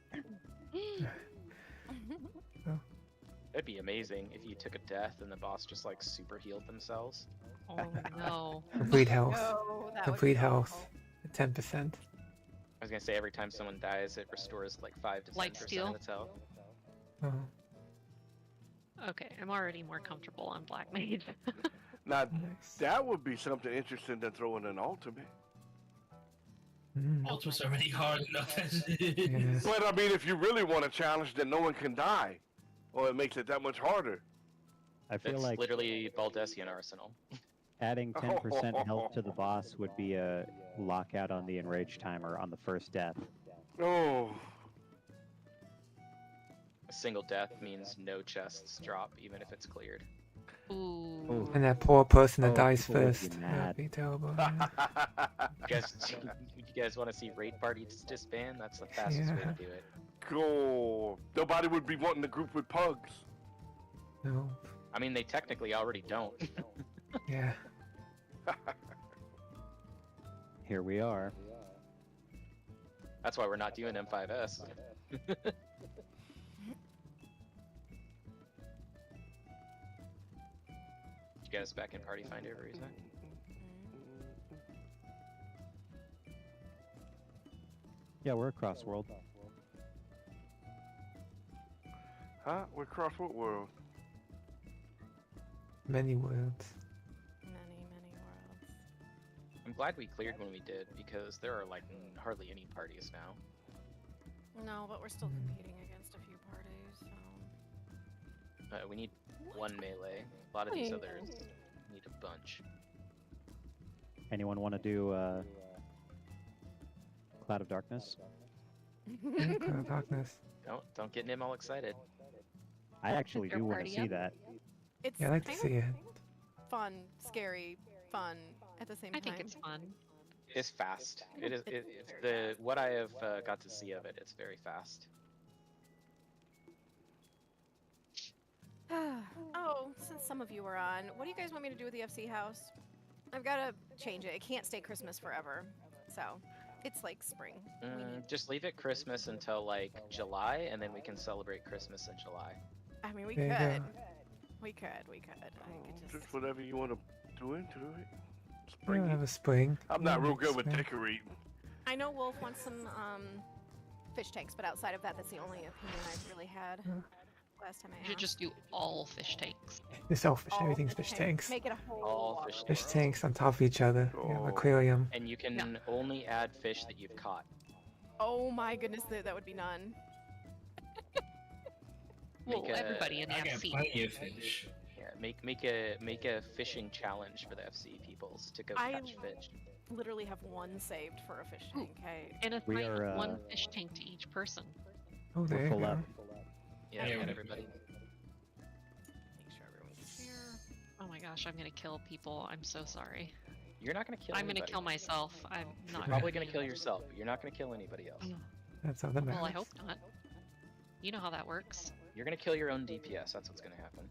It'd be amazing if you took a death and the boss just like super healed themselves. Oh no. Complete health. No, that would Complete be health. awful. 10%. I was gonna say every time someone dies, it restores like 5 to 10% Lifesteal? of its health. Oh. Okay, I'm already more comfortable on Black Mage. Now Nice. that would be something interesting to throw in an ultimate. Mm. Ultimate's already hard enough as it Yeah. is. But I mean, if you really want a challenge, then no one can die, or it makes it that much harder. I feel It's like literally Baldessian Arsenal. adding 10% health to the boss would be a lockout on the enrage timer on the first death. Oh, A single death means no chests drop, even if it's cleared. Ooh. And that poor person that Oh, dies people would be first. mad. That'd be terrible. Yeah. You guys want to see raid parties disband? That's the fastest way Yeah. to do it. cool. Nobody would be wanting to group with pugs. No. I mean, they technically already don't. Yeah. Here we are. That's why we're not doing M5S. You guys back in Party Finder, Reza? Yeah, we're across world. Huh? We're across what world? Many words. Many worlds. I'm glad we cleared when we did, because there are like hardly any parties now. No, but we're still competing against a few parties, so. We need one melee. A lot of these others need a bunch. Anyone want to do Cloud of Darkness? Yeah, Cloud of Darkness. Don't get Nim all excited. I actually Your do want to party see up? that. It's Yeah, I'd like to kind see of it. fun, scary, fun at the same I time. think it's fun. It's fast. It is. What I have got to see of it. It's very fast. Oh, since some of you are on, what do you guys want me to do with the FC house? I've got to change it. It can't stay Christmas forever. So, it's like spring. We need- Just leave it Christmas until like July, and then we can celebrate Christmas in July. I mean, we There you could. go. We could. I could Just whatever you want to do into it. We Spring. don't have a spring. I'm not real good with Spring. decorating. I know Wolf wants some fish tanks, but outside of that, that's the only opinion I've really had. last time I You should asked. just do all fish tanks. It's all fish. All Everything's fish tanks. Make it a whole All water fish Fish world. tanks on top of each other. Yeah, aquarium. And you can only add fish that you've caught. Oh my goodness, that would be none. Well, Make a- everybody in the I got FC. plenty of fish. Yeah, make a fishing challenge for the FC peoples to go catch fish. Literally have one saved for a fish tank. And it's We are, one fish tank to each person. Oh, there We're you full go. up. Yeah, Yeah, we got we- everybody. Make sure everyone's here. Oh my gosh, I'm gonna kill people. I'm so sorry. You're not gonna kill. I'm gonna anybody. kill myself. I'm You're not. probably gonna kill yourself, but you're not gonna kill anybody else. That's all that matters. Well, I hope not. You know how that works. You're gonna kill your own DPS. That's what's gonna happen.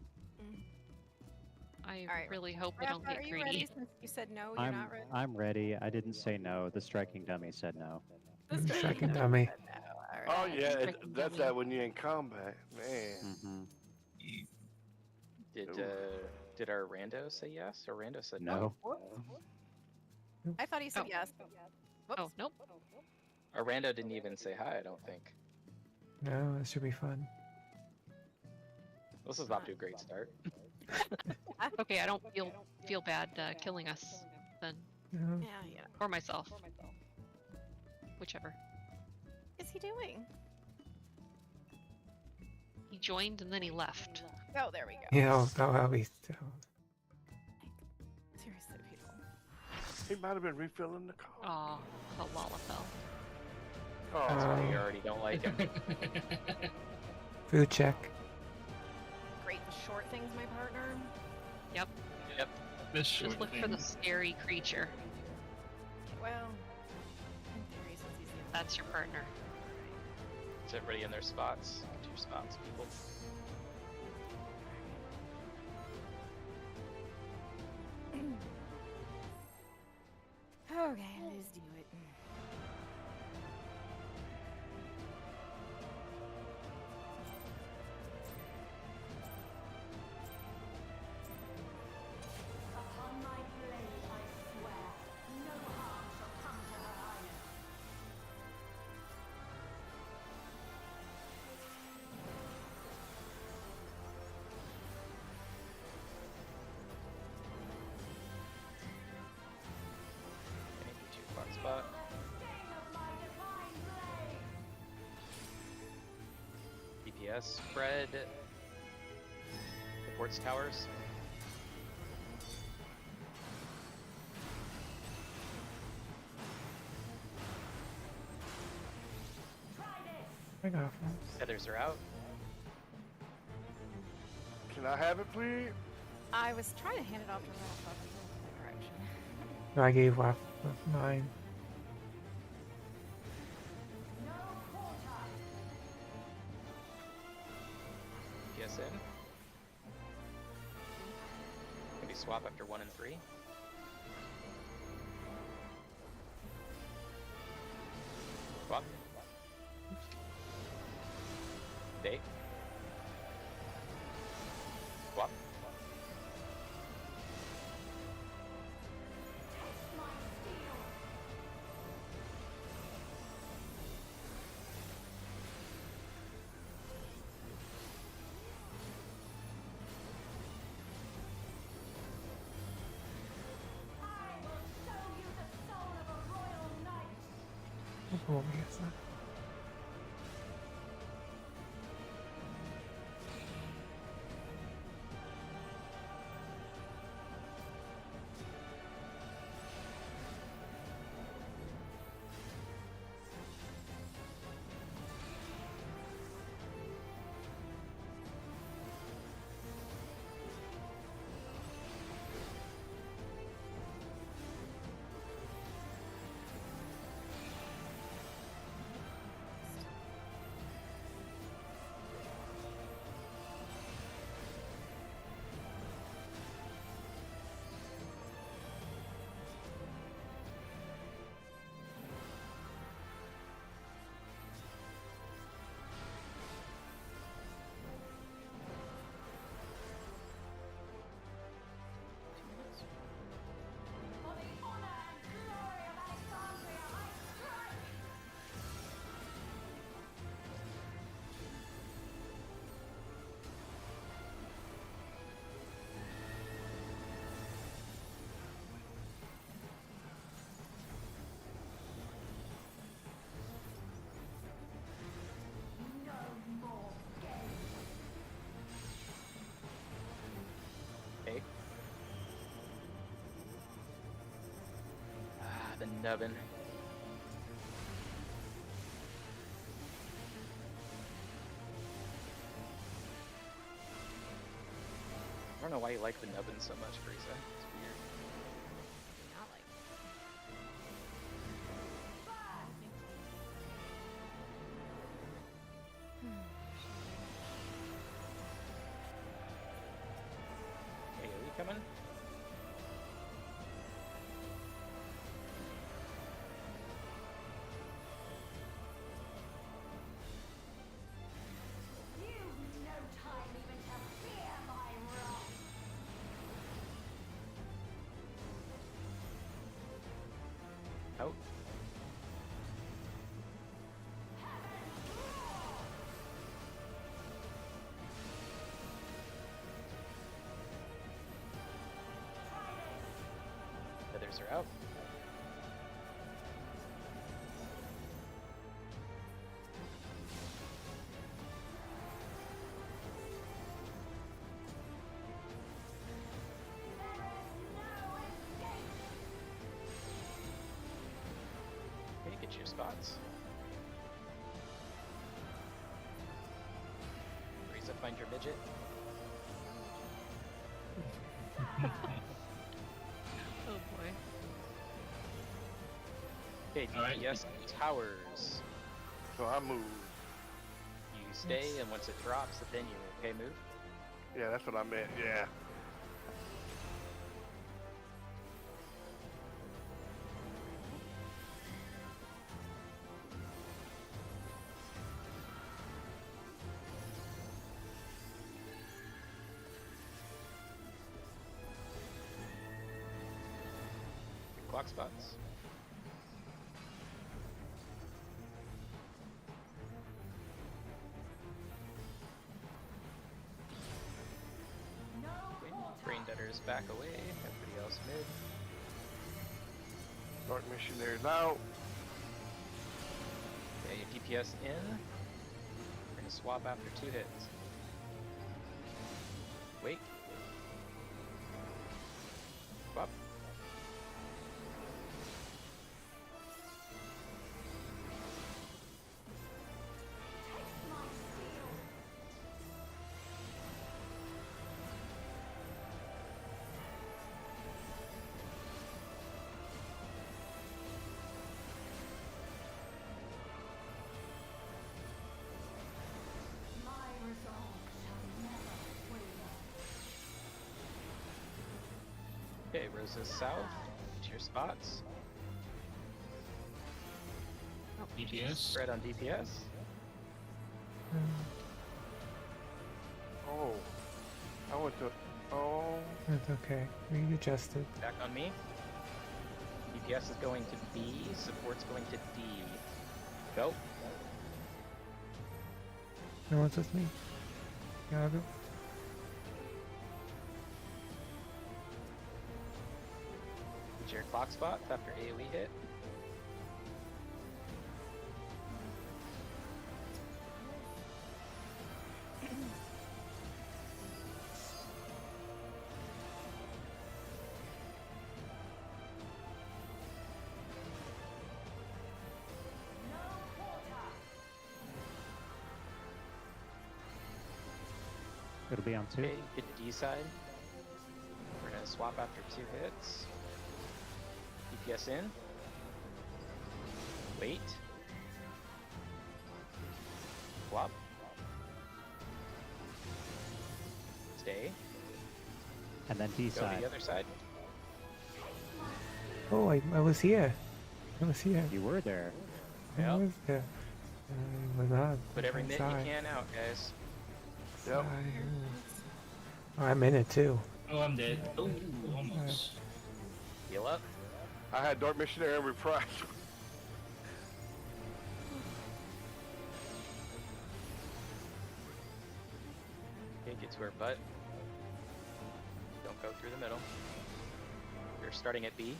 I Alright. really hope I Raph, don't are get you greedy. ready? Since you said no, you're not ready. I'm ready. I didn't say no. The striking dummy said no. Second dummy. Oh yeah, Freaking that's dummy. that when you're in combat, man. Hmm. Did our rando say yes or rando said No. I thought he said Oh. yes. Whoops. Oh, nope. Our rando didn't even say hi. I don't think. No, this should be fun. This is off to a great start. Okay, I don't feel bad killing us then, Yeah. Yeah. or myself, whichever. What is he doing? He joined and then he left. Oh, there we go. Yeah, that'll be. Seriously, people. He might have been refilling the car. Aw, the Lalafell. Oh, that's why you already don't like him. Food check. Great, the short thing's my partner. Yep. Yep. This Just short look thing. for the scary creature. Well, in theory, since he's the That's your partner. Is everybody in their spots? Get to your spots, people. Okay, let's do it. Fun spot. DPS spread. The quartz towers. I got Feathers are out. Can I have it, please? I was trying to hand it off to Ralph, but I was in the direction. No, I gave Waf mine. DPS in. Maybe swap after 1 and 3. Swap. Day. Swap. Oh, yes. nubbin. I don't know why you like the nubbin so much, Frieza. It's weird. Not like. Hey, are you coming? Out. Feathers are out. Okay, get your spots. Frieza, find your midget. Oh boy. Okay, Alright. DPS towers. So I move. You stay, and once it drops, then you okay move. Yeah, that's what I meant. Yeah. Clock spots. Okay, Brain Deader's back away. Everybody else mid. Dark Missionaries out. Okay, your DPS in. We're gonna swap after 2 hits. Wait. Swap. Okay, Rosa's south. To your spots. DPS. Spread on DPS. Oh. I went to. Oh. That's okay. Readjusted. Back on me. DPS is going to B. Support's going to D. Go. No one's with me. Got it. Get your clock spot after AoE hit. It'll be on 2. Okay, get D side. We're gonna swap after 2 hits. DPS in. Wait. Swap. Stay. And then D Go to side. the other side. Oh, I was here. I was here. You were there. I Yep. was there. I was not. Put every mitt you inside. can out, guys. Yep. Oh, I'm in it too. Oh, I'm dead. Oh, almost. Heal up. I had Dark Missionary and Reprise. Okay, get to her butt. Don't go through the middle. You're starting at B.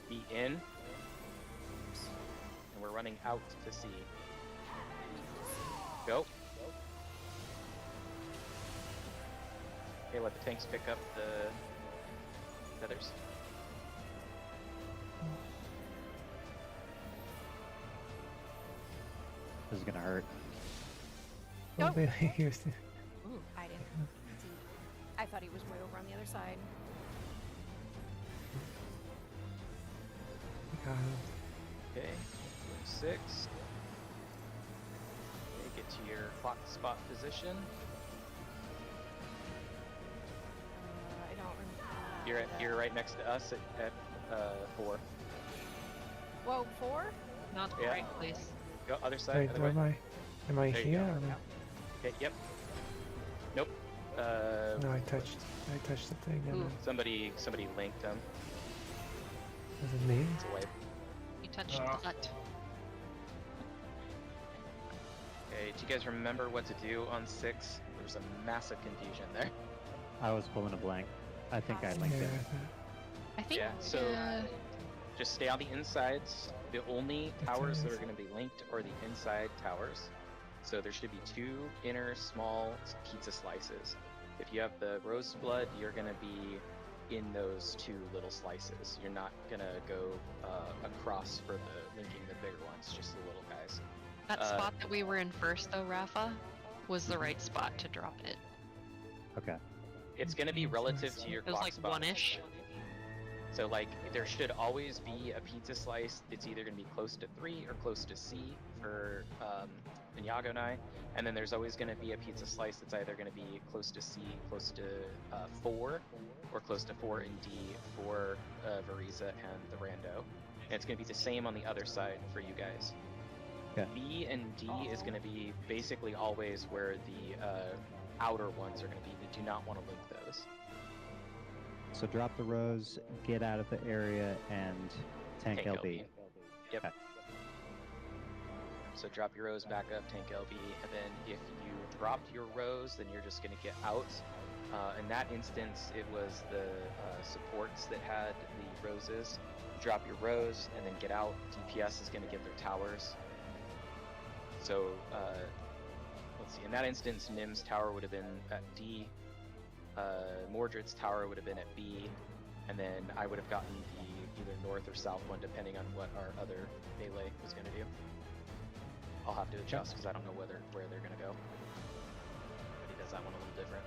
B in. And we're running out to C. Go. Okay, let the tanks pick up the feathers. This is gonna hurt. Oh, Nope. here's the... Ooh, I didn't see. I thought he was way over on the other side. Okay, 6. Okay, get to your clock spot position. I don't remember. You're right next to us at 4. Whoa, 4? Not the Yeah. right place. Go other side. Wait, Other way. am I There you here? go. Or am Okay, yep. Nope. no, I touched the thing. And Ooh. then, Somebody linked them. was it me? It's away. You touched the butt. Okay, do you guys remember what to do on 6? There was a massive confusion there. I was pulling a blank. I think I linked Yeah, it. I think. Yeah, so just stay on the insides. The only towers that are going to be linked are the inside towers. So there should be 2 inner small pizza slices. If you have the rose blood, you're going to be in those 2 little slices. You're not going to go across for the linking the bigger ones, just the little guys. That spot that we were in first, though, Rafa, was the right spot to drop it. Okay. It's going to be relative to your It was clock like spot. one-ish. So like there should always be a pizza slice that's either going to be close to 3 or close to C for Inyagonai, and then there's always going to be a pizza slice that's either going to be close to C, close to 4, or close to 4 and D for Variza and the Rando. And it's going to be the same on the other side for you guys. Okay. B and D is going to be basically always where the outer ones are going to be. We do not want to link those. So drop the rose, get out of the area, and tank LB. Yep. Okay. So drop your rose back up, tank LB, and then if you dropped your rose, then you're just going to get out. In that instance, it was the supports that had the roses. Drop your rose and then get out. DPS is going to get their towers. So let's see. In that instance, Nim's tower would have been at D. Mordred's tower would have been at B, and then I would have gotten the either north or south one depending on what our other melee was going to do. I'll have to adjust because I don't know where they're going to go. But he does that one a little different.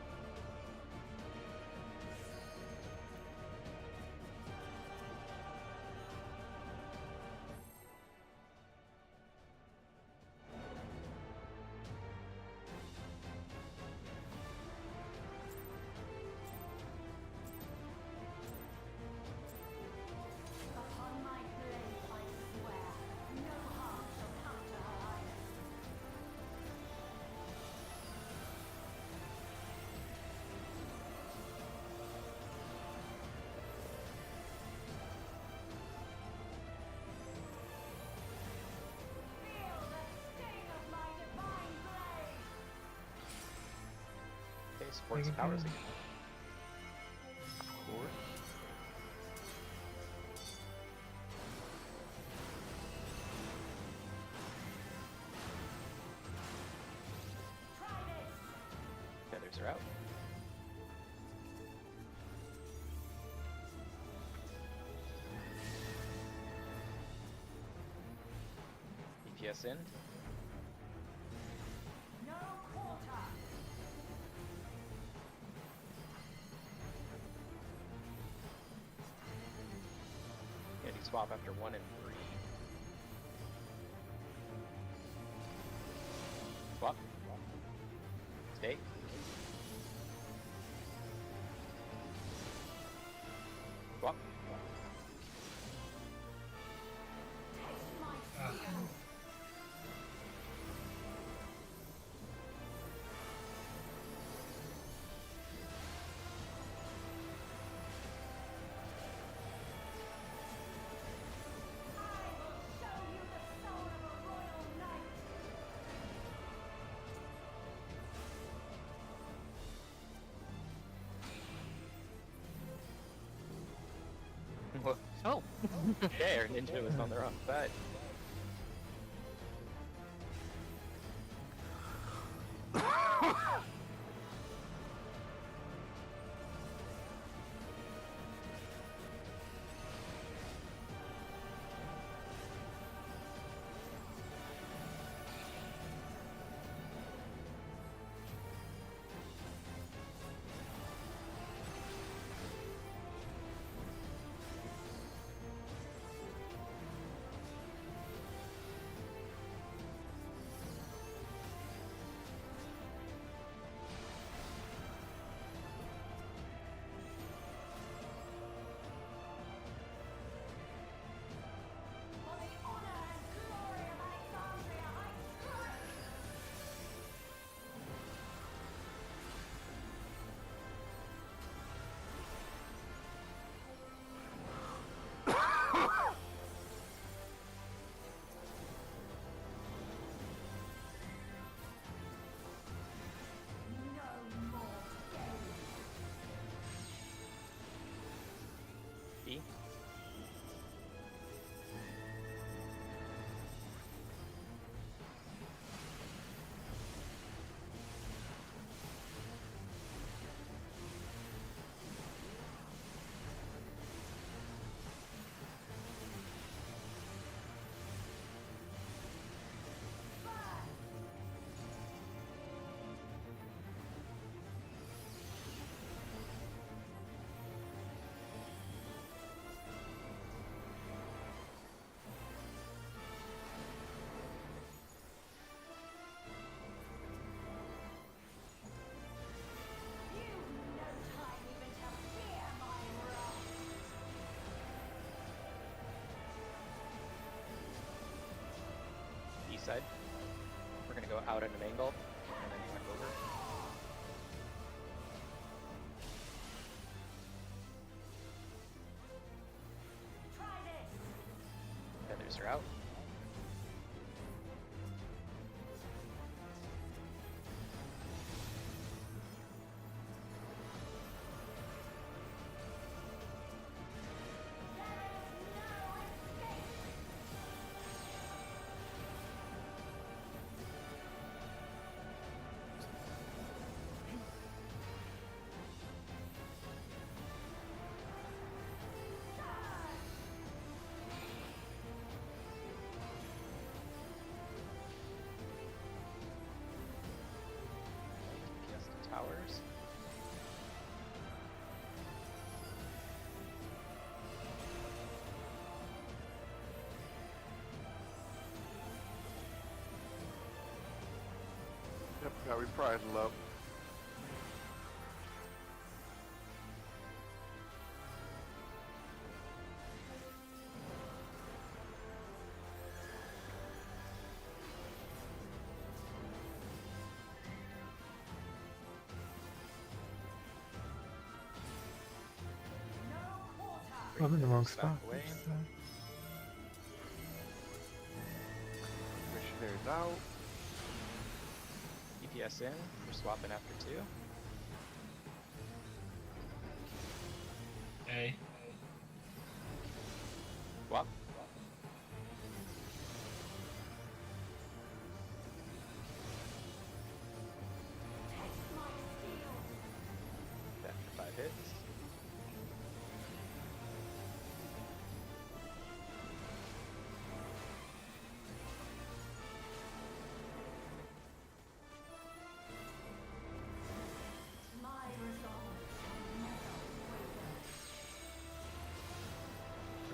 Supports powers again. Of course. Feathers are out. DPS in. Swap after 1 and 3. Swap. Stay. Swap. Oh. Okay, our ninja was on the wrong side. B-side. We're gonna go out at an angle, and then back over. Feathers are out. Towers. Yep, got reprisal up. I'm in the wrong Back spot. away. Missionaries out. DPS in. We're swapping after 2. Hey. Swap. Back for 5 hits.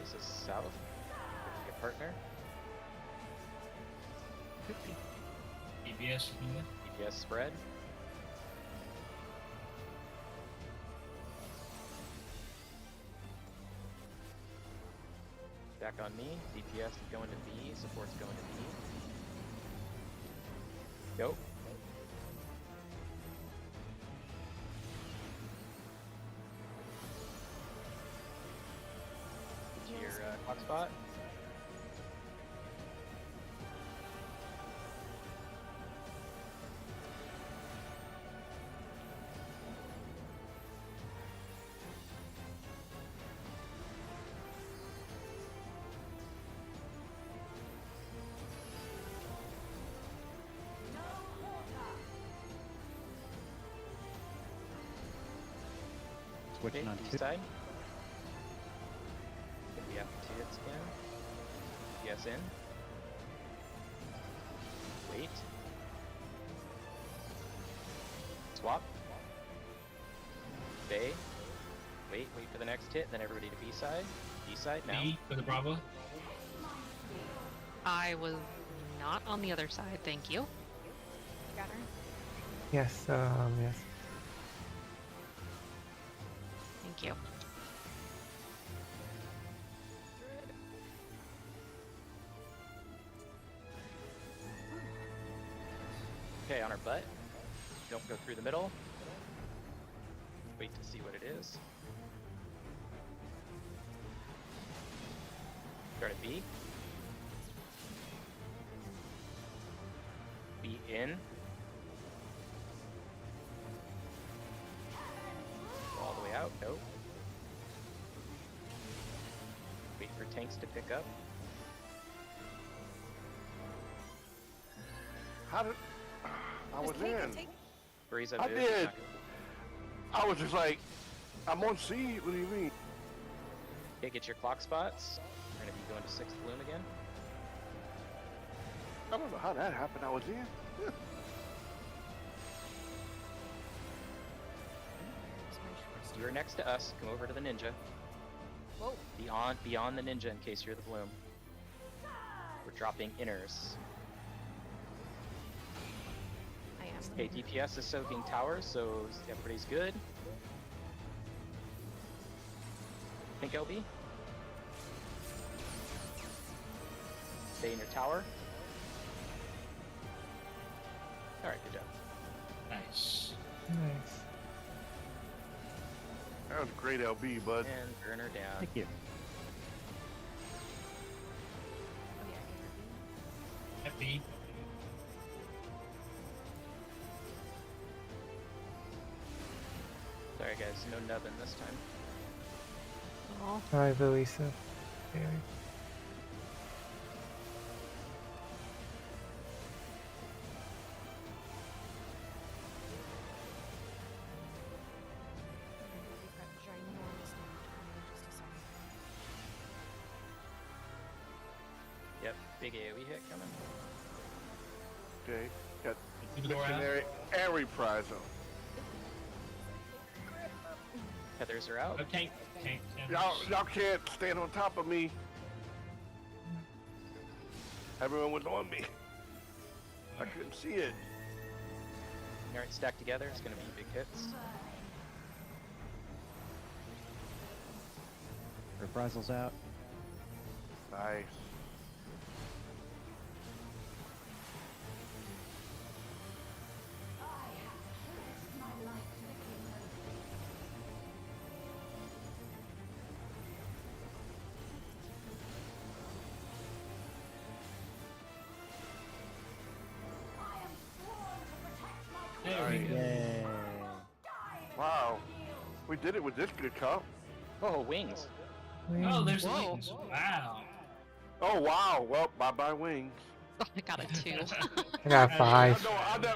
This is south. Your partner. 50. DPS, you mean? DPS spread. Back on me. DPS is going to B. Support's going to B. Go. Get to your clock spot. Switching on B 2. side. Gonna be after 2 hits again. Yes, in. Wait. Swap. Bay. Wait for the next hit, then everybody to B side. B side now. B for the Bravo. I was not on the other side, thank you. You got her? Yes, yes. Thank you. Okay, on our butt. Don't go through the middle. Wait to see what it is. Start at B. B in. Go all the way out. No. Wait for tanks to pick up. How did... I was in. Breeze I did. I was just like, I'm on C. What do you mean? Okay, get your clock spots. We're gonna be going to 6th bloom again. I don't know how that happened. I was in. You're next to us. Come over to the ninja. Whoa. Beyond the ninja in case you're the bloom. We're dropping inners. I am. Okay, DPS is soaking towers, so everybody's good. Pink LB. Stay in your tower. All right, good job. Nice. Nice. That was a great LB, bud. And burn her down. Thank you. Happy. Sorry guys, no nubbin this time. Oh. Alright, Louisa. Very. Yep, big AoE hit coming. Okay, got Keep the door out. missionary and reprisal. Feathers are out. Oh, tank. Y'all can't stand on top of me. Everyone was on me. I couldn't see it. All right, stacked together. It's gonna be big hits. Reprisals out. Nice. There we go. Yay. Wow. We did it with this good comp. Oh, wings. Oh, there's Whoa. wings. Wow. Oh, wow. Well, bye-bye wings. Oh, I got a 2. I got 5.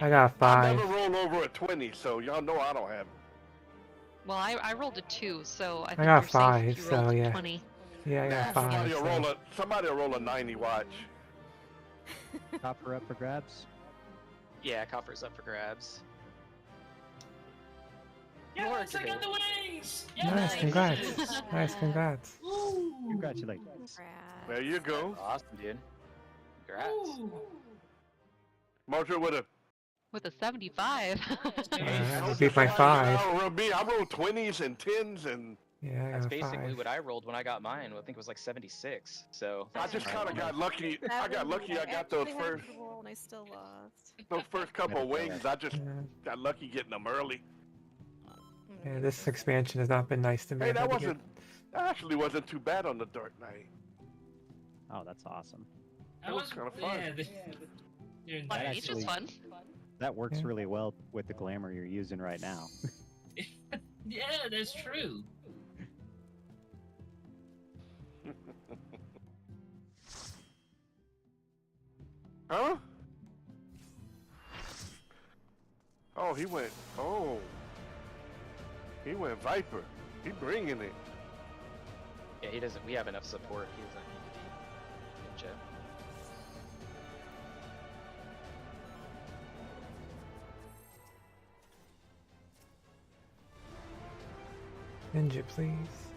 I got I 5. never roll over a 20, so y'all know I don't have it. Well, I rolled a 2, so I think got you're safe 5, if you rolled so a yeah. 20. Yeah, I got 5. Somebody will roll a 90, watch. Copper up for grabs. Yeah, copper's up for grabs. Yes, I got the wings! Nice, Yes! congrats. Nice, congrats. Woo! Congratulations. There you go. Awesome, dude. Congrats. Woo! Mojo with a... With a 75. You beat my 5. I rolled 20s and 10s and... Yeah, I That's got basically 5. what I rolled when I got mine. I think it was like 76. So I just kind of got lucky. I got lucky. I got those first... And I still lost. Those first couple of wings, I just got lucky getting them early. Yeah, this expansion has not been nice to me. Hey, I've that had to wasn't... That actually wasn't too bad on the Dark Knight. Oh, that's awesome. That was kind of fun. Yeah, Fun That Beach is actually- fun. That works Yeah. really well with the glamour you're using right now. yeah, that's true. Huh? Oh, he went... Oh. He went Viper. He bringing it. yeah, he doesn't. We have enough support. He doesn't need to be ninja. Ninja, please.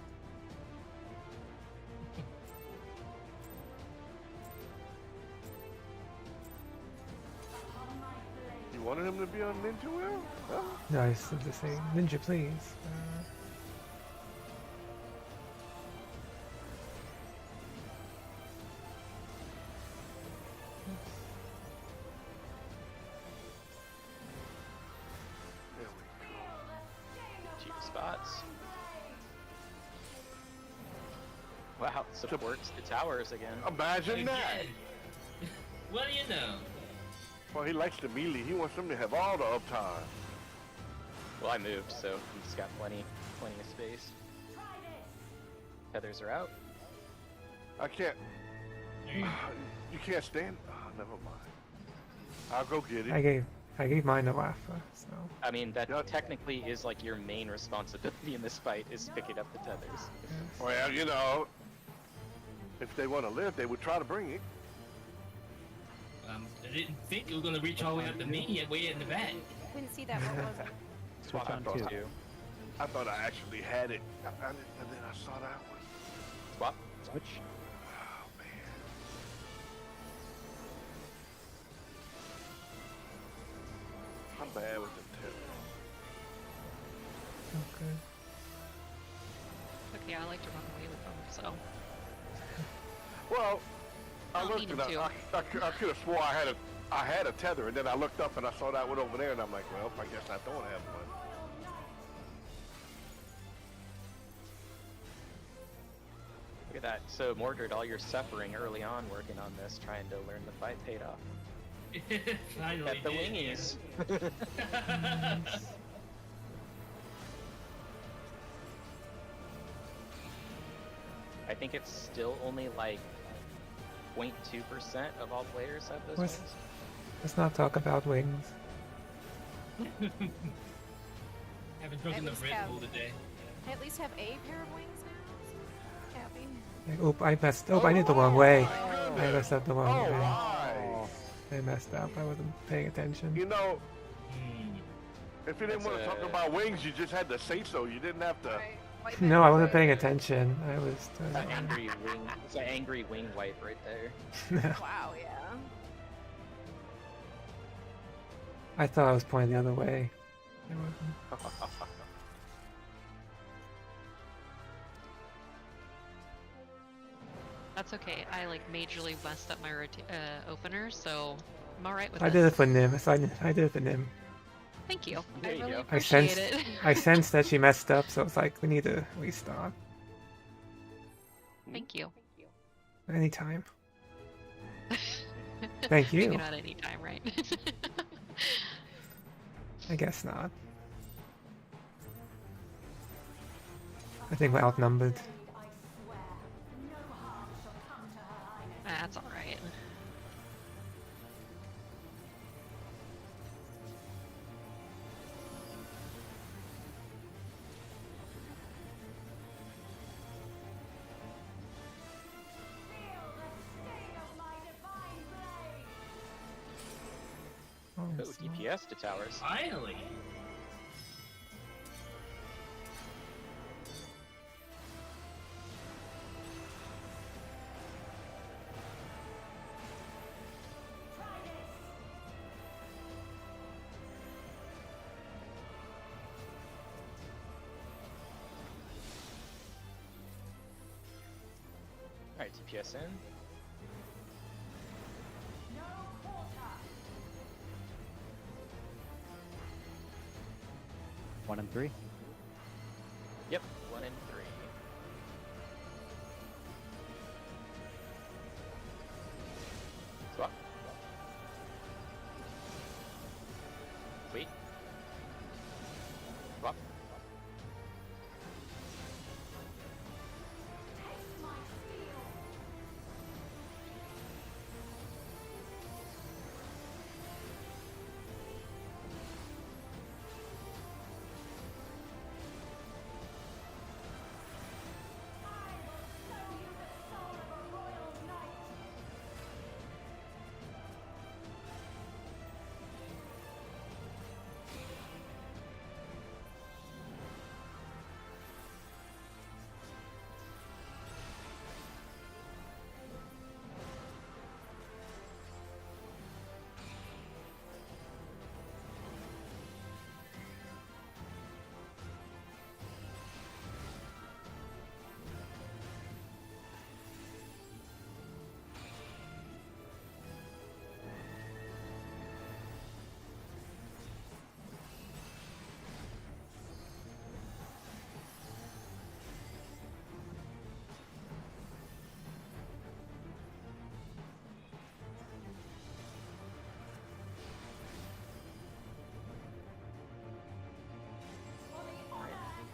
You wanted him to be on Ninja Wheel? Huh? No, I said to say, Ninja, please. There we go. Cheap spots. Wow, supports the towers again. Imagine that. Again. What do you know? Well, he likes the melee. He wants them to have all the uptime. Well, I moved, so he's got plenty of space. Feathers are out. I can't. There you go. You can't stand. Oh, never mind. I'll go get it. I gave mine to Wafa, so. I mean, that Yeah. technically is like your main responsibility in this fight is picking up the tethers. Well, you know, if they want to live, they would try to bring it. I didn't think it was gonna reach all the way up to me, way in the back. Couldn't see that. What was it? Switch I on thought two. I thought I actually had it, and then I saw that one. Swap. Switch. Oh man. I'm bad with the tip. Okay. Okay, I like to run away with them, so. Well, I I'll looked need at him that. I could have swore I had I had a tether, and then I looked up and I saw that one over there, and I'm like, well, I guess I don't have one. Look at that. So, Mordred, all your suffering early on working on this, trying to learn the fight paid off. Finally Got the did, wingies. yeah. I think it's still only like 0.2% of all players have those What's- wings. Let's not talk about wings. Haven't drunk At enough least Red have- Bull today. I at least have a pair of wings now. So happy. Like, oop, I messed. Oh, I did the wrong way. I goodness. messed up the wrong Oh, way. why? I messed up. I wasn't paying attention. You know, Hmm. if you didn't want to talk about wings, you just had to say so. You didn't have to. Right. White No, I man, wasn't right? paying attention. I was. It's an angry wing. It's an angry wing wipe right there. Wow, yeah. I thought I was pointing the other way. I wasn't. That's okay. I like majorly messed up my opener, so I'm alright with I this. did it for Nim. I did it for Nim. Thank you. There I you really go. I appreciate sensed. it. I sensed that she messed up, so it's like we need to restart Thank you. anytime. Thank you. Maybe not any time, right? I guess not. I think we're outnumbered. That's alright. Oh, Oh, it's not- DPS to towers. Finally. Alright, DPS in. One and three. Yep, 1 and 3. Swap. Sweet. Swap.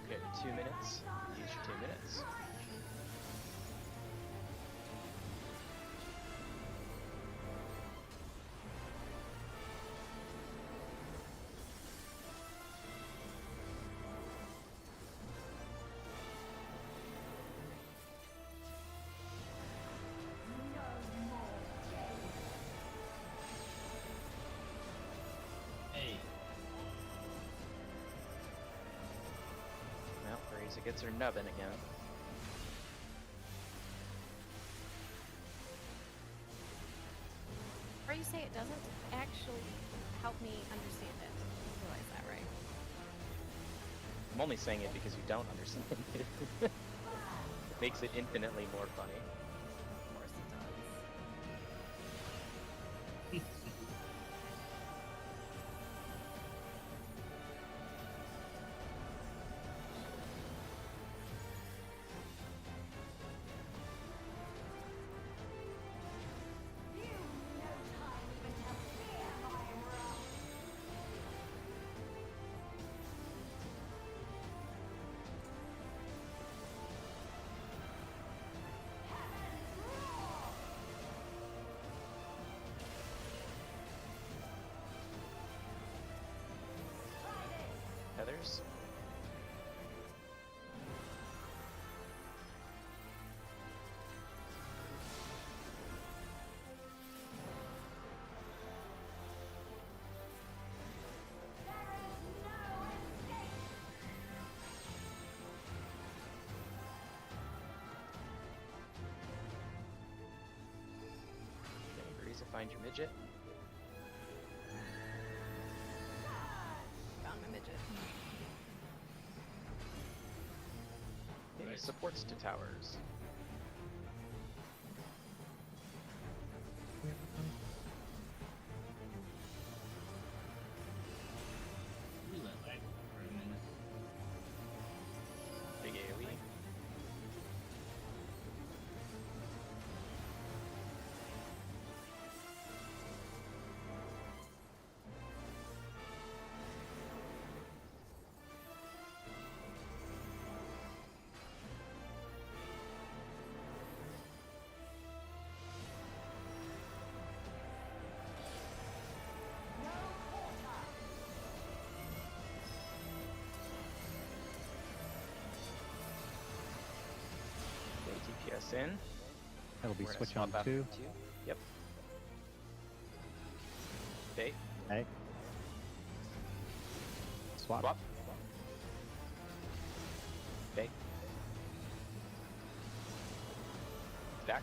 Okay, 2 minutes. Use your 2 minutes. Hey. Well, Razor gets her nubbin again. Or you say it doesn't actually help me understand it. You realize that, right? I'm only saying it because you don't understand it. It makes it infinitely more funny. Of course it does. others. To find your midget. Found my midget. Okay, supports to towers. Big AoE. TPS in. That'll be We're gonna switch swap on out 2. for 2. Yep. Okay. Hey. Swap. Swap. Okay. Stack.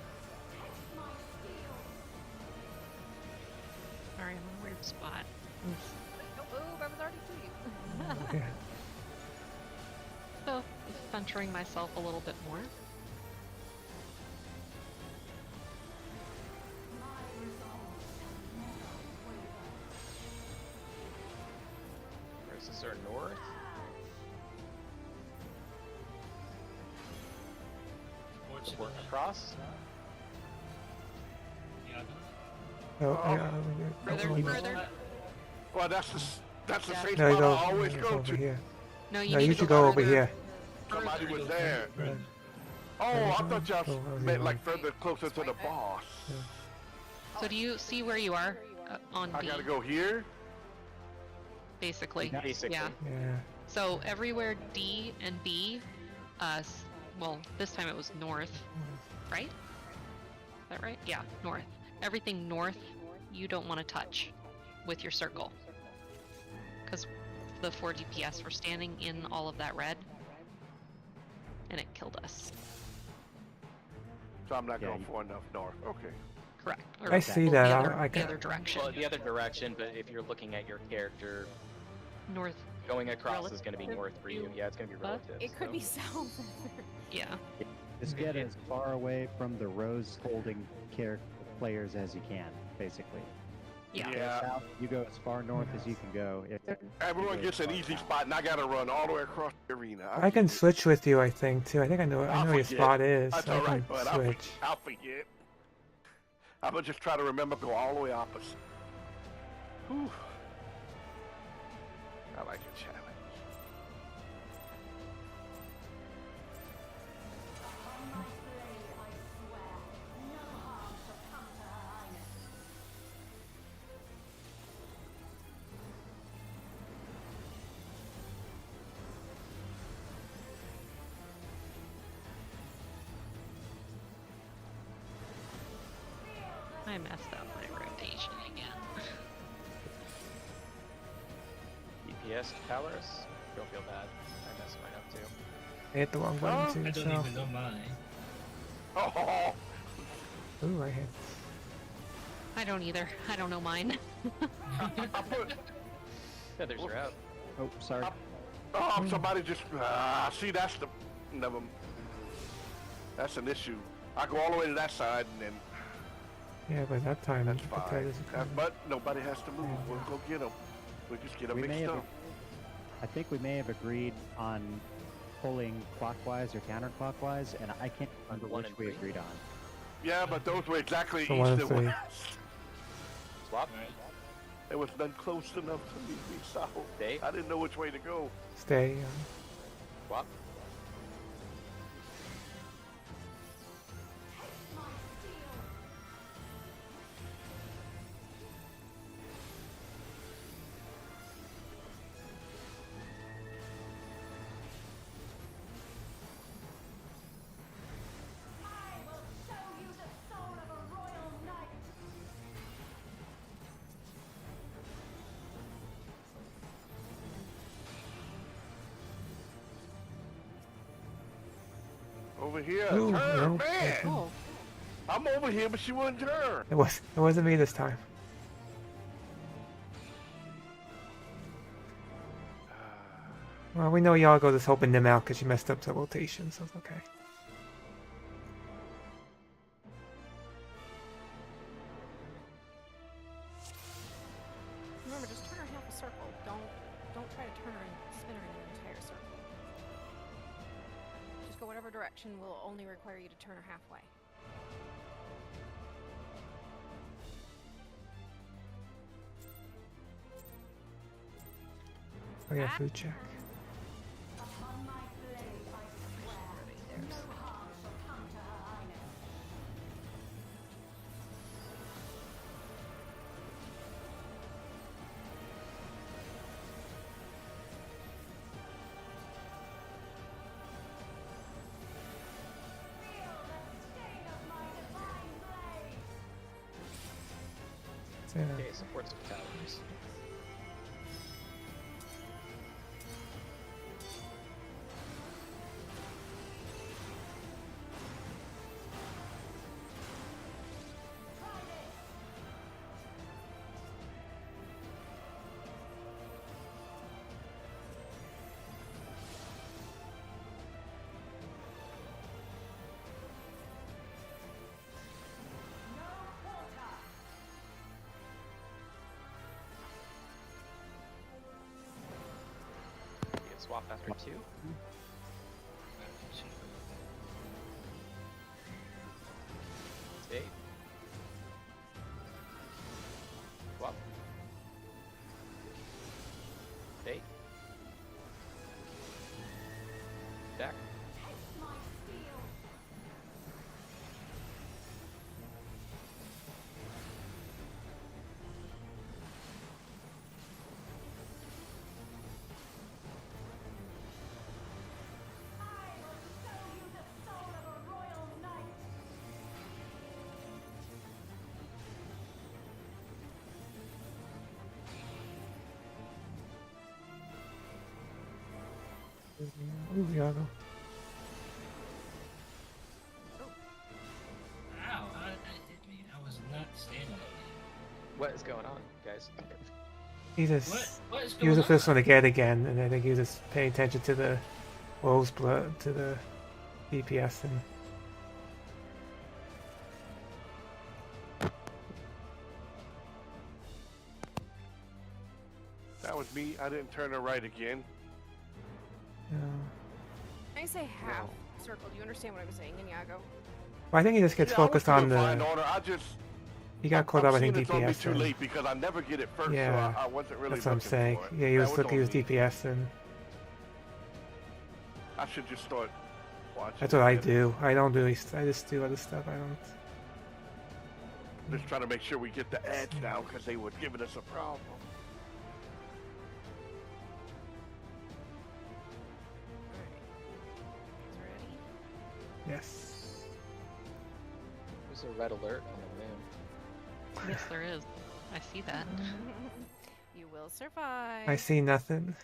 Sorry, I'm in a weird spot. Oh, I was already to you. Yeah. So, centering myself a little bit more. Versus our north. Support across. Oh, Further. Well, that's the same no, you spot go. I always no, go over to. here. No, you No, need you to should go go over further. here. Somebody was Further. there. Yeah. Oh, I thought y'all Oh, how's he meant going? like further closer to the boss. So do you see where you are on I D? gotta go here. Basically. Basically. Yeah. Yeah. So everywhere D and B, well, this time it was north, right? Is that right? Yeah, north. Everything north, you don't want to touch with your circle. Because the 4 DPS were standing in all of that red, and it killed us. So I'm not Yeah, going you- far enough north. Okay. Correct. I see that. The other, I the can. other direction. Well, the other direction, but if you're looking at your character, North. going across is going to be north for you. Relative Yeah, it's going to be to- relative. It could so. be south. Yeah. Just get as far away from the rose holding players as you can, basically. Yeah. Go south, you go as far north as you can go. Everyone gets an easy spot, and I gotta run all the way across the arena. I can switch with you. I think too. I think I know. I know where your forget. spot is. That's I all right, can bud. switch. I'll forget. I'm gonna just try to remember go all the way opposite. Whew. I like a challenge. I messed up my rotation again. DPS towers. Don't feel bad. I messed mine up too. I hit the wrong button I too. don't So. even know mine. Oh, Ooh, I hit. I don't either. I don't know mine. I put. Feathers are out. Oh, sorry. Oh, somebody just. See, that's the. Never. That's an issue. I go all the way to that side, and then Yeah, but that time that's the fine. potatoes are coming. But nobody has to move. We'll go get them. We'll just get them We may mixed have. up. I think we may have agreed on pulling clockwise or counterclockwise, and I can't remember One which and we three. agreed on. Yeah, but those were exactly So 1 east and and 3. west. Swap. There was none close enough to me south. Stay. I didn't know which way to go. Stay. Swap. over here. Ooh, Turn, no, man. Oh. I'm over here, but she wouldn't turn. It wasn't me this time. Well, we know Yago is helping them out because she messed up the rotation, so it's okay. Remember, just turn her half a circle. Don't try to turn her and spin her in an entire circle. Just go whatever direction will only require you to turn her halfway. Oh yeah, food check. Yeah. Okay, support some towers. Swap after 2. Stay. Swap. Stay. Back. Ooh, Yago. Ow, how did that hit me? I was not standing there. What is going on, guys? He just What is he going was the on? first one to get again, and I think he was just paying attention to the wolves blood, to the DPS, and That was me. I didn't turn her right again. When I say half circle, do you understand what I'm saying, Inyago? well, I think he just gets Yeah, focused I was on doing fine the. on her. I just He got caught up, I think, seeing it's on me DPS. too and- late because I never get it first, Yeah, so I wasn't really that's what I'm looking saying. for it. Yeah, he was That looking. He was on me. DPS, and I should just start watching. that's what I it. do. I don't do. I just do other stuff. I don't. Just trying to make sure we get the ads down because they were giving us a problem. Yes. There's a red alert on the moon. Yes, there is. I see that. You will survive. I see nothing.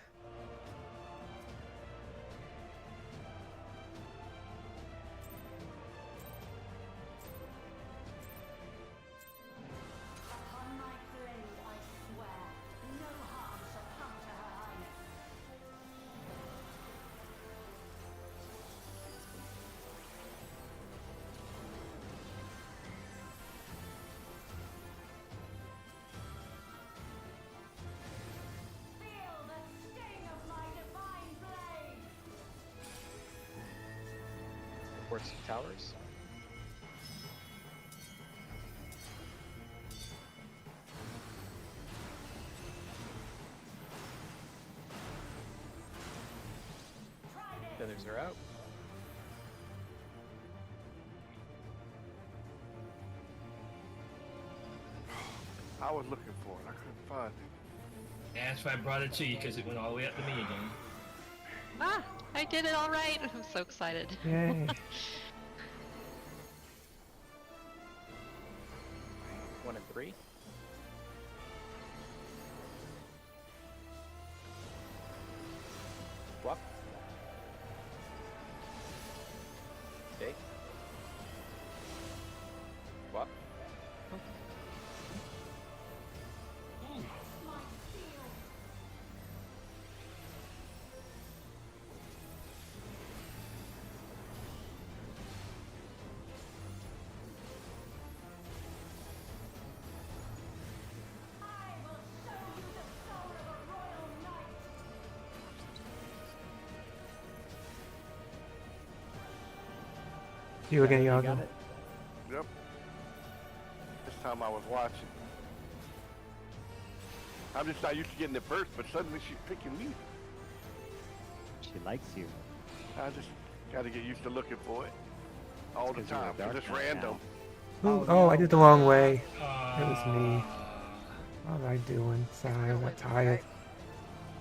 Support some towers. Feathers are out. I was looking for it. I couldn't find it. Yeah, that's why I brought it to you, because it went all the way up to me again. Ah, I did it all right. I'm so excited. Yay. 1 and 3. Swap. Stay. You again, You got Yago. it? Yep. This time I was watching. I'm just not used to getting it first, but suddenly she's picking me. She likes you. I just gotta get used to looking for it all the 'cause you're a time. 'Cause dark it's knight random. Ooh, oh, I did the wrong way. It Uh, was me. What am I doing? Sorry, I got tired.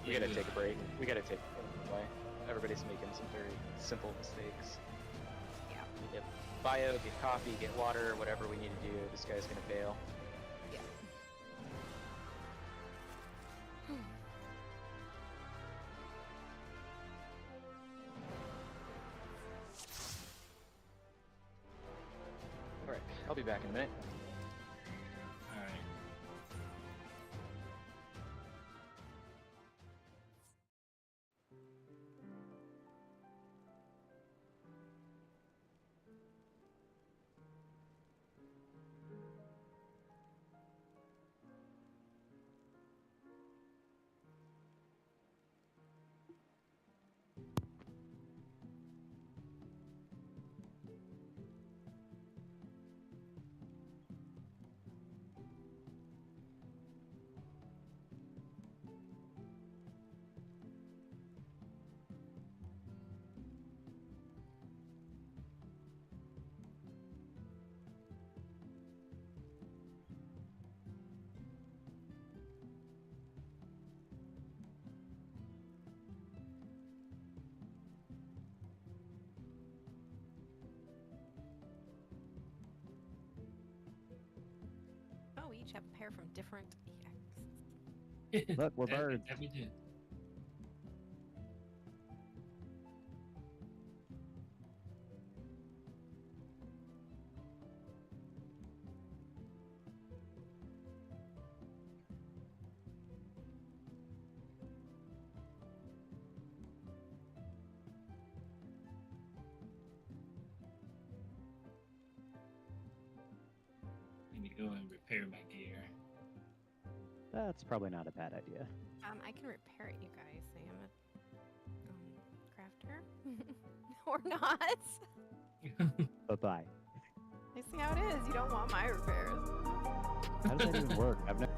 We gotta take a break. We gotta take a break. Everybody's making some very simple mistakes. Yeah. Get bio, get coffee, get water, whatever we need to do. This guy's gonna bail. Yeah. Alright, I'll be back in a minute. Alright. Oh, we each have a pair from different EX. Look, we're That- birds. that we did. Let me go and repair my gear. That's probably not a bad idea. I can repair it, you guys. I am a crafter. Or not. Bye-bye. I see how it is. You don't want my repairs. How does that even work? I've never...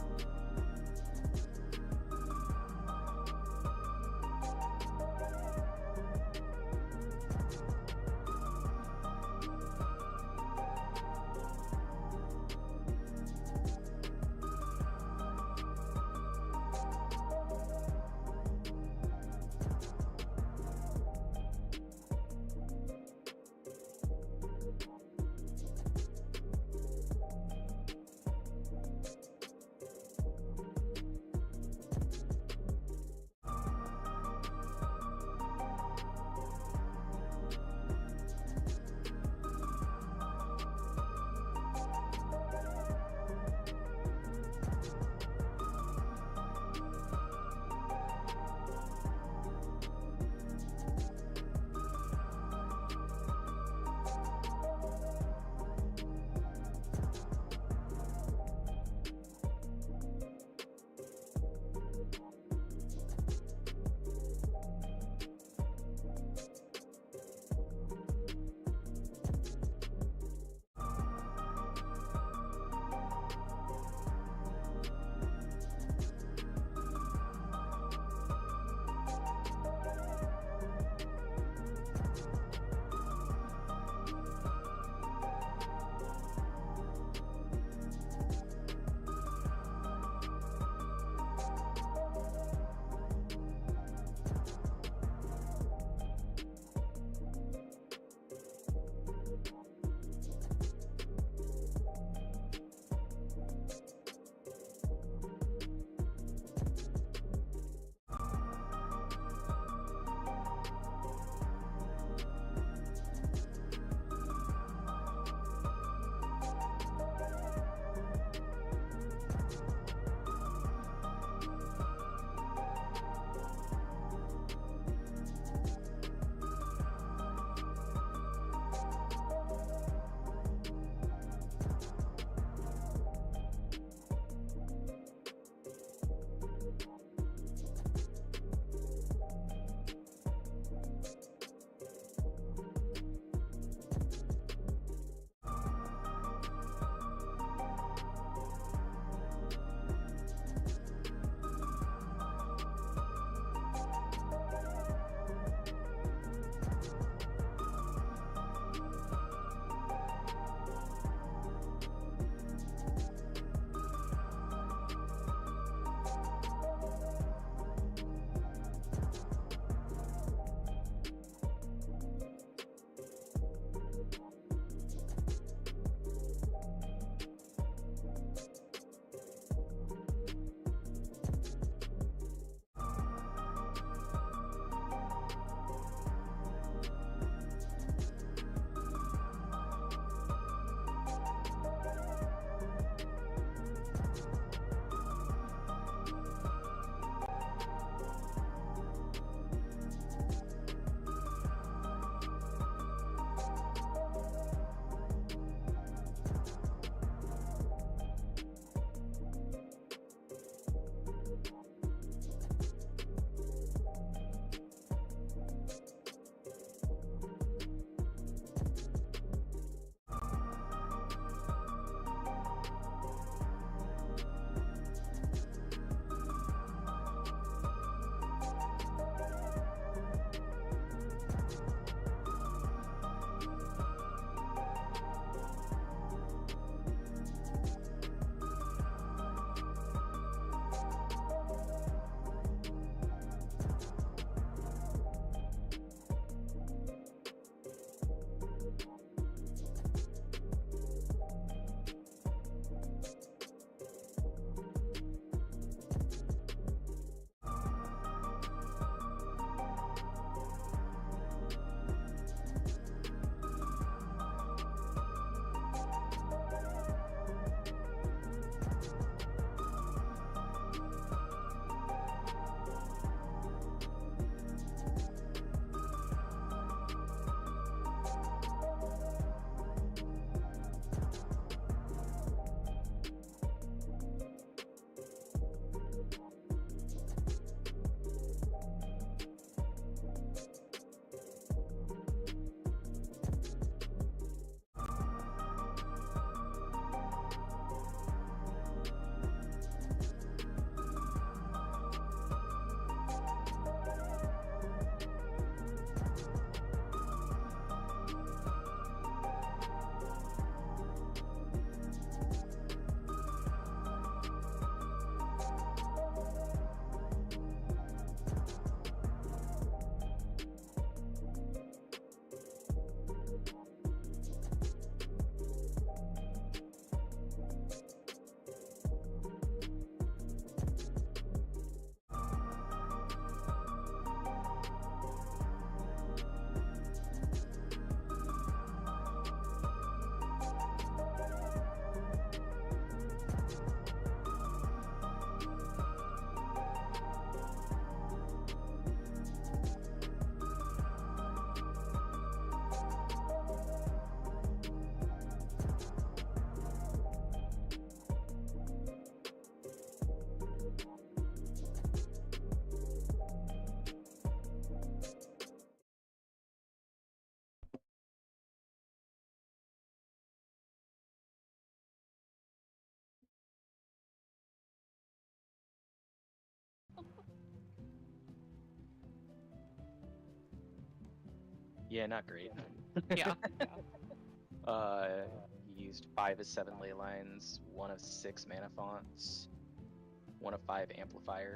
Yeah, not great. Yeah. He used 5 of 7 ley lines, 1 of 6 mana fonts, 1 of 5 amplifiers.